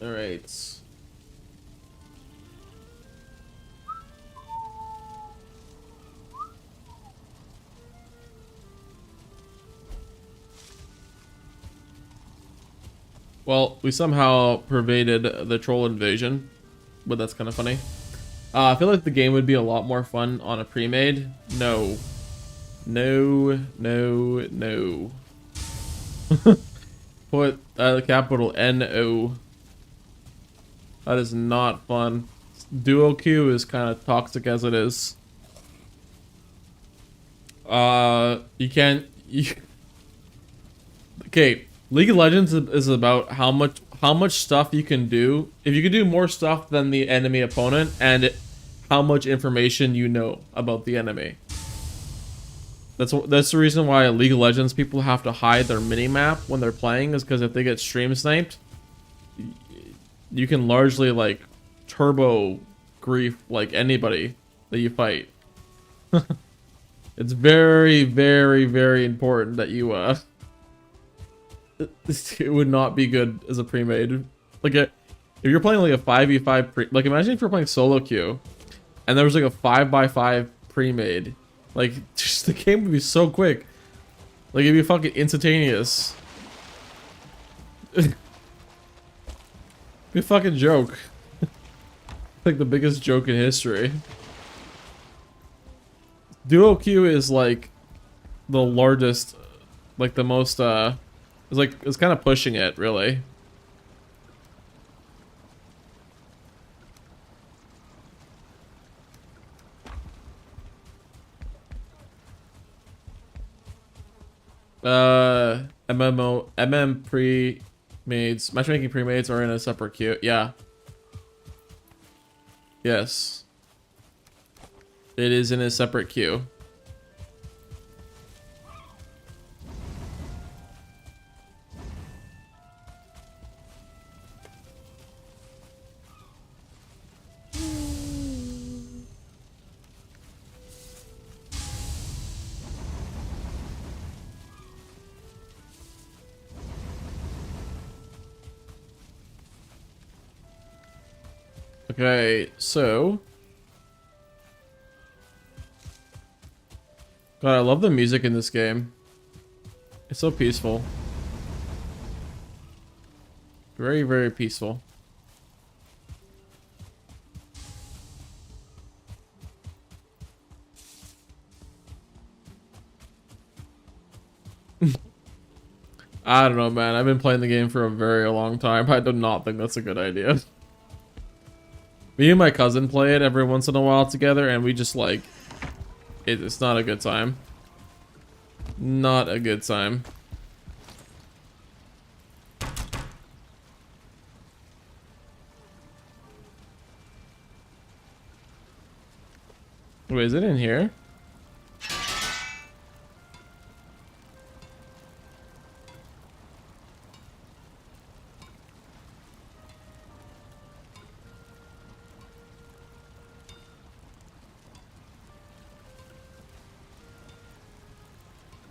All right. Well, we somehow pervaded the troll invasion, but that's kind of funny. I feel like the game would be a lot more fun on a pre-made. No. No, no, no. Put capital N-O. That is not fun. Duo queue is kind of toxic as it is. You can't... Okay, League of Legends is about how much stuff you can do. If you can do more stuff than the enemy opponent, and how much information you know about the enemy. That's the reason why League of Legends people have to hide their mini-map when they're playing, is because if they get stream sniped, you can largely like turbo grief like anybody that you fight. It's very, very, very important that you it would not be good as a pre-made. Like if you're playing like a 5v5 like imagine if you're playing solo queue and there was like a 5x5 pre-made. Like just the game would be so quick. Like it'd be fucking instantaneous. It'd be a fucking joke. Like the biggest joke in history. Duo queue is like the largest, like the most it's kind of pushing it really. pre-mades, matchmaking pre-mades are in a separate queue. Yeah. Yes. It is in a separate queue. Okay, so God, I love the music in this game. It's so peaceful. Very, very peaceful. I don't know, man. I've been playing the game for a very long time. I do not think that's a good idea. Me and my cousin play it every once in a while together, and we just like... It's not a good time. Not a good time. Wait, is it in here?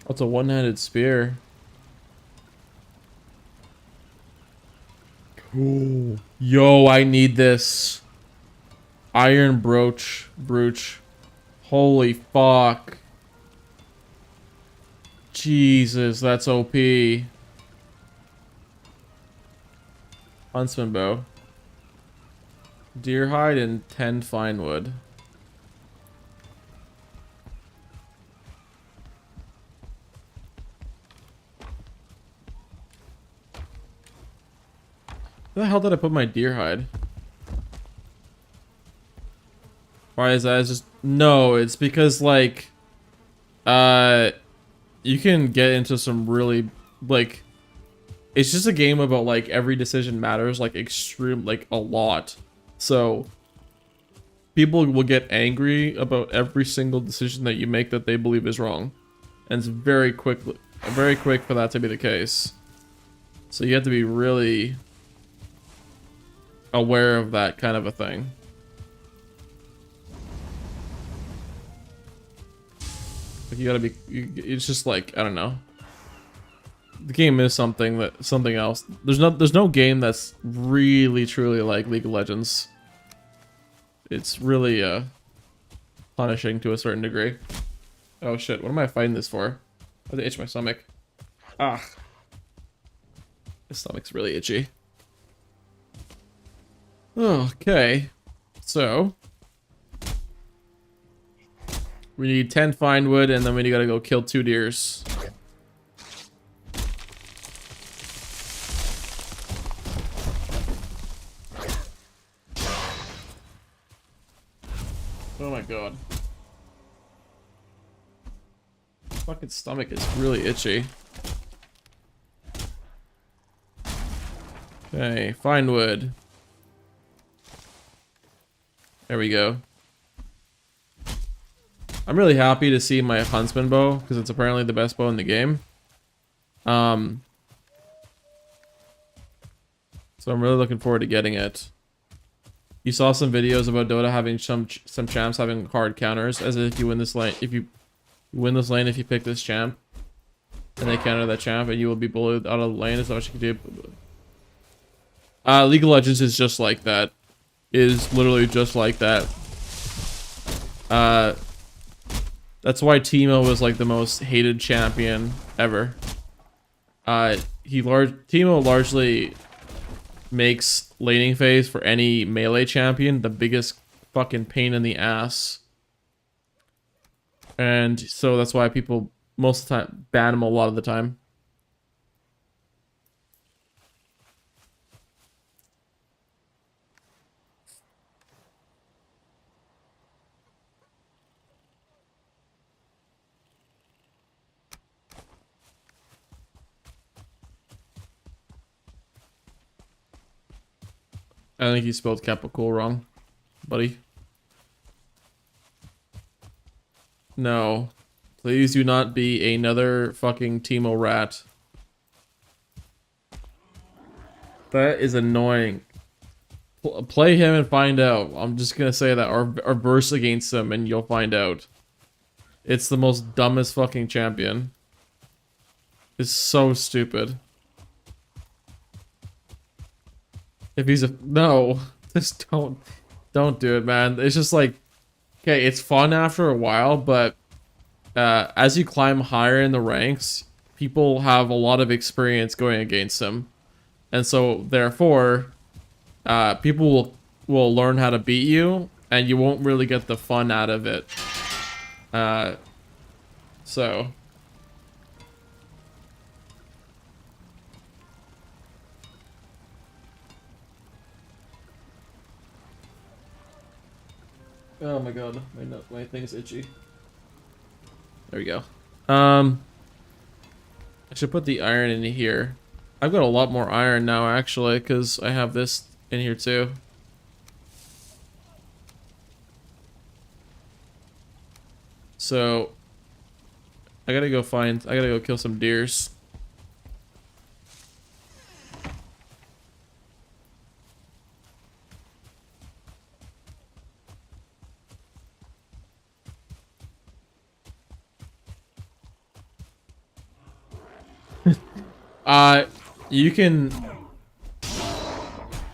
Oh, it's a one-handed spear. Cool. Yo, I need this. Iron brooch. Holy fuck. Jesus, that's OP. Huntsman bow. Deer hide and 10 fine wood. Where the hell did I put my deer hide? Why is that? It's just no, it's because like you can get into some really like it's just a game about like every decision matters like extreme like a lot. So people will get angry about every single decision that you make that they believe is wrong. And it's very quick for that to be the case. So you have to be really aware of that kind of a thing. Like you gotta be, it's just like, I don't know. The game is something else. There's no game that's really truly like League of Legends. It's really punishing to a certain degree. Oh shit, what am I fighting this for? I itch my stomach. Ah. My stomach's really itchy. Okay. So we need 10 fine wood and then we gotta go kill 2 deers. Oh my god. Fucking stomach is really itchy. Okay, fine wood. There we go. I'm really happy to see my huntsman bow because it's apparently the best bow in the game. So I'm really looking forward to getting it. You saw some videos about Dota having some champs having hard counters, as if you win this lane. If you win this lane, if you pick this champ, and they counter that champ, and you will be bullied out of the lane. Is that what you can do? League of Legends is just like that. Is literally just like that. That's why Teemo was like the most hated champion ever. Teemo largely makes laning phase for any melee champion the biggest fucking pain in the ass. And so that's why people most of the time ban him a lot of the time. I think you spelled Capicool wrong, buddy. No. Please do not be another fucking Teemo rat. That is annoying. Play him and find out. I'm just gonna say that, or verse against him and you'll find out. It's the most dumbest fucking champion. It's so stupid. If he's a no, just don't do it, man. It's just like, okay, it's fun after a while, but as you climb higher in the ranks, people have a lot of experience going against him, and so therefore, people will learn how to beat you, and you won't really get the fun out of it. So. Oh my god, my thing's itchy. There we go. I should put the iron in here. I've got a lot more iron now, actually, because I have this in here too. So, I gotta go kill some deers. You can...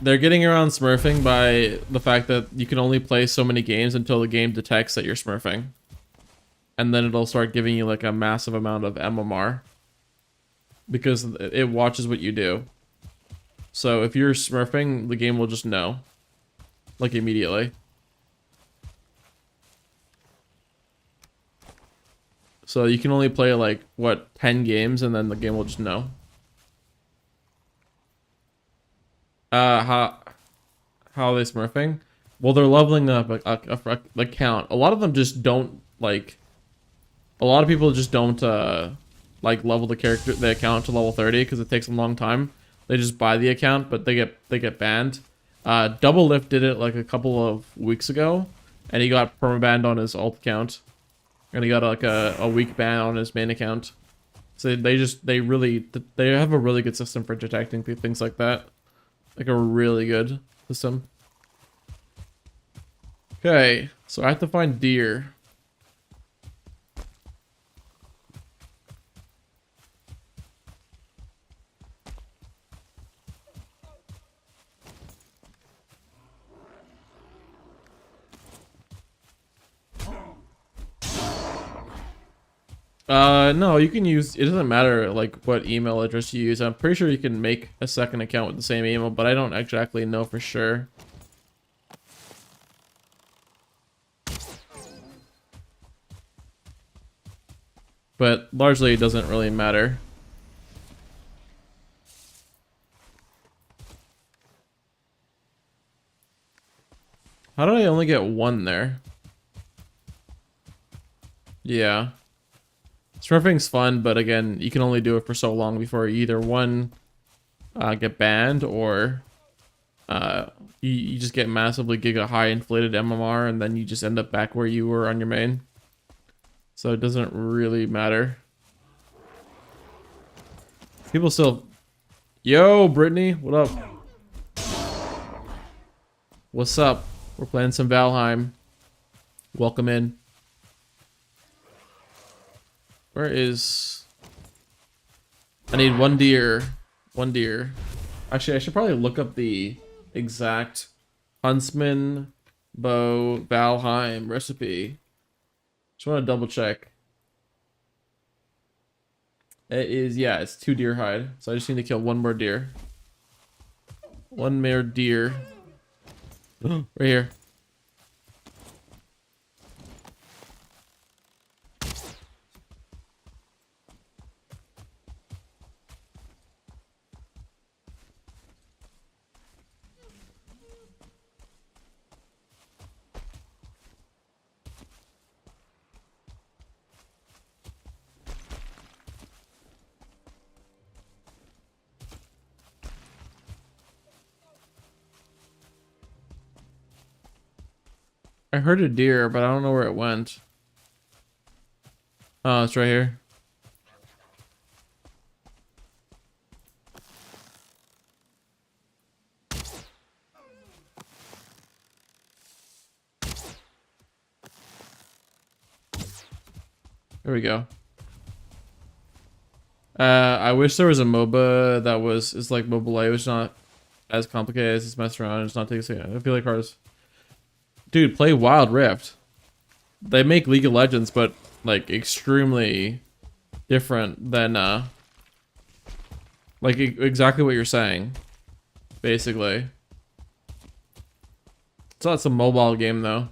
They're getting around smurfing by the fact that you can only play so many games until the game detects that you're smurfing. And then it'll start giving you like a massive amount of MMR. Because it watches what you do. So if you're smurfing, the game will just know. Like immediately. So you can only play like, what, 10 games and then the game will just know. How are they smurfing? Well, they're leveling up a count. A lot of them just don't, like... A lot of people just don't, like, level the account to level 30 because it takes a long time. They just buy the account, but they get banned. Double Lift did it, like, a couple of weeks ago, and he got permabanned on his alt account. And he got, like, a week ban on his main account. So they have a really good system for detecting things like that. Like a really good system. Okay, so I have to find deer. No, you can use, it doesn't matter like what email address you use. I'm pretty sure you can make a second account with the same email, but I don't exactly know for sure. But largely it doesn't really matter. How did I only get one there? Yeah. Smurfing's fun, but again, you can only do it for so long before you either one, get banned, or you just get massively giga high inflated MMR, and then you just end up back where you were on your main. So it doesn't really matter. People still... Yo, Brittany, what up? What's up? We're playing some Valheim. Welcome in. Where is... I need one deer. One deer. Actually, I should probably look up the exact Huntsman Bow Valheim recipe. Just want to double check. It is, yeah, it's 2 deer hide. So I just need to kill one more deer. One more deer. Right here. I heard a deer, but I don't know where it went. Oh, it's right here. There we go. I wish there was a MOBA that is like mobile A, which is not as complicated as it's mess around and it's not taking a second. I feel like ours. Dude, play Wild Rift. They make League of Legends, but like extremely different than like exactly what you're saying, basically. So that's a mobile game though.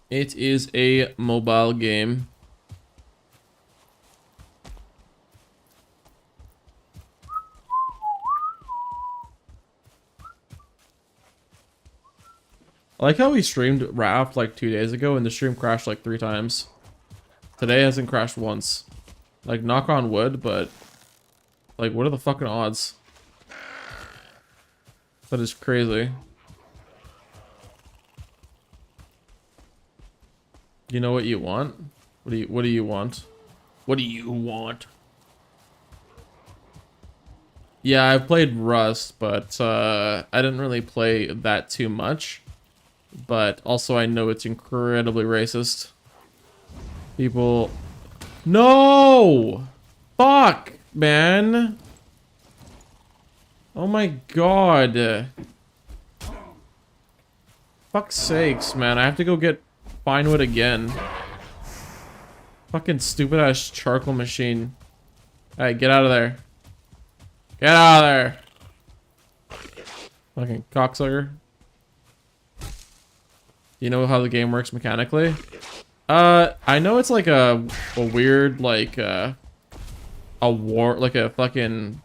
It is a mobile game. I like how we streamed Raft like 2 days ago and the stream crashed like 3 times. Today hasn't crashed once. Like, knock on wood, but like, what are the fucking odds? That is crazy. You know what you want? What do you want? What do you want? Yeah, I've played Rust, but I didn't really play that too much. But also I know it's incredibly racist. People... No! Fuck, man! Oh my god. Fuck's sakes, man. I have to go get fine wood again. Fucking stupid ass charcoal machine. Alright, get out of there. Get out of there. Fucking cocksucker. You know how the game works mechanically? I know it's like a weird, like, a war, like a fucking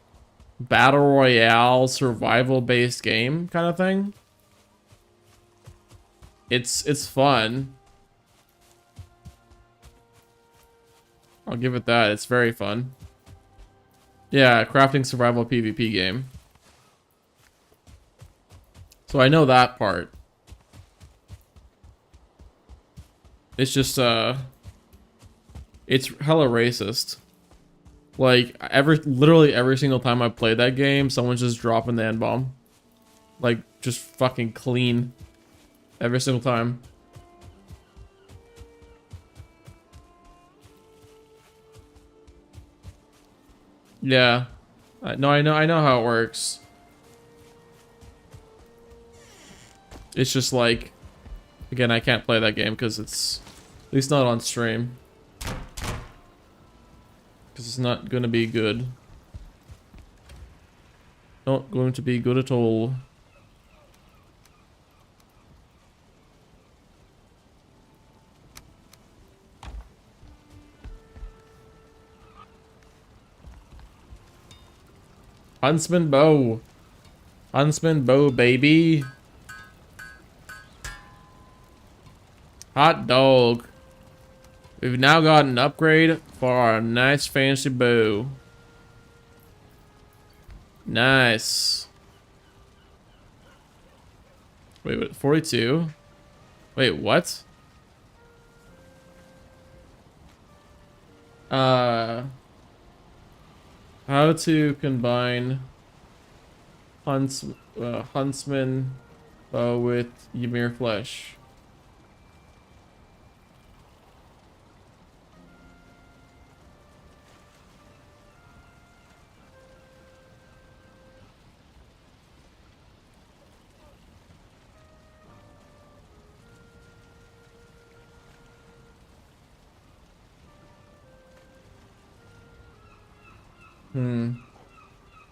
battle royale survival based game kind of thing. It's fun. I'll give it that. It's very fun. Yeah, crafting survival PvP game. So I know that part. It's just it's hella racist. Like literally every single time I play that game, someone's just dropping the N-bomb. Like just fucking clean. Every single time. Yeah. No, I know how it works. It's just like, again, I can't play that game because it's at least not on stream. Because it's not gonna be good. Not going to be good at all. Huntsman bow. Huntsman bow, baby. Hot dog. We've now got an upgrade for our nice fancy bow. Nice. Wait, 42? Wait, what? How to combine Huntsman bow with Ymir flesh.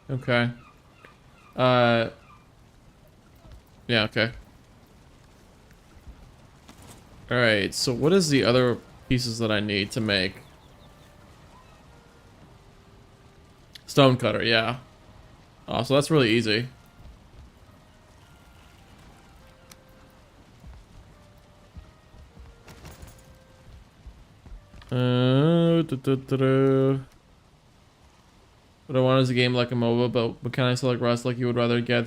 Okay. Yeah, okay. Alright, so what is the other pieces that I need to make? Stone cutter, yeah. Oh, so that's really easy. What I want is a game like a MOBA, but mechanics like Rust, like you would rather get.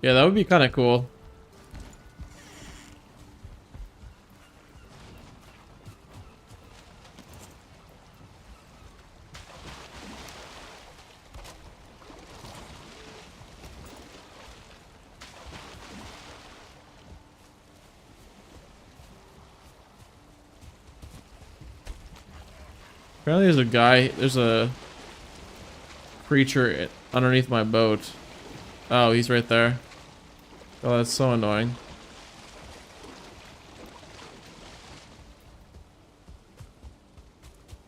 Yeah, that would be kind of cool. Apparently there's a creature underneath my boat. Oh, he's right there. Oh, that's so annoying.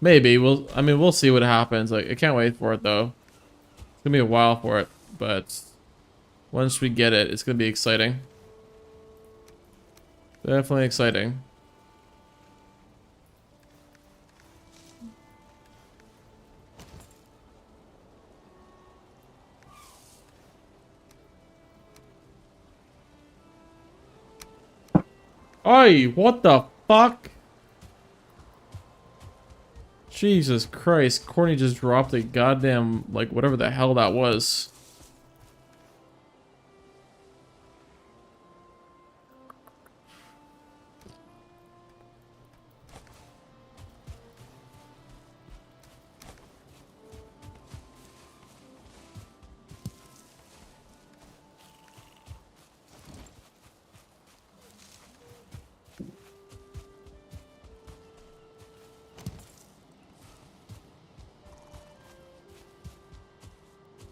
Maybe we'll see what happens. Like, I can't wait for it though. It's gonna be a while for it, but once we get it, it's gonna be exciting. Definitely exciting. Oi, what the fuck? Jesus Christ, Courtney just dropped a goddamn, like, whatever the hell that was.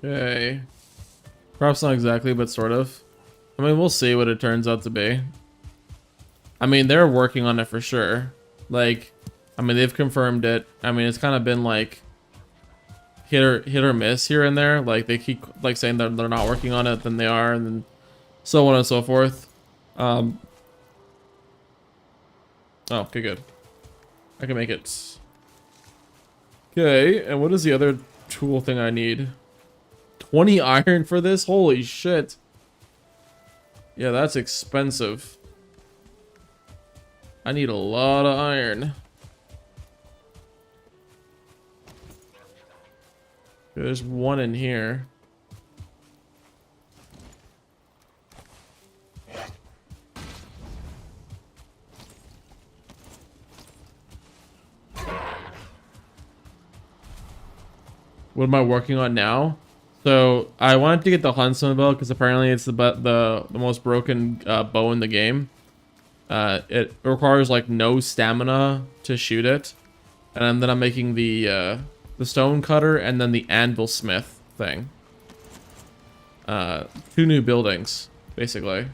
Okay. Perhaps not exactly, but sort of. I mean, we'll see what it turns out to be. I mean, they're working on it for sure. Like, I mean, they've confirmed it. I mean, it's kind of been like hit or miss here and there. Like, they keep like saying that they're not working on it, then they are, and then so on and so forth. Oh, okay, good. I can make it. Okay, and what is the other tool thing I need? 20 iron for this? Holy shit. Yeah, that's expensive. I need a lot of iron. There's one in here. What am I working on now? So I wanted to get the Huntsman bow because apparently it's the most broken bow in the game. It requires like no stamina to shoot it, and then I'm making the stone cutter and then the anvil smith thing. 2 new buildings basically.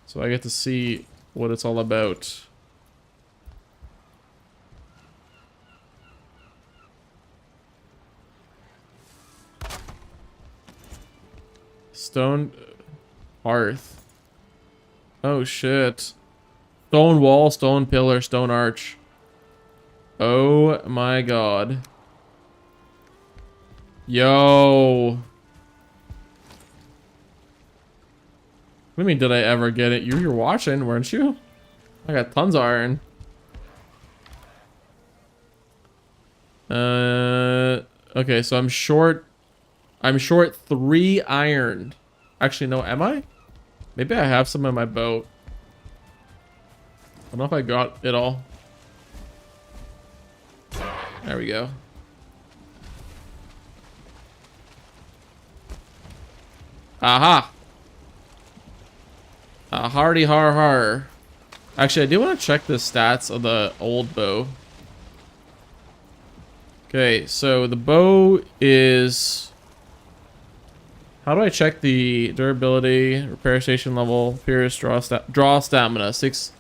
So I get to see what it's all about. Stone hearth. Oh shit. Stone wall, stone pillar, stone arch. Oh my god. Yo. What do you mean, did I ever get it? You were watching, weren't you? I got tons of iron. Okay, so I'm short 3 iron. Actually, no, am I? Maybe I have some in my boat. I don't know if I got it all. There we go. Aha! A hardy har har. Actually, I do want to check the stats of the old bow. Okay, so the bow is... How do I check the durability, repair station level, pierce, draw stamina, 6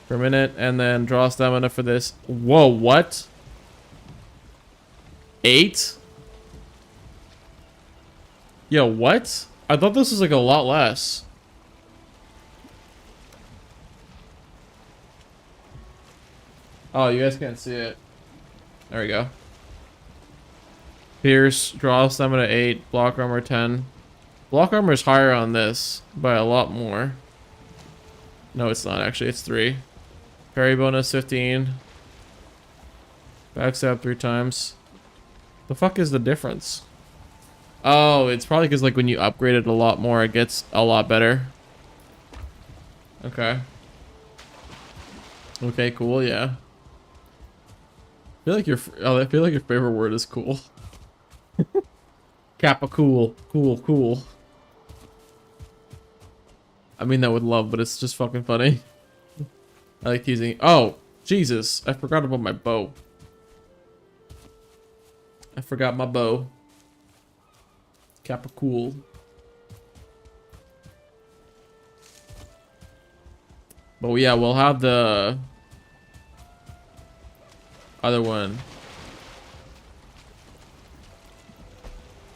per minute, and then draw stamina for this. Whoa, what? 8? Yo, what? I thought this was like a lot less. Oh, you guys can't see it. There we go. Pierce, draw stamina 8, block armor 10. Block armor is higher on this by a lot more. No, it's not actually. It's 3. Parry bonus 15. Backstab 3 times. The fuck is the difference? Oh, it's probably because like when you upgrade it a lot more, it gets a lot better. Okay. Okay, cool, yeah. I feel like your favorite word is cool. Kappa cool. Cool, cool. I mean that with love, but it's just fucking funny. I like teasing. Oh, Jesus. I forgot about my bow. I forgot my bow. Kappa cool. But yeah, we'll have the other one.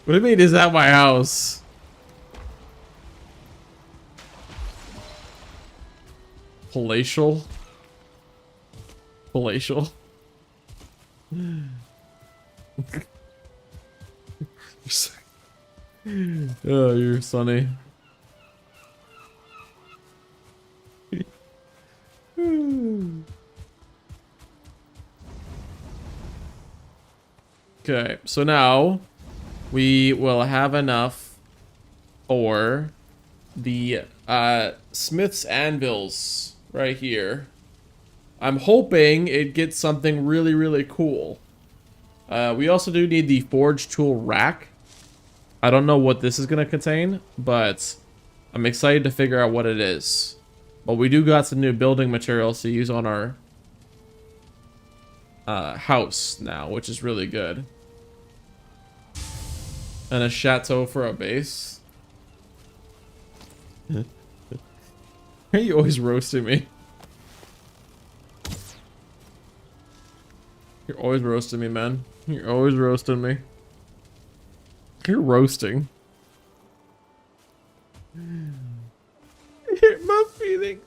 What do you mean, is that my house? Palatial? Palatial? Oh, you're funny. Okay, so now we will have enough for the Smith's anvils right here. I'm hoping it gets something really, really cool. We also do need the forge tool rack. I don't know what this is going to contain, but I'm excited to figure out what it is. But we do got some new building materials to use on our house now, which is really good. And a chateau for a base. Are you always roasting me? You're always roasting me, man. You're always roasting me. You're roasting. Hurt my feelings.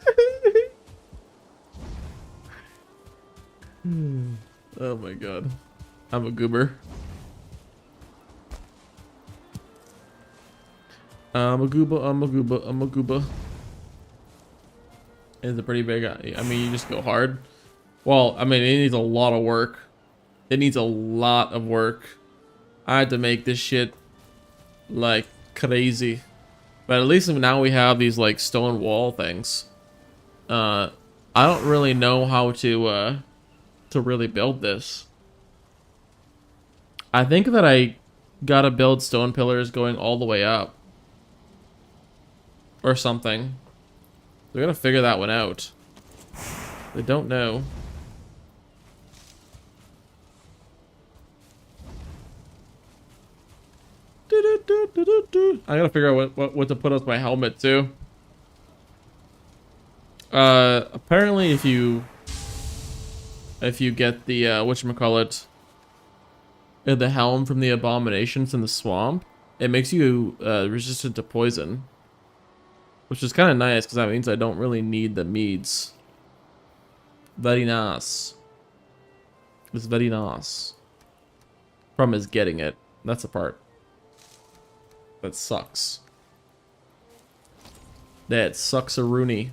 Oh my god. I'm a goober. I'm a gooba. It's a pretty big, I mean, you just go hard. Well, I mean, it needs a lot of work. It needs a lot of work. I had to make this shit like crazy. But at least now we have these like stone wall things. I don't really know how to really build this. I think that I gotta build stone pillars going all the way up. Or something. They're gonna figure that one out. They don't know. I gotta figure out what to put as my helmet too. Apparently if you get the whatchamacallit, the helm from the abominations in the swamp, it makes you resistant to poison. Which is kind of nice, because that means I don't really need the meads. Very nice. It's very nice. Problem is getting it. That's the part. That sucks. That sucks a Rooney.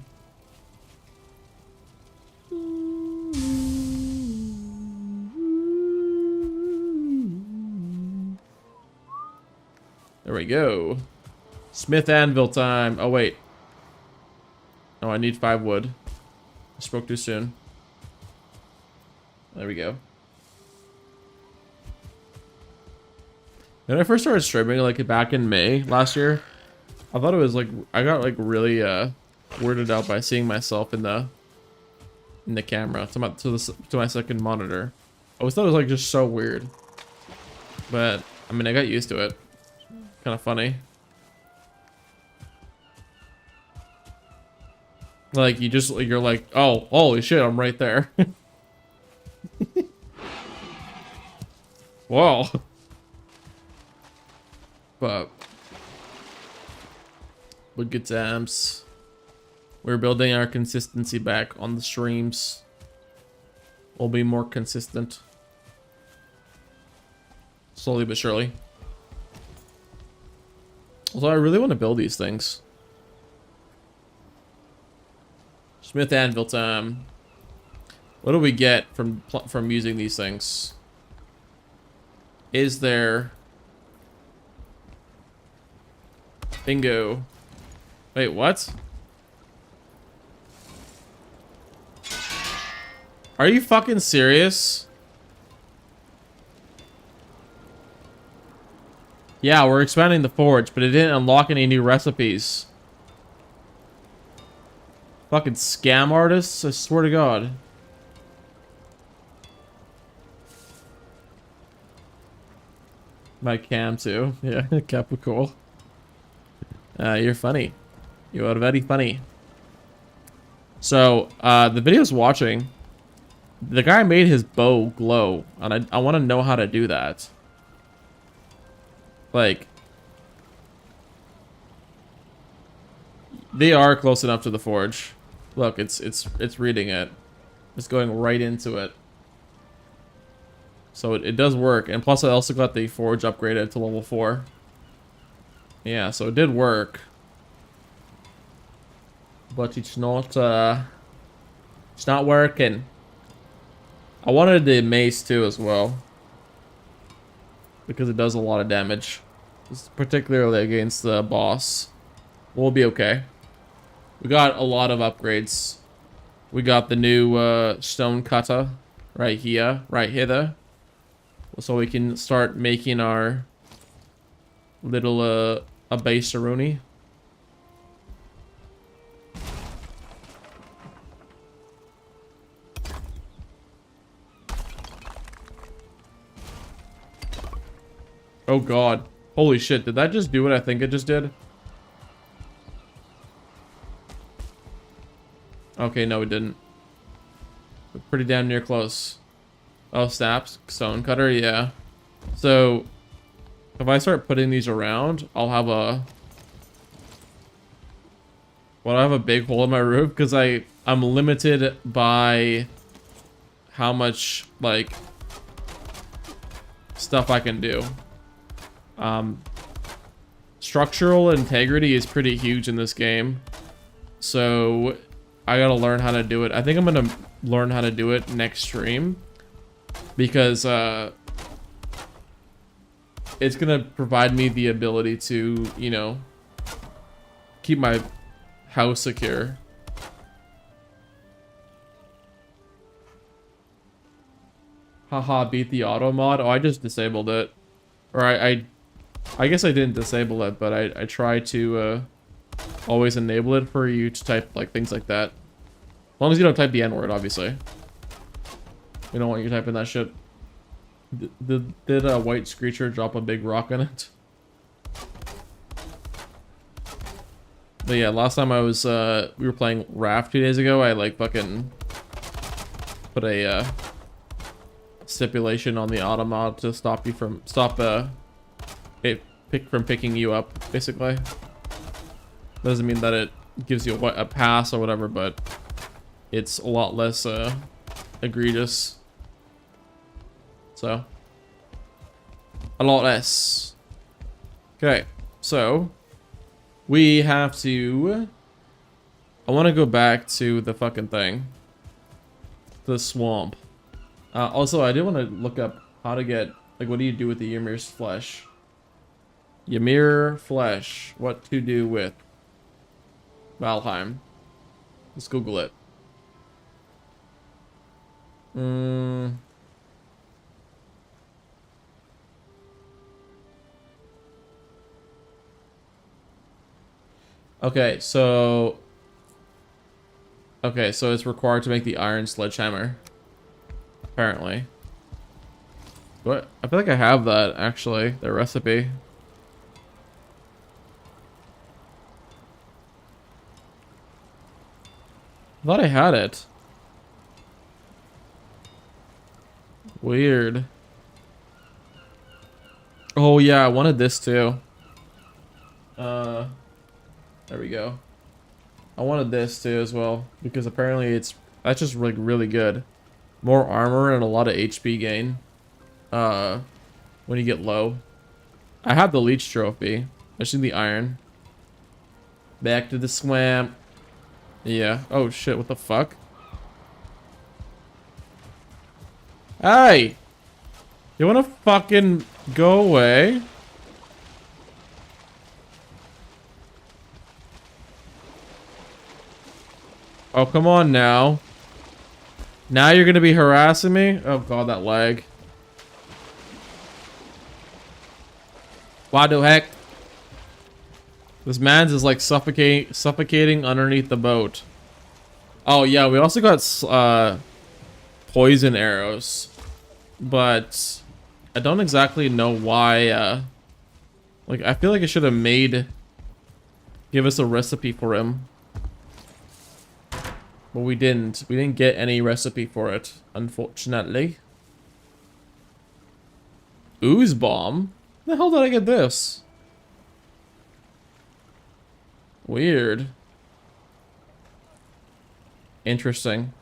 There we go. Smith anvil time. Oh, wait. Oh, I need 5 wood. I spoke too soon. There we go. When I first started streaming, like back in May last year, I thought it was like, I got like really weirded out by seeing myself in the camera to my second monitor. I always thought it was like just so weird. But I mean, I got used to it. Kind of funny. Like you're like, oh, holy shit, I'm right there. Whoa. But good times. We're building our consistency back on the streams. We'll be more consistent. Slowly but surely. Although I really want to build these things. Smith anvil time. What do we get from using these things? Is there... Bingo. Wait, what? Are you fucking serious? Yeah, we're expanding the forge, but it didn't unlock any new recipes. Fucking scam artists, I swear to God. My cam too. Yeah, Capricorn. You're funny. You are very funny. So, the video's watching. The guy made his bow glow, and I want to know how to do that. Like, they are close enough to the forge. Look, it's reading it. It's going right into it. So it does work, and plus I also got the forge upgraded to level 4. Yeah, so it did work. But it's not working. I wanted the mace too as well, because it does a lot of damage, particularly against the boss. We'll be okay. We got a lot of upgrades. We got the new stone cutter right here, right hither, so we can start making our little a base aruni. Oh God. Holy shit, did that just do what I think it just did? Okay, no it didn't. We're pretty damn near close. Oh, snaps. Stone cutter, yeah. So, if I start putting these around, I'll have a... Well, I have a big hole in my roof, because I'm limited by how much, like, stuff I can do. Structural integrity is pretty huge in this game, so I gotta learn how to do it. I think I'm gonna learn how to do it next stream, because it's gonna provide me the ability to, you know, keep my house secure. Haha, beat the auto mod. Oh, I just disabled it, or I guess I didn't disable it, but I try to always enable it for you to type like things like that. As long as you don't type the N-word, obviously. We don't want you typing that shit. Did a white screecher drop a big rock in it? But yeah, last time I was we were playing Raft 2 days ago, I like fucking put a stipulation on the auto mod to stop you from from picking you up, basically. Doesn't mean that it gives you a pass or whatever, but it's a lot less egregious. So, a lot less. Okay, so we have to... I want to go back to the fucking thing. The swamp. Also, I do want to look up how to get... Like, what do you do with the Ymir's flesh? Ymir flesh. What to do with Valheim. Let's Google it. Okay, so it's required to make the iron sledgehammer. Apparently. What? I feel like I have that, actually. The recipe. I thought I had it. Weird. Oh yeah, I wanted this too. There we go. I wanted this too as well, because apparently that's just like really good. More armor and a lot of HP gain. When you get low. I have the leech trophy. I just need the iron. Back to the swamp. Yeah. Oh shit, what the fuck? Hey! You wanna fucking go away? Oh, come on now. Now you're gonna be harassing me? Oh god, that lag. Why the heck? This man's is like suffocating underneath the boat. Oh yeah, we also got poison arrows. But I don't exactly know why, like I feel like I should have give us a recipe for him. But we didn't. We didn't get any recipe for it, unfortunately. Ooze bomb? Where the hell did I get this? Weird. Interesting.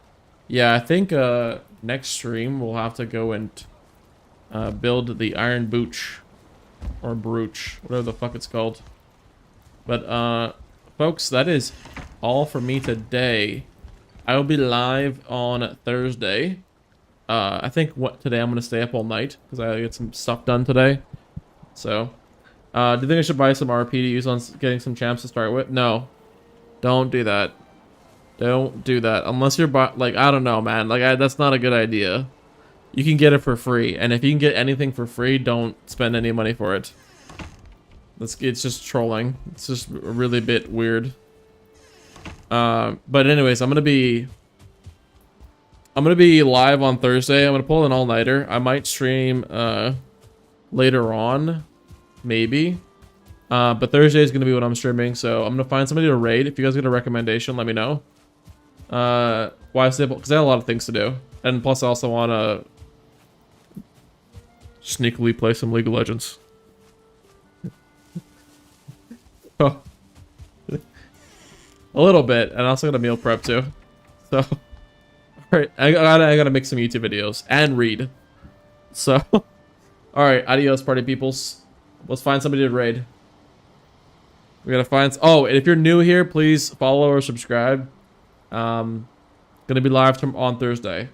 Yeah, I think next stream we'll have to go and build the iron booch. Or brooch, whatever the fuck it's called. But folks, that is all for me today. I will be live on Thursday. I think today I'm gonna stay up all night because I gotta get some stuff done today. So, do you think I should buy some RP to use on getting some champs to start with? No, don't do that. Don't do that unless you're like I don't know, man. Like that's not a good idea. You can get it for free, and if you can get anything for free, don't spend any money for it. It's just trolling. It's just a really bit weird. But anyways, I'm gonna be live on Thursday. I'm gonna pull an all-nighter. I might stream later on, maybe. But Thursday is gonna be when I'm streaming, so I'm gonna find somebody to raid. If you guys get a recommendation, let me know. Why simple? Because I have a lot of things to do, and plus I also wanna sneakily play some League of Legends. Oh. A little bit, and I also got a meal prep too. So, alright, I gotta make some YouTube videos and read. So, alright, adios party peoples. Let's find somebody to raid. We gotta find, oh, and if you're new here, please follow or subscribe. Gonna be live on Thursday.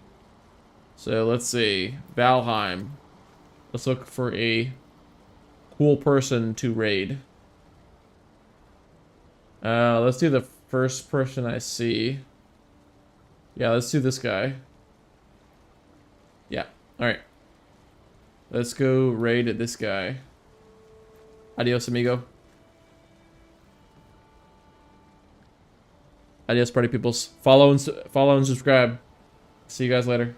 So let's see, Valheim. Let's look for a cool person to raid. Let's do the first person I see. Yeah, let's do this guy. Yeah, alright. Let's go raid this guy. Adios, amigo. Adios, party peoples. Follow and subscribe. See you guys later.